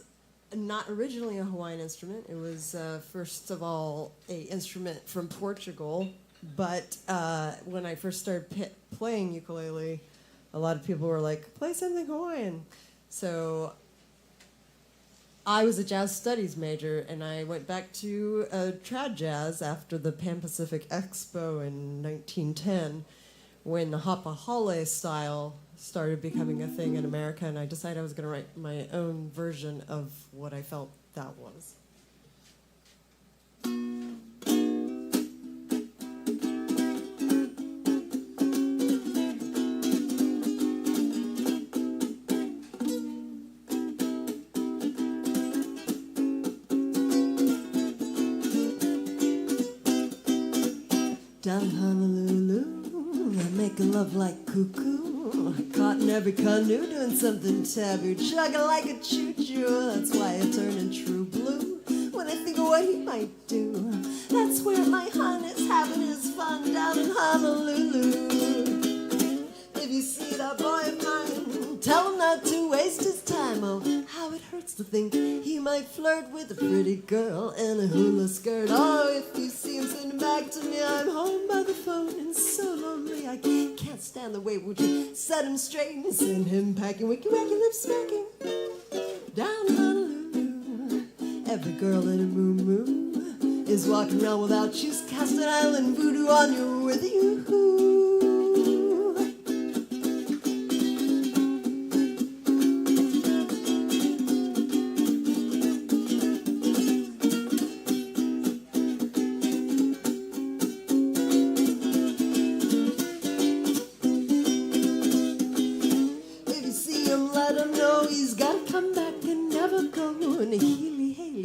not originally a Hawaiian instrument. It was first of all a instrument from Portugal. But when I first started playing ukulele, a lot of people were like, "Play something Hawaiian." So I was a jazz studies major, and I went back to trad jazz after the Pan Pacific Expo in 1910, when the Hopahole style started becoming a thing in America, and I decided I was going to write my own version of what I felt that was. Down in Honolulu, they're making love like cuckoo. Caught in every canoe doing something taboo. Chugging like a choo-choo, that's why I turn in true blue. When I think of what he might do, that's where my hon is having his fun down in Honolulu. If you see that boy of mine, tell him not to waste his time. Oh, how it hurts to think he might flirt with a pretty girl in a hula skirt. Oh, if you see him sending back to me, I'm home by the phone and so lonely I can't stand the way. Would you set him straight and send him packing? Wicky wacky lip smacking down in Honolulu. Every girl in a moo is walking around without shoes, casting island voodoo on you with you.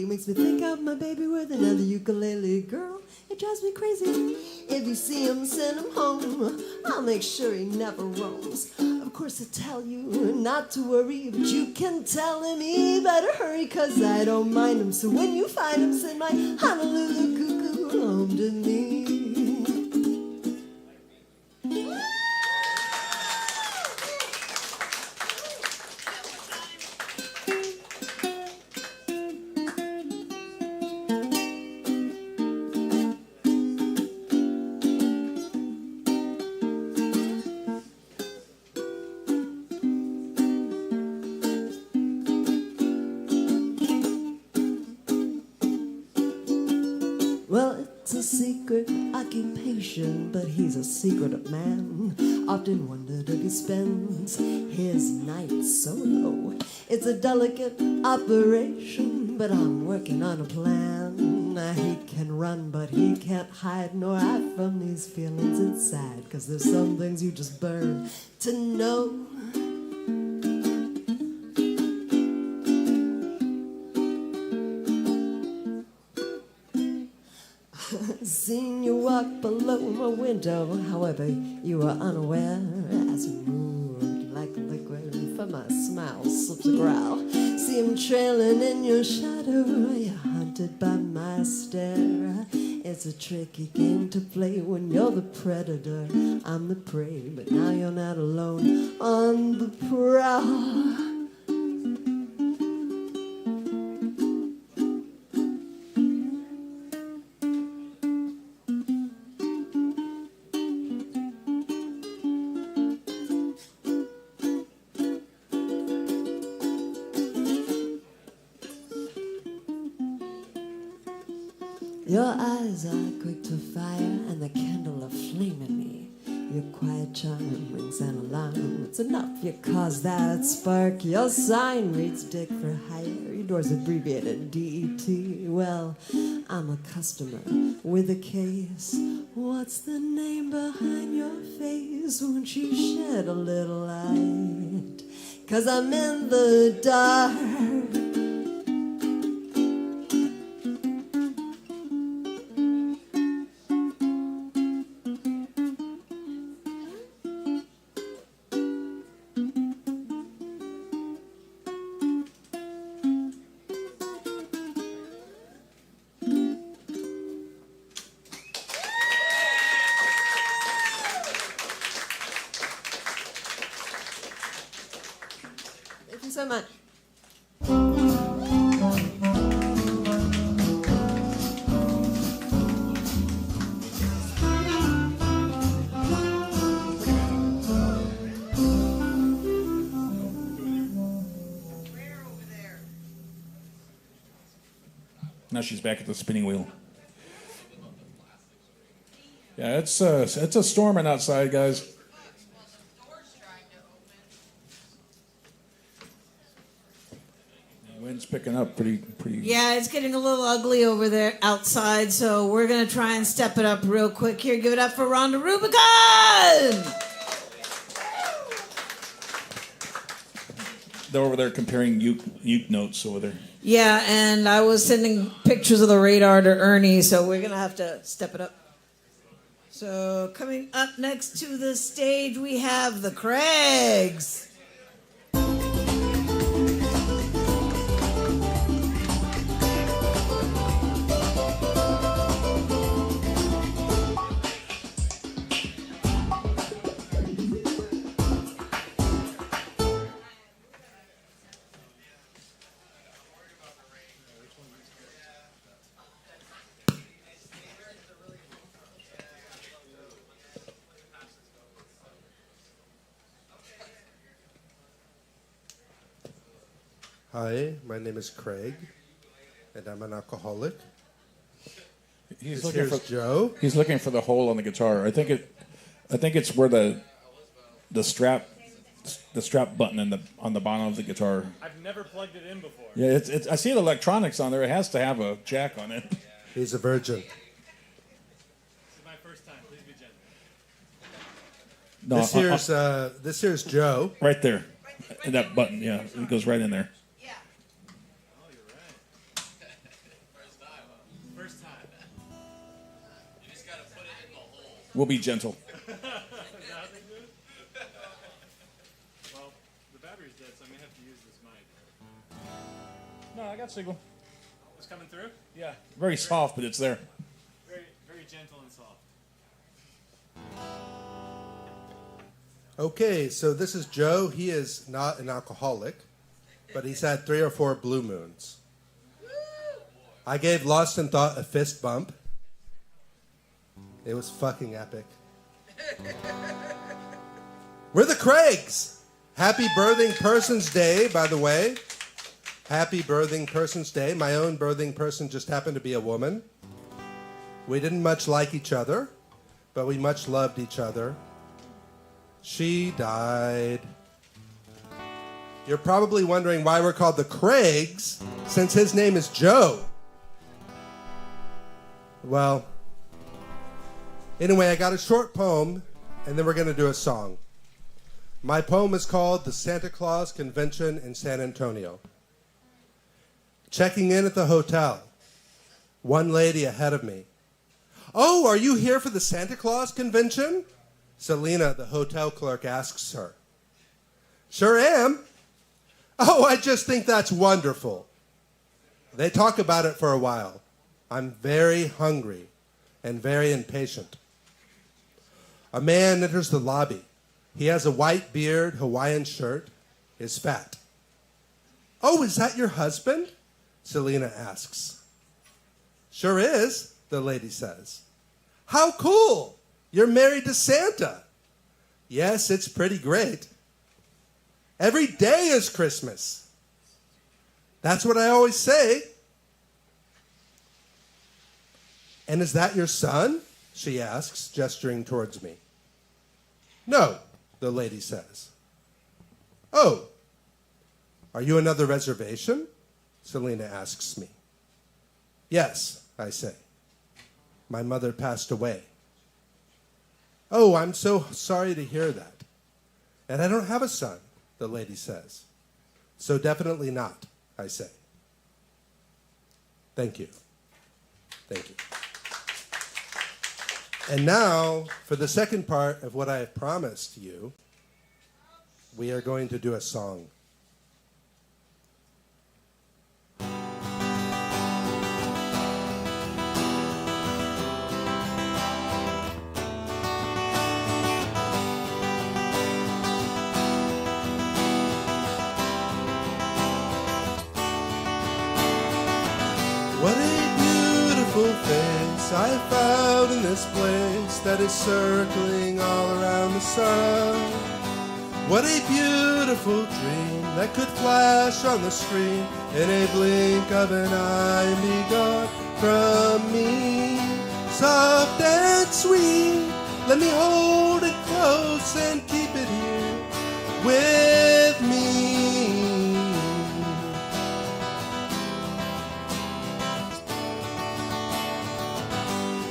Makes me think of my baby with another ukulele girl. It drives me crazy. If you see him, send him home. I'll make sure he never roams. Of course I tell you not to worry, but you can tell him he better hurry, 'cause I don't mind him. So when you find him, send my Honolulu cuckoo home to me. Well, it's a secret occupation, but he's a secretive man. Often wondered if he spends his nights solo. It's a delicate operation, but I'm working on a plan. He can run, but he can't hide nor hide from these feelings inside, 'cause there's some things you just burn to know. Seen you walk below my window, however you were unaware, as you moved like liquid for my smile slips a growl. See him trailing in your shadow, you're haunted by my stare. It's a tricky game to play when you're the predator, I'm the prey, but now you're not alone on the prowl. Your eyes are quick to fire, and the candle of flame in me. Your quiet charm rings an alarm. It's enough, you cause that spark. Your sign reads Dick for hire. Your door's abbreviated DET. Well, I'm a customer with a case. What's the name behind your face? Won't you shed a little light? 'Cause I'm in the dark. Thank you so much. Now she's back at the spinning wheel. Yeah, it's a storming outside, guys. Wind's picking up pretty. Yeah, it's getting a little ugly over there outside, so we're going to try and step it up real quick here. Give it up for Rhonda Rubicon! They're over there comparing uke notes over there. Yeah, and I was sending pictures of the radar to Ernie, so we're going to have to step it up. So coming up next to the stage, we have the Craigs. Hi, my name is Craig, and I'm an alcoholic. He's This looking here's for Joe. He's looking for the hole on the guitar. I think it's where the strap button on the bottom of the guitar. I've never plugged it in before. Yeah, it's I see the electronics on there. It has to have a jack on it. He's a virgin. This is my first time. Please be gentle. No, This here's Joe. right there. And that button, yeah, it goes right in there. First time. You just gotta put it in the hole. We'll be gentle. Well, the battery's dead, so I may have to use this mic. No, I got signal. It's coming through? Yeah, very soft, but it's there. Very, very gentle and soft. Okay, so this is Joe. He is not an alcoholic, but he's had 3 or 4 blue moons. I gave Lost in Thought a fist bump. It was fucking epic. We're the Craigs. Happy Birthing Person's Day, by the way. Happy Birthing Person's Day. My own birthing person just happened to be a woman. We didn't much like each other, but we much loved each other. She died. You're probably wondering why we're called the Craigs, since his name is Joe. Well, anyway, I got a short poem, and then we're going to do a song. My poem is called The Santa Claus Convention in San Antonio. Checking in at the hotel, one lady ahead of me. Oh, are you here for the Santa Claus Convention? Selena, the hotel clerk, asks her. Sure am. Oh, I just think that's wonderful. They talk about it for a while. I'm very hungry and very impatient. A man enters the lobby. He has a white beard, Hawaiian shirt, is fat. Oh, is that your husband? Selena asks. Sure is, the lady says. How cool! You're married to Santa. Yes, it's pretty great. Every day is Christmas. That's what I always say. And is that your son? She asks, gesturing towards me. No, the lady says. Oh, are you another reservation? Selena asks me. Yes, I say. My mother passed away. Oh, I'm so sorry to hear that. And I don't have a son, the lady says. So definitely not, I say. Thank you. Thank you. And now, for the second part of what I have promised you, we are going to do a song. What a beautiful face I found in this place that is circling all around the sun. What a beautiful dream that could flash on the screen in a blink of an eye and be gone from me. Soft and sweet, let me hold it close and keep it here with me.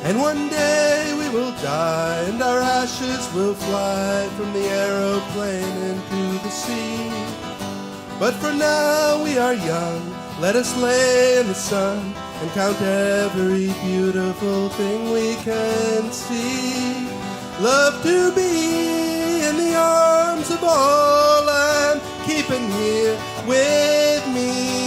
And one day we will die, and our ashes will fly from the aeroplane into the sea. But for now we are young, let us lay in the sun and count every beautiful thing we can see. Love to be in the arms of all I'm keeping here with me.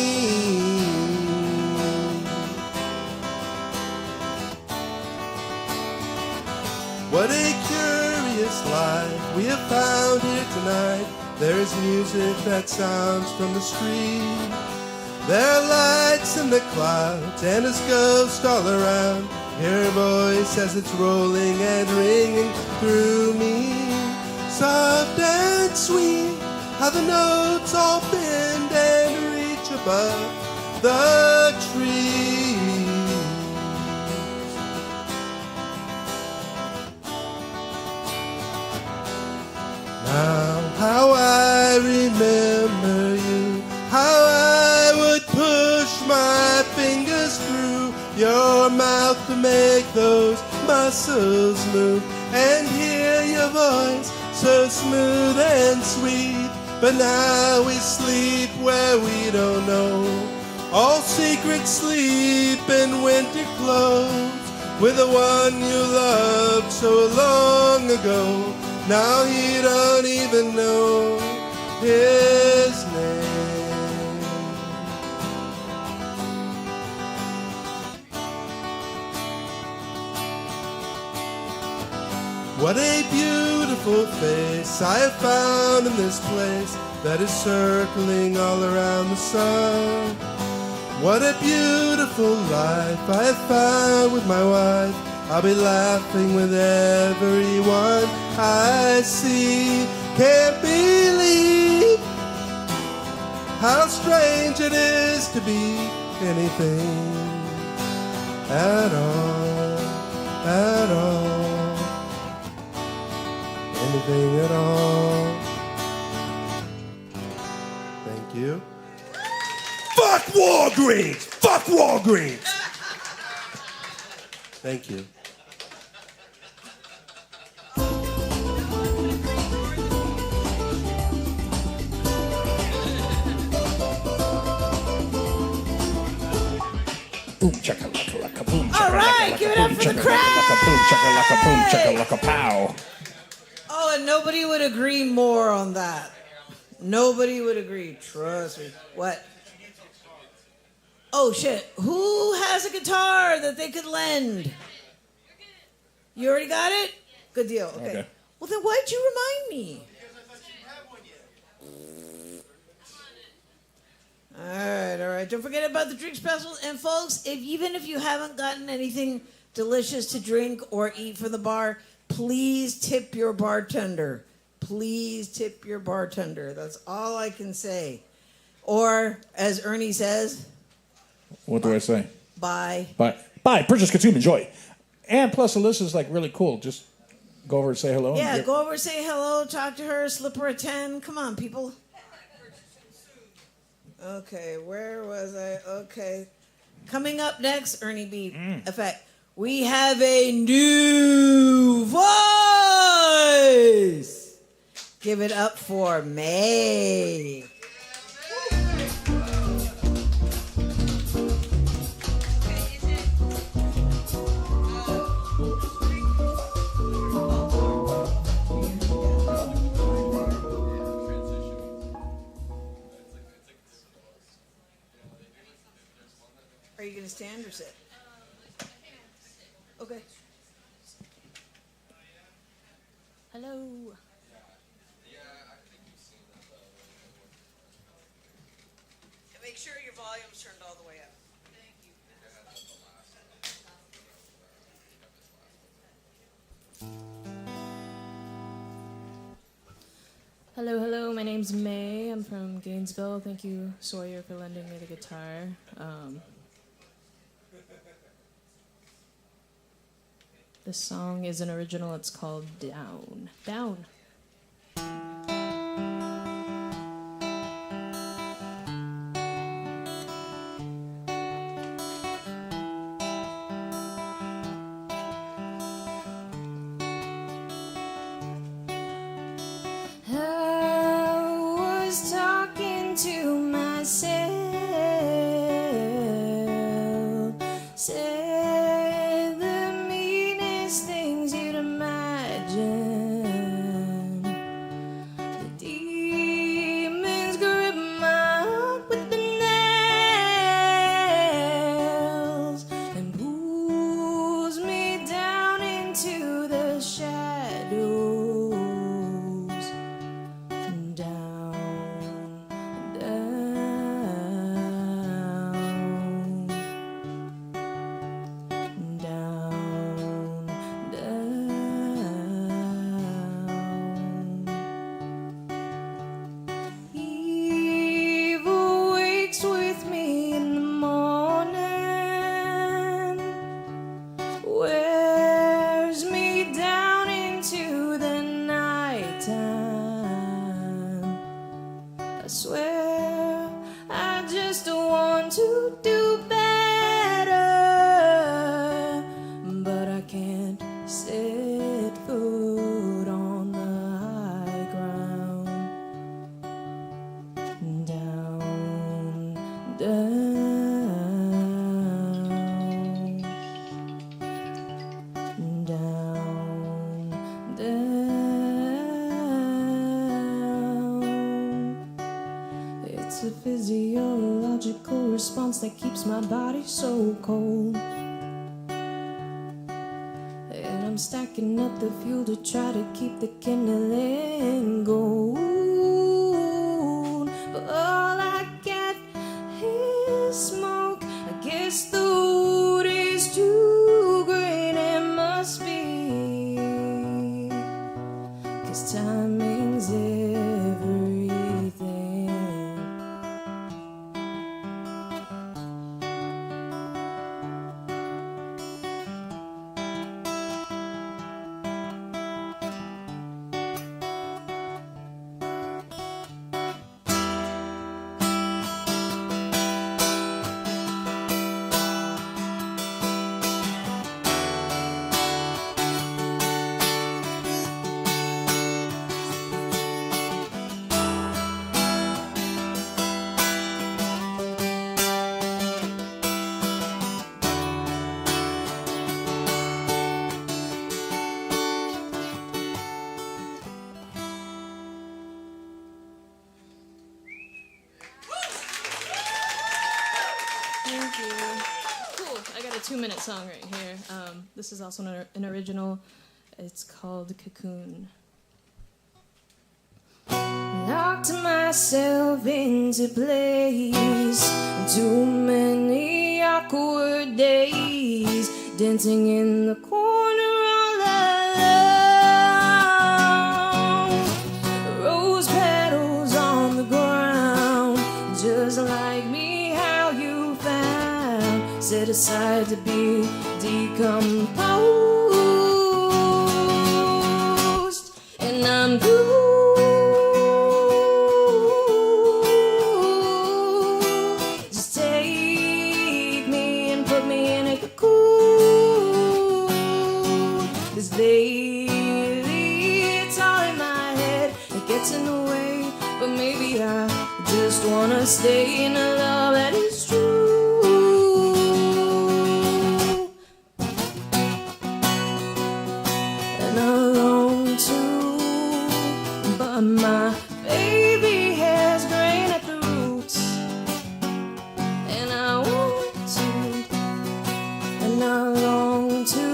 What a curious life we have found here tonight. There is music that sounds from the street. There are lights in the clouds and his ghost all around. Hear a voice as it's rolling and ringing through me. Soft and sweet, how the notes all bend and reach above the trees. Now, how I remember you, how I would push my fingers through your mouth to make those muscles move, and hear your voice so smooth and sweet. But now we sleep where we don't know, all secret sleep in winter clothes, with the one you loved so long ago. Now you don't even know his name. What a beautiful face I have found in this place that is circling all around the sun. What a beautiful life I have found with my wife. I'll be laughing with everyone I see. Can't believe how strange it is to be anything at all, at all, anything at all. Thank you. Fuck Walgreens! Fuck Walgreens! Thank you. Boom chakalaka boom. All right, give it up for the crowd. Boom chakalaka boom chakalaka pow. Oh, and nobody would agree more on that. Nobody would agree. Trust me. What? Oh shit! Who has a guitar that they could lend? You already got it? Good deal. Okay. Well, then why'd you remind me? All right. Don't forget about the drink specials. And folks, even if you haven't gotten anything delicious to drink or eat from the bar, please tip your bartender. Please tip your bartender. That's all I can say. Or, as Ernie says, What do I say? bye. Bye. Purchase, consume, enjoy. And plus, Alyssa's like really cool. Just go over and say hello. Yeah, go over, say hello, talk to her, slip her a 10. Come on, people. Okay, where was I? Okay. Coming up next, Ernie B. Effect. We have a new voice. Give it up for May. Are you going to stand or sit? Okay. Hello. And make sure your volume's turned all the way up. Thank you. Hello, my my name's May. I'm from Gainesville. Thank you, Sawyer, for lending me the guitar. This song is an original. It's called Down. Down. I was talking to myself, said the meanest things you'd imagine. The demons grip my heart with the nails and pulls me down into the shadows. Evil wakes with me in the morning, wears me down into the nighttime. I swear I just want to do better, but I can't set foot on the high ground. Down, down, down, down. It's a physiological response that keeps my body so cold. And I'm stacking up the fuel to try to keep the kindling going. But all I get is smoke. I guess the wood is too green. It must be, 'cause timing's everything. Thank you. Cool. I got a 2-minute song right here. This is also an original. It's called Cocoon. Locked myself into place. Too many awkward days. Dancing in the corner all alone. Rose petals on the ground. Just like me, how you found. Set aside to be decomposed. And I'm through. Just take me and put me in a cocoon. 'Cause lately it's all in my head. It gets in the way, but maybe I just wanna stay in a love that is true. And I long to, but my baby has grain at the roots. And I want to, and I long to,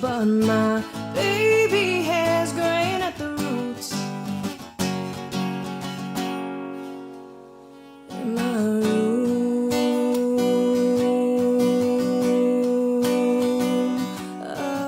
but my baby has grain at the roots. In my room, oh.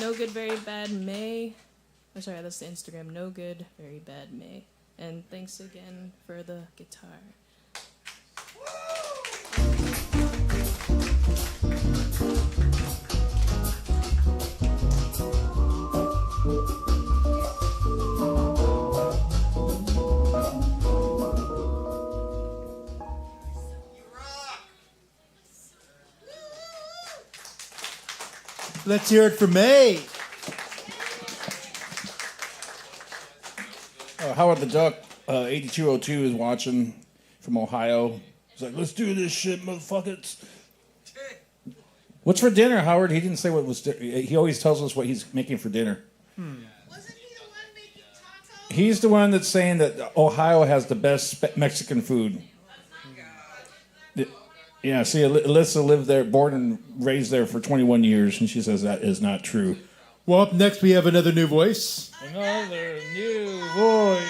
No Good Very Bad May. Oh, sorry, that's the Instagram. No Good Very Bad May. And thanks again for the guitar. Let's hear it for May. Howard the Duck, 8202 is watching from Ohio. He's like, let's do this shit, motherfuckers. What's for dinner, Howard? He didn't say what was. He always tells us what he's making for dinner. He's the one that's saying that Ohio has the best Mexican food. Yeah, see, Alyssa lived there, born and raised there for 21 years, and she says that is not true. Well, up next we have another new voice. Another new voice.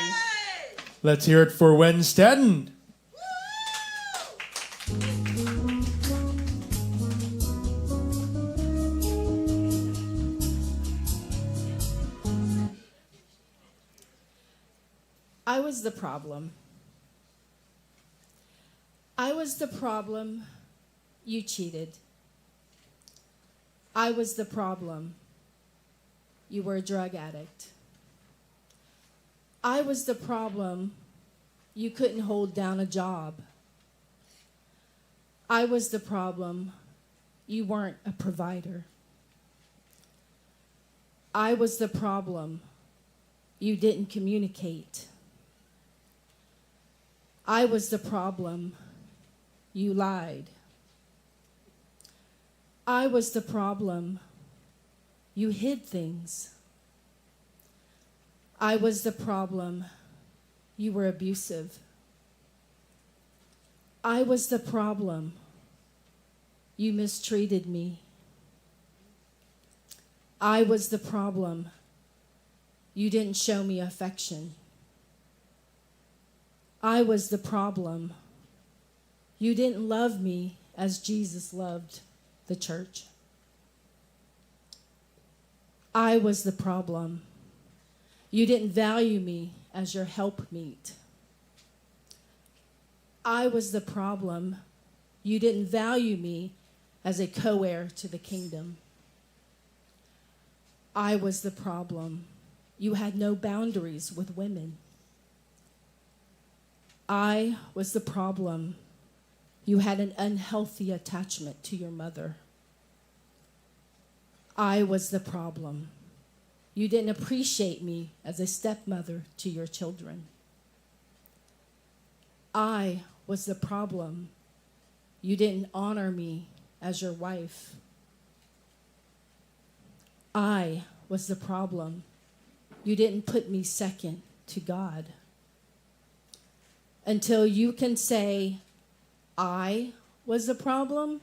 Let's hear it for Wen Staten. I was the problem. I was the problem. You cheated. I was the problem. You were a drug addict. I was the problem. You couldn't hold down a job. I was the problem. You weren't a provider. I was the problem. You didn't communicate. I was the problem. You lied. I was the problem. You hid things. I was the problem. You were abusive. I was the problem. You mistreated me. I was the problem. You didn't show me affection. I was the problem. You didn't love me as Jesus loved the church. I was the problem. You didn't value me as your helpmeet. I was the problem. You didn't value me as a co-heir to the kingdom. I was the problem. You had no boundaries with women. I was the problem. You had an unhealthy attachment to your mother. I was the problem. You didn't appreciate me as a stepmother to your children. I was the problem. You didn't honor me as your wife. I was the problem. You didn't put me second to God. Until you can say, I was the problem,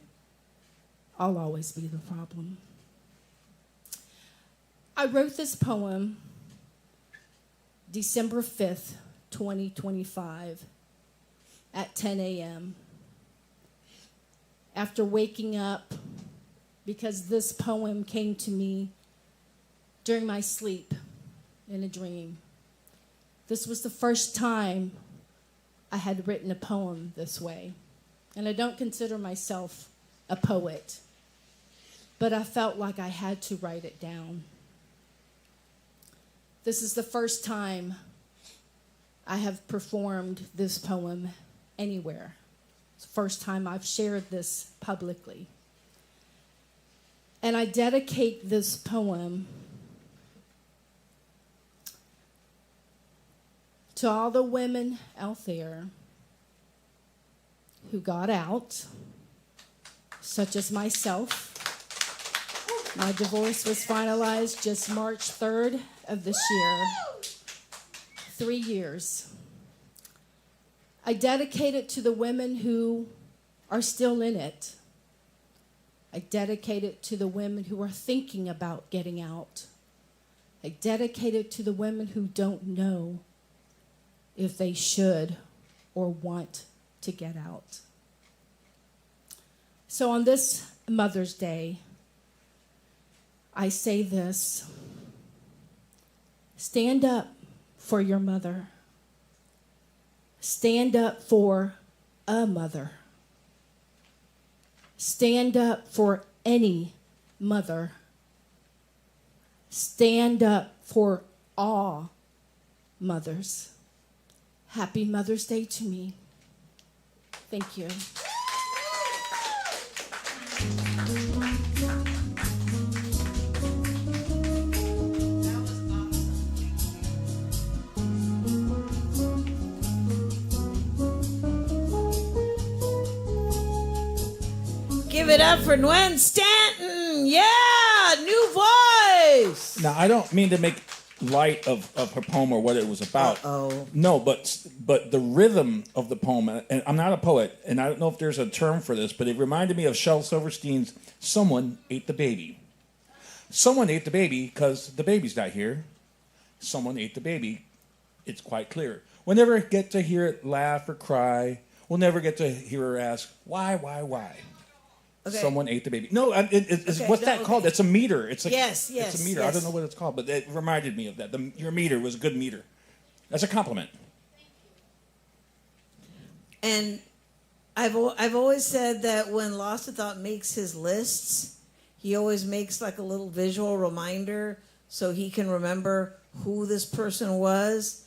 I'll always be the problem. I wrote this poem December 5th, 2025, at 10 a.m. After waking up, because this poem came to me during my sleep in a dream. This was the first time I had written a poem this way. And I don't consider myself a poet, but I felt like I had to write it down. This is the first time I have performed this poem anywhere. It's the first time I've shared this publicly. And I dedicate this poem to all the women out there who got out, such as myself. My divorce was finalized just March 3rd of this year. 3 years. I dedicate it to the women who are still in it. I dedicate it to the women who are thinking about getting out. I dedicate it to the women who don't know if they should or want to get out. So on this Mother's Day, I say this. Stand up for your mother. Stand up for a mother. Stand up for any mother. Stand up for all mothers. Happy Mother's Day to me. Thank you. Give it up for Gwen Stanton. Yeah, new voice. Now, I don't mean to make light of her poem or what it was about. Uh-oh. No, but the rhythm of the poem, and I'm not a poet, and I don't know if there's a term for this, but it reminded me of Shel Silverstein's "Someone Ate the Baby." Someone ate the baby because the baby's not here. Someone ate the baby. It's quite clear. We'll never get to hear it laugh or cry. We'll never get to hear her ask, why? Okay. Someone ate the baby. No, it's, Okay, what's no, that called? okay. It's a meter. It's like, Yes, It's a meter. I yes. don't know what it's called, but it reminded me of that. Your meter was a good meter. That's a compliment. And I've always said that when Lost in Thought makes his lists, he always makes like a little visual reminder so he can remember who this person was.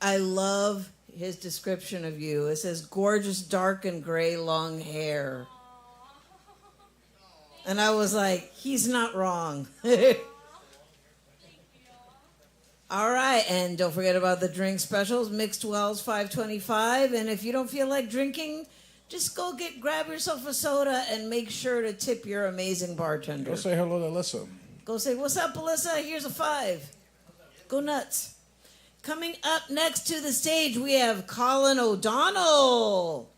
I love his description of you. It says, gorgeous, dark and gray, long hair. And I was like, he's not wrong. All right, and don't forget about the drink specials. Mixed Wells, $5.25. And if you don't feel like drinking, just grab yourself a soda and make sure to tip your amazing bartender. Go say hello to Alyssa. Go say, what's up, Alyssa? Here's a $5. Go nuts. Coming up next to the stage, we have Colin O'Donnell.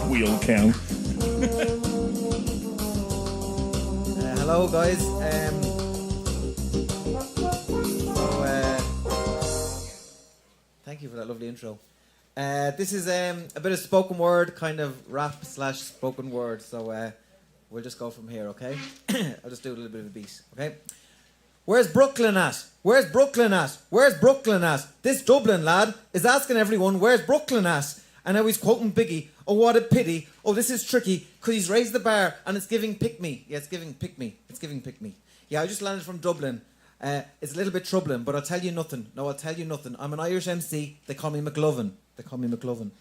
Wheel count. Hello, guys. Thank you for that lovely intro. This is a bit of spoken word, kind of rap / spoken word. So we'll just go from here, okay? I'll just do a little bit of a beat, okay? Where's Brooklyn at? Where's Brooklyn at? Where's Brooklyn at? This Dublin lad is asking everyone, where's Brooklyn at? And now he's quoting Biggie. Oh, what a pity. Oh, this is tricky, because he's raised the bar and it's giving pick me. Yeah, it's giving pick me. It's giving pick me. Yeah, I just landed from Dublin. It's a little bit troubling, but I'll tell you nothing. No, I'll tell you nothing. I'm an Irish MC. They call me McLovin. They call me McLovin.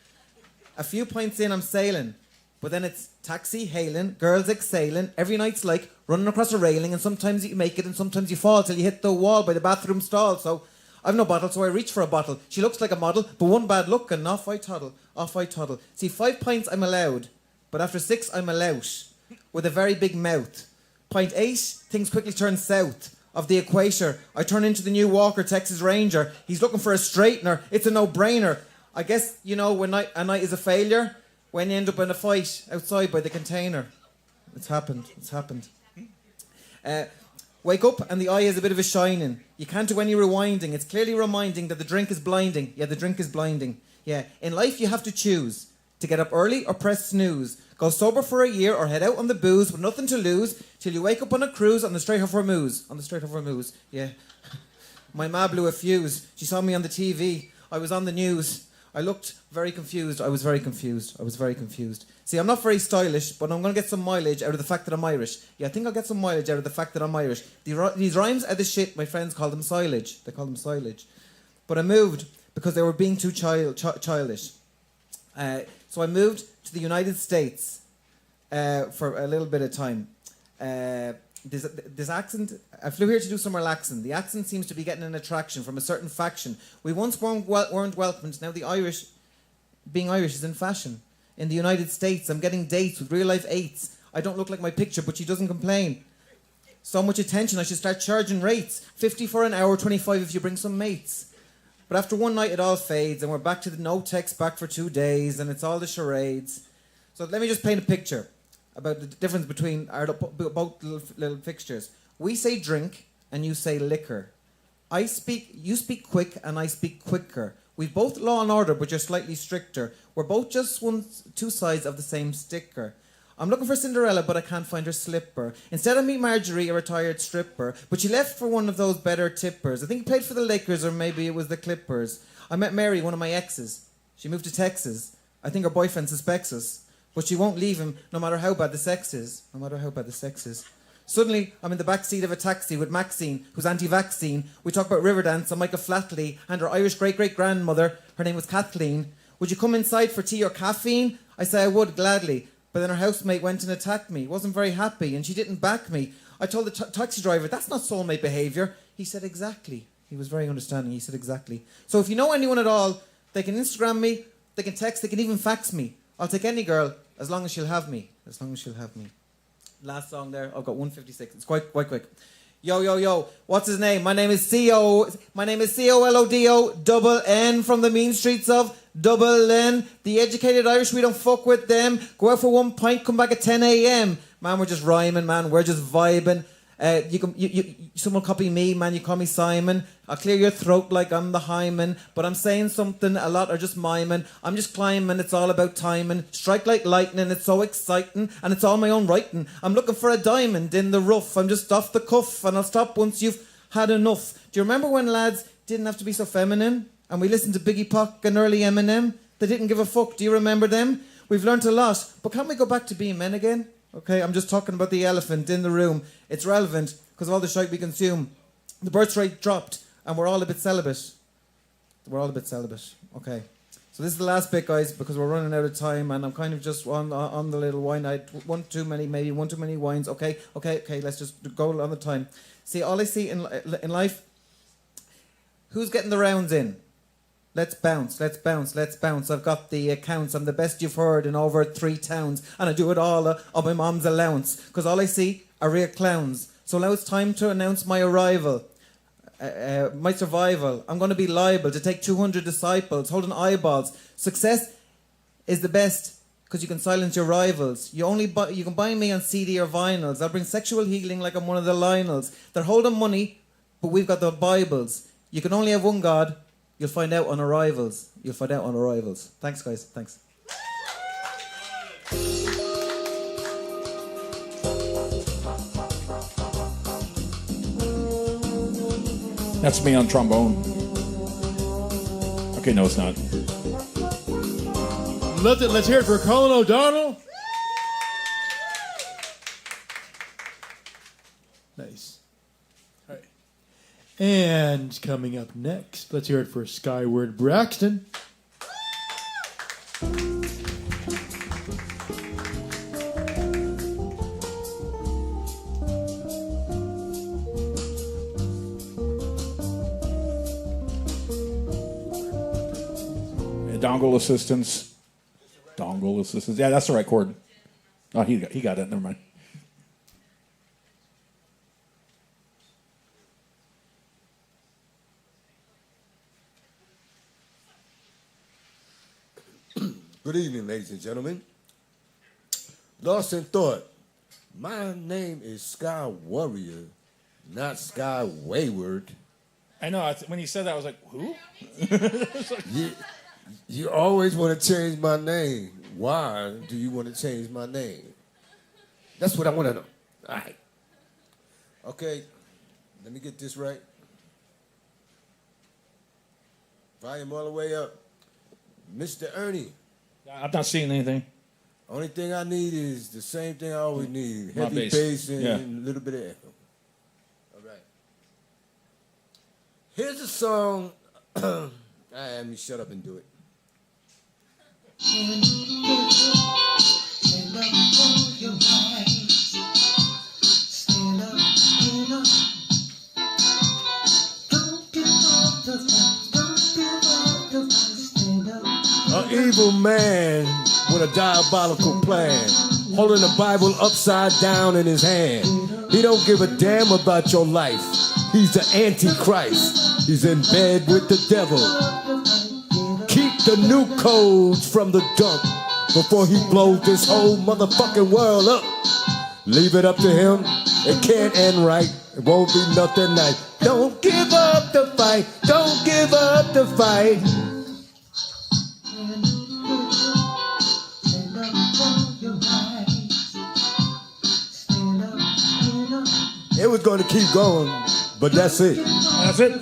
A few pints in, I'm sailing. But then it's taxi hailing, girls exhaling. Every night's like running across a railing, and sometimes you make it and sometimes you fall till you hit the wall by the bathroom stall. So I've no bottle, so I reach for a bottle. She looks like a model, but one bad look and off I toddle. Off I toddle. See, 5 pints I'm allowed, but after 6 I'm a lout with a very big mouth. Pint 8, things quickly turn south of the equator. I turn into the new Walker Texas Ranger. He's looking for a straightener. It's a no-brainer. I guess, you know, when a night is a failure, when you end up in a fight outside by the container. It's happened. It's happened. Wake up and the eye is a bit of a shining. You can't do any rewinding. It's clearly reminding that the drink is blinding. Yeah, the drink is blinding. Yeah, in life you have to choose to get up early or press snooze. Go sober for a year or head out on the booze with nothing to lose till you wake up on a cruise on the Strait of Hormuz. On the Strait of Hormuz, yeah. My ma blew a fuse. She saw me on the TV. I was on the news. I looked very confused. I was very confused. See, I'm not very stylish, but I'm going to get some mileage out of the fact that I'm Irish. Yeah, I think I'll get some mileage out of the fact that I'm Irish. These rhymes are the shit. My friends call them silage. They call them silage. But I moved because they were being too childish. So I moved to the United States for a little bit of time. This accent, I flew here to do some relaxing. The accent seems to be getting an attraction from a certain faction. We once weren't welcomed, now the Irish, being Irish is in fashion. In the United States, I'm getting dates with real life 8s. I don't look like my picture, but she doesn't complain. So much attention, I should start charging rates. 50 for an hour, 25 if you bring some mates. But after one night it all fades, and we're back to the no text back for 2 days, and it's all the charades. So let me just paint a picture about the difference between our both little fixtures. We say drink, and you say liquor. You speak quick, and I speak quicker. We've both law and order, but you're slightly stricter. We're both just two sides of the same sticker. I'm looking for Cinderella, but I can't find her slipper. Instead, I meet Marjorie, a retired stripper, but she left for one of those better tippers. I think he played for the Lakers, or maybe it was the Clippers. I met Mary, one of my exes. She moved to Texas. I think her boyfriend suspects us, but she won't leave him no matter how bad the sex is. No matter how bad the sex is. Suddenly, I'm in the backseat of a taxi with Maxine, who's anti-vaccine. We talk about Riverdance and Michael Flatley and her Irish great-great-grandmother. Her name was Kathleen. Would you come inside for tea or caffeine? I say I would, gladly. But then her housemate went and attacked me. Wasn't very happy, and she didn't back me. I told the taxi driver, that's not soulmate behaviour. He said, exactly. He was very understanding. He said, exactly. So if you know anyone at all, they can Instagram me, they can text, they can even fax me. I'll take any girl, as long as she'll have me. As long as she'll have me. Last song there. I've got 156. It's quite quick. Yo, yo, yo. What's his name? My name is COLODO double N from the mean streets of Dublin. The educated Irish, we don't fuck with them. Go out for 1 pint, come back at 10 a.m. Man, we're just rhyming, man. We're just vibing. Someone copy me, man. You call me Simon. I'll clear your throat like I'm the hymen. But I'm saying something a lot are just miming. I'm just climbing, it's all about timing. Strike like lightning, it's so exciting. And it's all my own writing. I'm looking for a diamond in the rough. I'm just off the cuff, and I'll stop once you've had enough. Do you remember when lads didn't have to be so feminine? And we listened to Biggie Pac and early Eminem? They didn't give a fuck. Do you remember them? We've learnt a lot. But can't we go back to being men again? Okay, I'm just talking about the elephant in the room. It's relevant because of all the shite we consume. The birth rate dropped and we're all a bit celibate. Okay. So this is the last bit, guys, because we're running out of time and I'm kind of just on the little wine. I had one too many wines. Okay, let's just go on the time. See, all I see in life, who's getting the rounds in? Let's bounce. I've got the accounts. I'm the best you've heard in over 3 towns. And I do it all on my mom's allowance. Because all I see are real clowns. So now it's time to announce my arrival. My survival. I'm going to be liable to take 200 disciples, holding eyeballs. Success is the best because you can silence your rivals. You can buy me on CD or vinyls. I'll bring sexual healing like I'm one of the Lionels. They're holding money, but we've got the Bibles. You can only have one God. You'll find out on arrivals. Thanks, guys. Thanks. That's me on trombone. Okay, no, it's not. Let's hear it for Colin O'Donnell. Nice. All right. And coming up next, let's hear it for Skyward Braxton. Dongle assistance. Yeah, that's the right chord. Oh, he got it. Never mind. Good evening, ladies and gentlemen. Lost in thought. My name is Sky Warrior, not Sky Wayward. I know. When you said that, I was like, who? You always want to change my name. Why do you want to change my name? That's what I want to know. All right. Okay, let me get this right. Volume all the way up. Mr. Ernie. I'm not seeing anything. Only thing I need is the same thing I always need. My Heavy bass. bass and Yeah. a little bit of echo. All right. Here's a song. Let me shut up and do it. An evil man with a diabolical plan, holding the Bible upside down in his hand. He don't give a damn about your life. He's the Antichrist. He's in bed with the devil. Keep the new codes from the dump before he blows this whole motherfucking world up. Leave it up to him. It can't end right. It won't be nothing nice. Don't give up the fight. Don't give up the fight. It was going to keep going, but that's it. That's it.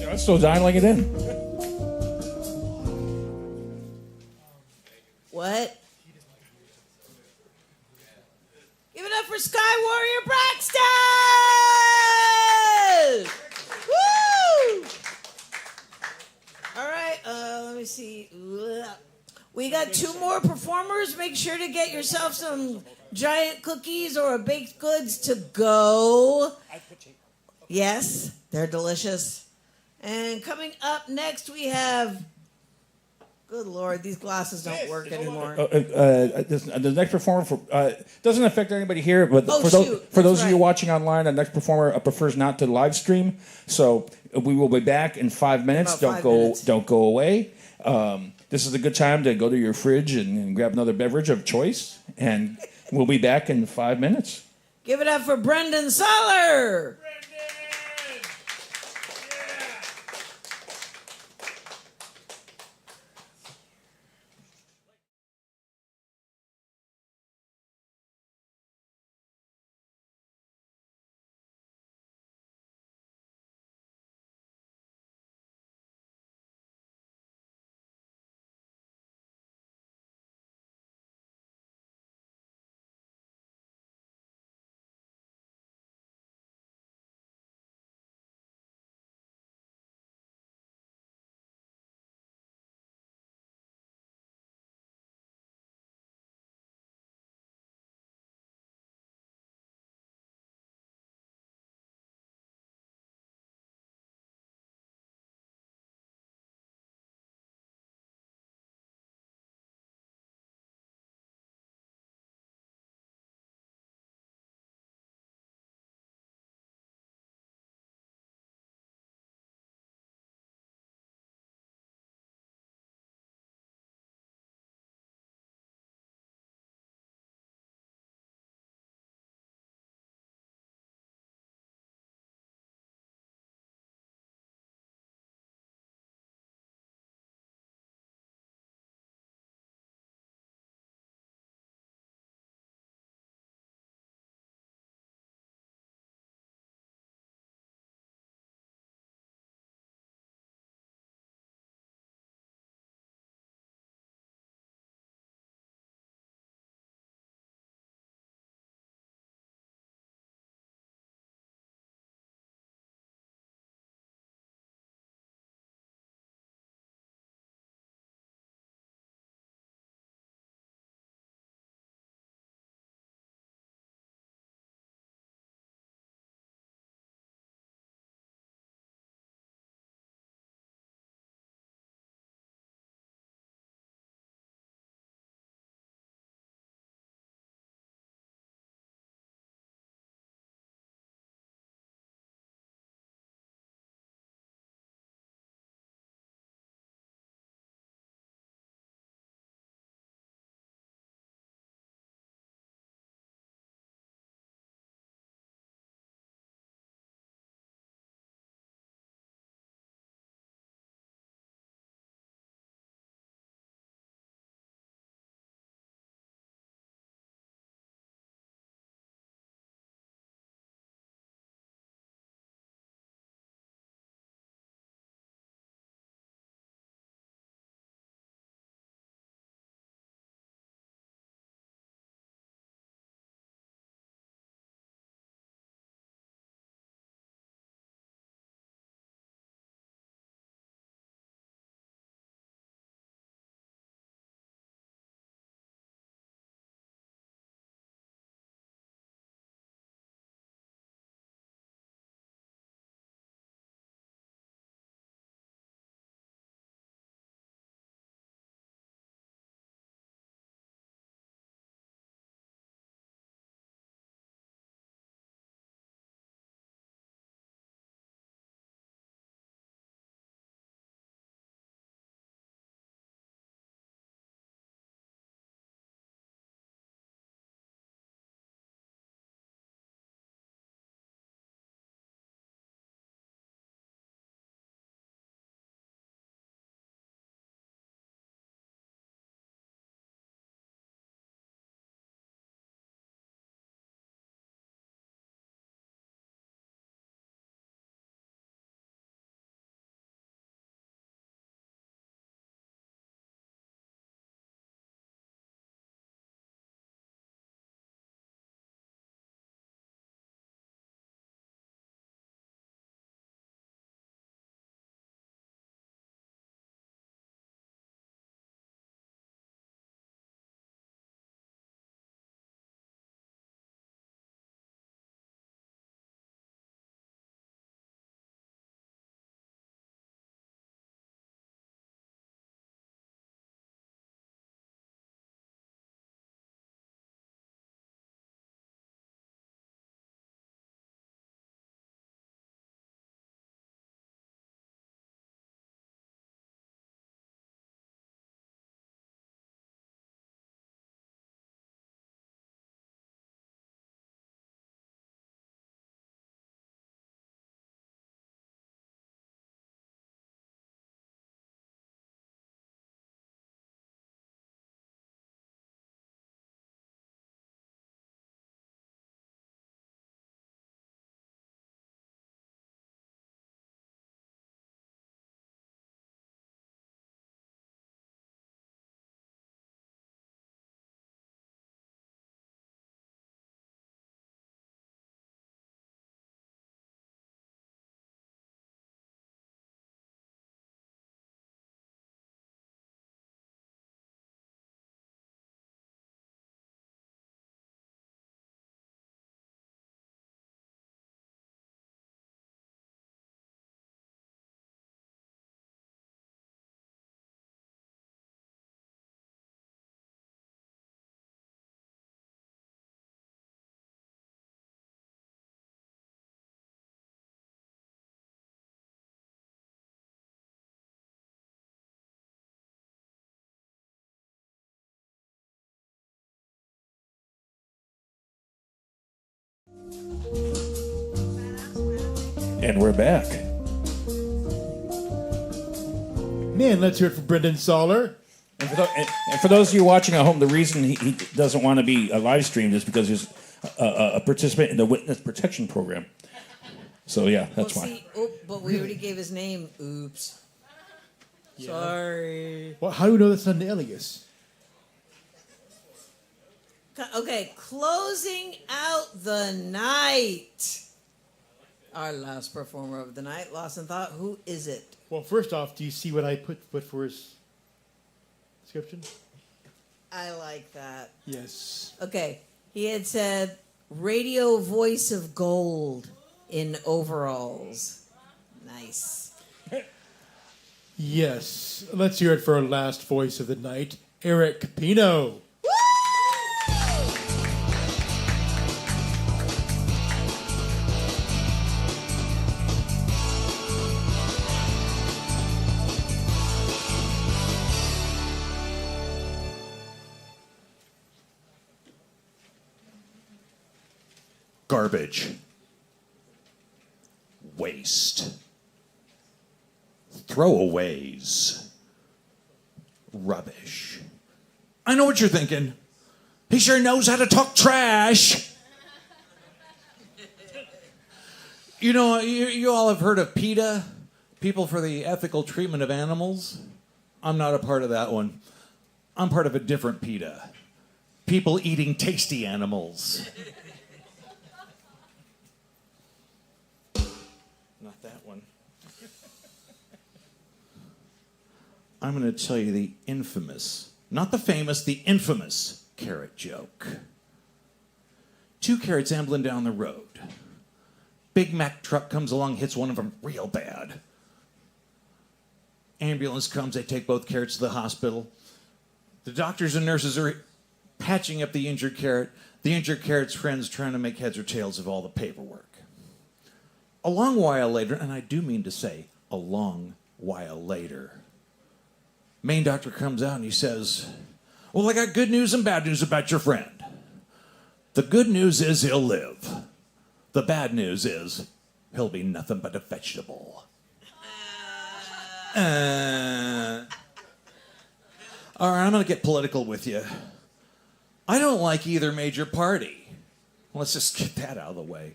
Yeah, I'm still dialing it in. What? Give it up for Sky Warrior Braxton! Woo! All right, let me see. We got 2 more performers. Make sure to get yourself some giant cookies or baked goods to go. Yes, they're delicious. And coming up next, we have. Good Lord, these glasses don't work anymore. The next performer doesn't affect anybody here, but Oh, for shoot, those of you right. watching online, the next performer prefers not to live stream. So we will be back in 5 minutes. About 5 minutes. Don't go away. This is a good time to go to your fridge and grab another beverage of choice, and we'll be back in 5 minutes. Give it up for Brendan Soller. And we're back. Man, let's hear it for Brendan Soller. And for those of you watching at home, the reason he doesn't want to be a live streamed is because he's a participant in the Witness Protection Program. So yeah, that's why. But we already gave his name. Oops. Sorry. Well, how do we know that's not an alias? Okay, closing out the night. Our last performer of the night, Lost in Thought. Who is it? Well, first off, do you see what I put for his description? I like that. Yes. Okay, he had said radio voice of gold in overalls. Nice. Yes. Let's hear it for our last voice of the night, Eric Pino. Garbage. Waste. Throwaways. Rubbish. I know what you're thinking. He sure knows how to talk trash. You know, you all have heard of PETA, People for the Ethical Treatment of Animals. I'm not a part of that one. I'm part of a different PETA. People eating tasty animals. Not that one. I'm going to tell you the infamous, not the famous, the infamous carrot joke. 2 carrots ambling down the road. Big Mac truck comes along, hits one of them real bad. Ambulance comes, they take both carrots to the hospital. The doctors and nurses are patching up the injured carrot. The injured carrot's friends trying to make heads or tails of all the paperwork. A long while later, and I do mean to say a long while later, main doctor comes out and he says, well, I got good news and bad news about your friend. The good news is he'll live. The bad news is he'll be nothing but a vegetable. All right, I'm going to get political with you. I don't like either major party. Let's just get that out of the way.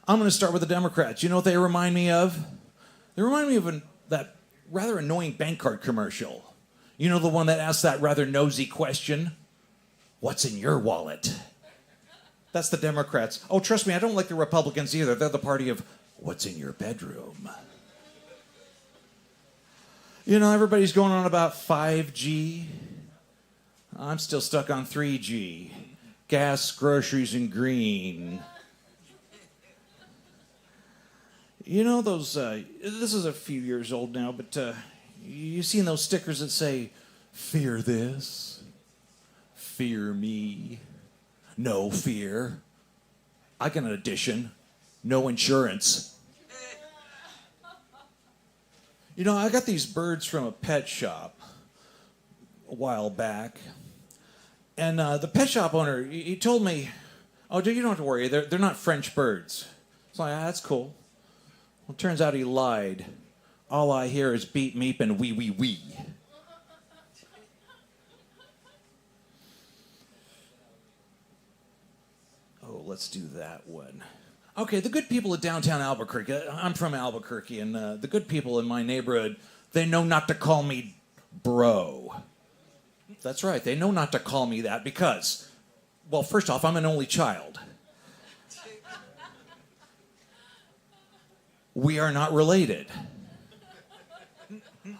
I'm going to start with the Democrats. You know what they remind me of? They remind me of that rather annoying bank card commercial. You know, the one that asks that rather nosy question, what's in your wallet? That's the Democrats. Oh, trust me, I don't like the Republicans either. They're the party of what's in your bedroom. You know, everybody's going on about 5G. I'm still stuck on 3G. Gas, groceries, and green. You know those, this is a few years old now, but you've seen those stickers that say, fear this, fear me, no fear. I got an addition, no insurance. You know, I got these birds from a pet shop a while back. And the pet shop owner, he told me, oh, you don't have to worry, they're not French birds. So like, that's cool. Well, it turns out he lied. All I hear is beep, meep, and wee, wee, wee. Oh, let's do that one. Okay, the good people of downtown Albuquerque. I'm from Albuquerque, and the good people in my neighborhood, they know not to call me bro. That's right, they know not to call me that because, well, first off, I'm an only child. We are not related.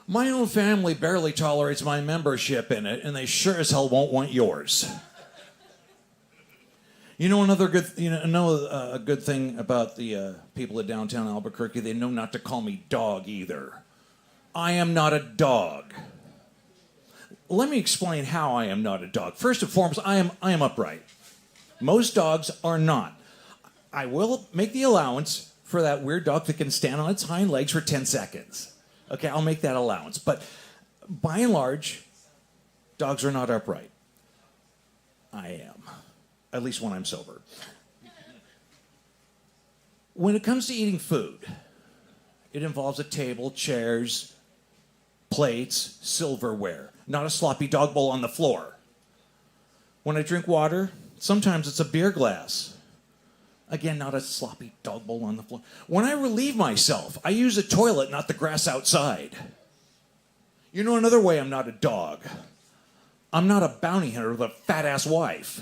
My own family barely tolerates my membership in it, and they sure as hell won't want yours. You know another good, a good thing about the people of downtown Albuquerque? They know not to call me dog either. I am not a dog. Let me explain how I am not a dog. First and foremost, I am upright. Most dogs are not. I will make the allowance for that weird dog that can stand on its hind legs for 10 seconds. Okay, I'll make that allowance. But by and large, dogs are not upright. I am. At least when I'm sober. When it comes to eating food, it involves a table, chairs, plates, silverware, not a sloppy dog bowl on the floor. When I drink water, sometimes it's a beer glass. Again, not a sloppy dog bowl on the floor. When I relieve myself, I use a toilet, not the grass outside. You know another way I'm not a dog? I'm not a bounty hunter with a fat-ass wife.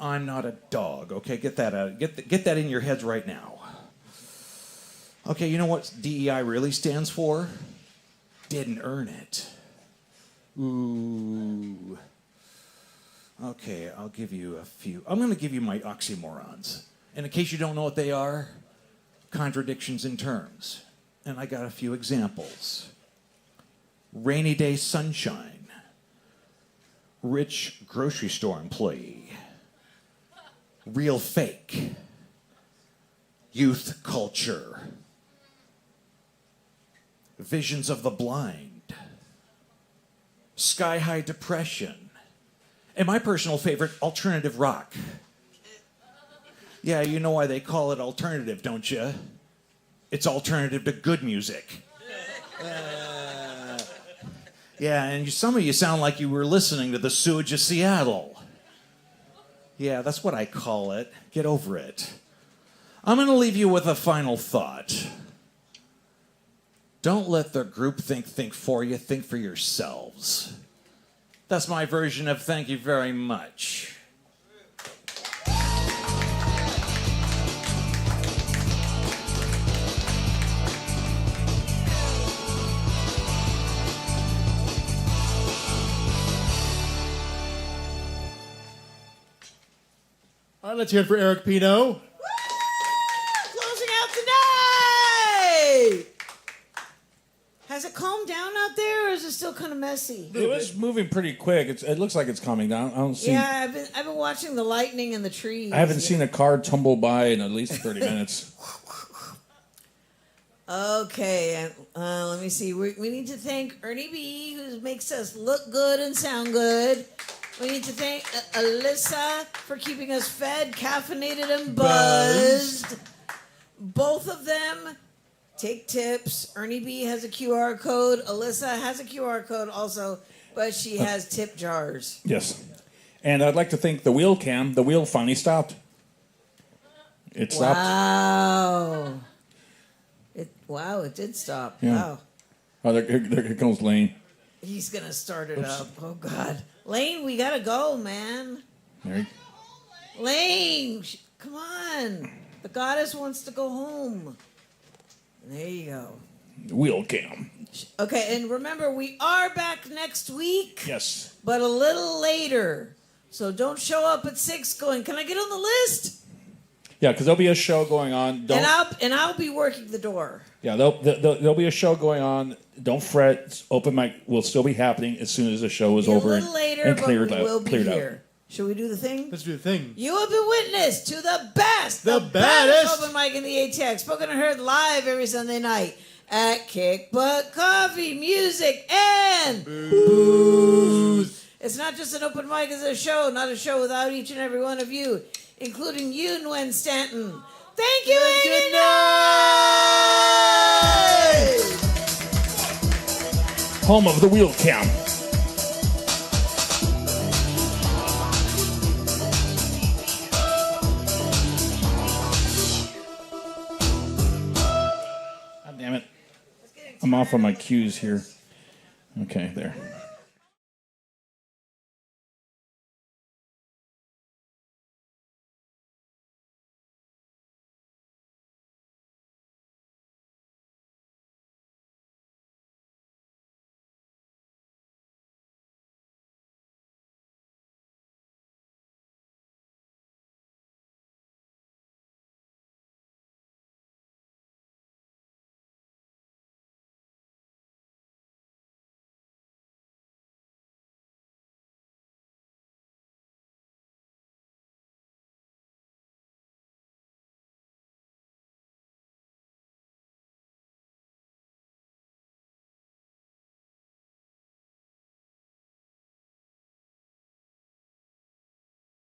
I'm not a dog, okay? Get that out. Get that in your heads right now. Okay, you know what DEI really stands for? Didn't earn it. Ooh. Okay, I'll give you a few. I'm going to give you my oxymorons. And in case you don't know what they are, contradictions in terms. And I got a few examples. Rainy day sunshine. Rich grocery store employee. Real fake. Youth culture. Visions of the blind. Sky high depression. And my personal favorite, alternative rock. Yeah, you know why they call it alternative, don't you? It's alternative to good music. Yeah, and some of you sound like you were listening to the sewage of Seattle. Yeah, that's what I call it. Get over it. I'm going to leave you with a final thought. Don't let the groupthink think for you. Think for yourselves. That's my version of thank you very much. All right, let's hear it for Eric Pino. Closing out tonight. Has it calmed down out there, or is it still kind of messy? It was moving pretty quick. It looks like it's calming down. I don't see. Yeah, I've been watching the lightning and the trees. I haven't seen a car tumble by in at least 30 minutes. Okay, let me see. We need to thank Ernie B, who makes us look good and sound good. We need to thank Alyssa for keeping us fed, caffeinated, and buzzed. Both of them take tips. Ernie B has a QR code. Alyssa has a QR code also, but she has tip jars. Yes. And I'd like to thank the wheel cam. The wheel finally stopped. It stopped. Wow. It did stop. Yeah. Wow. Oh, there comes Lane. He's going to start it Oops. up. Oh, God. Lane, we got to go, man. There Lane, come on. The goddess wants to go home. There you go. The wheel cam. Okay, and remember, we are back next week. Yes. But a little later. So don't show up at 6 going, can I get on the list? Yeah, because there'll be a show going on. And I'll be working the door. Yeah, there'll be a show going on. Don't fret. Open mic will still be happening as soon as the show is Be a over little later, and but cleared we out. will be Cleared here. out. Should we do the thing? Let's do the thing. You have been witness to the best, The baddest baddest. open mic in the ATX. Spoken and heard live every Sunday night at Kick Butt Coffee, Music, and Booze. It's not just an open mic, it's a show, not a show without each and every one of you, including you, Nguyen Stanton. Thank you, and good night. Home of the wheel cam. God damn it. I'm off on my cues here. Okay, there.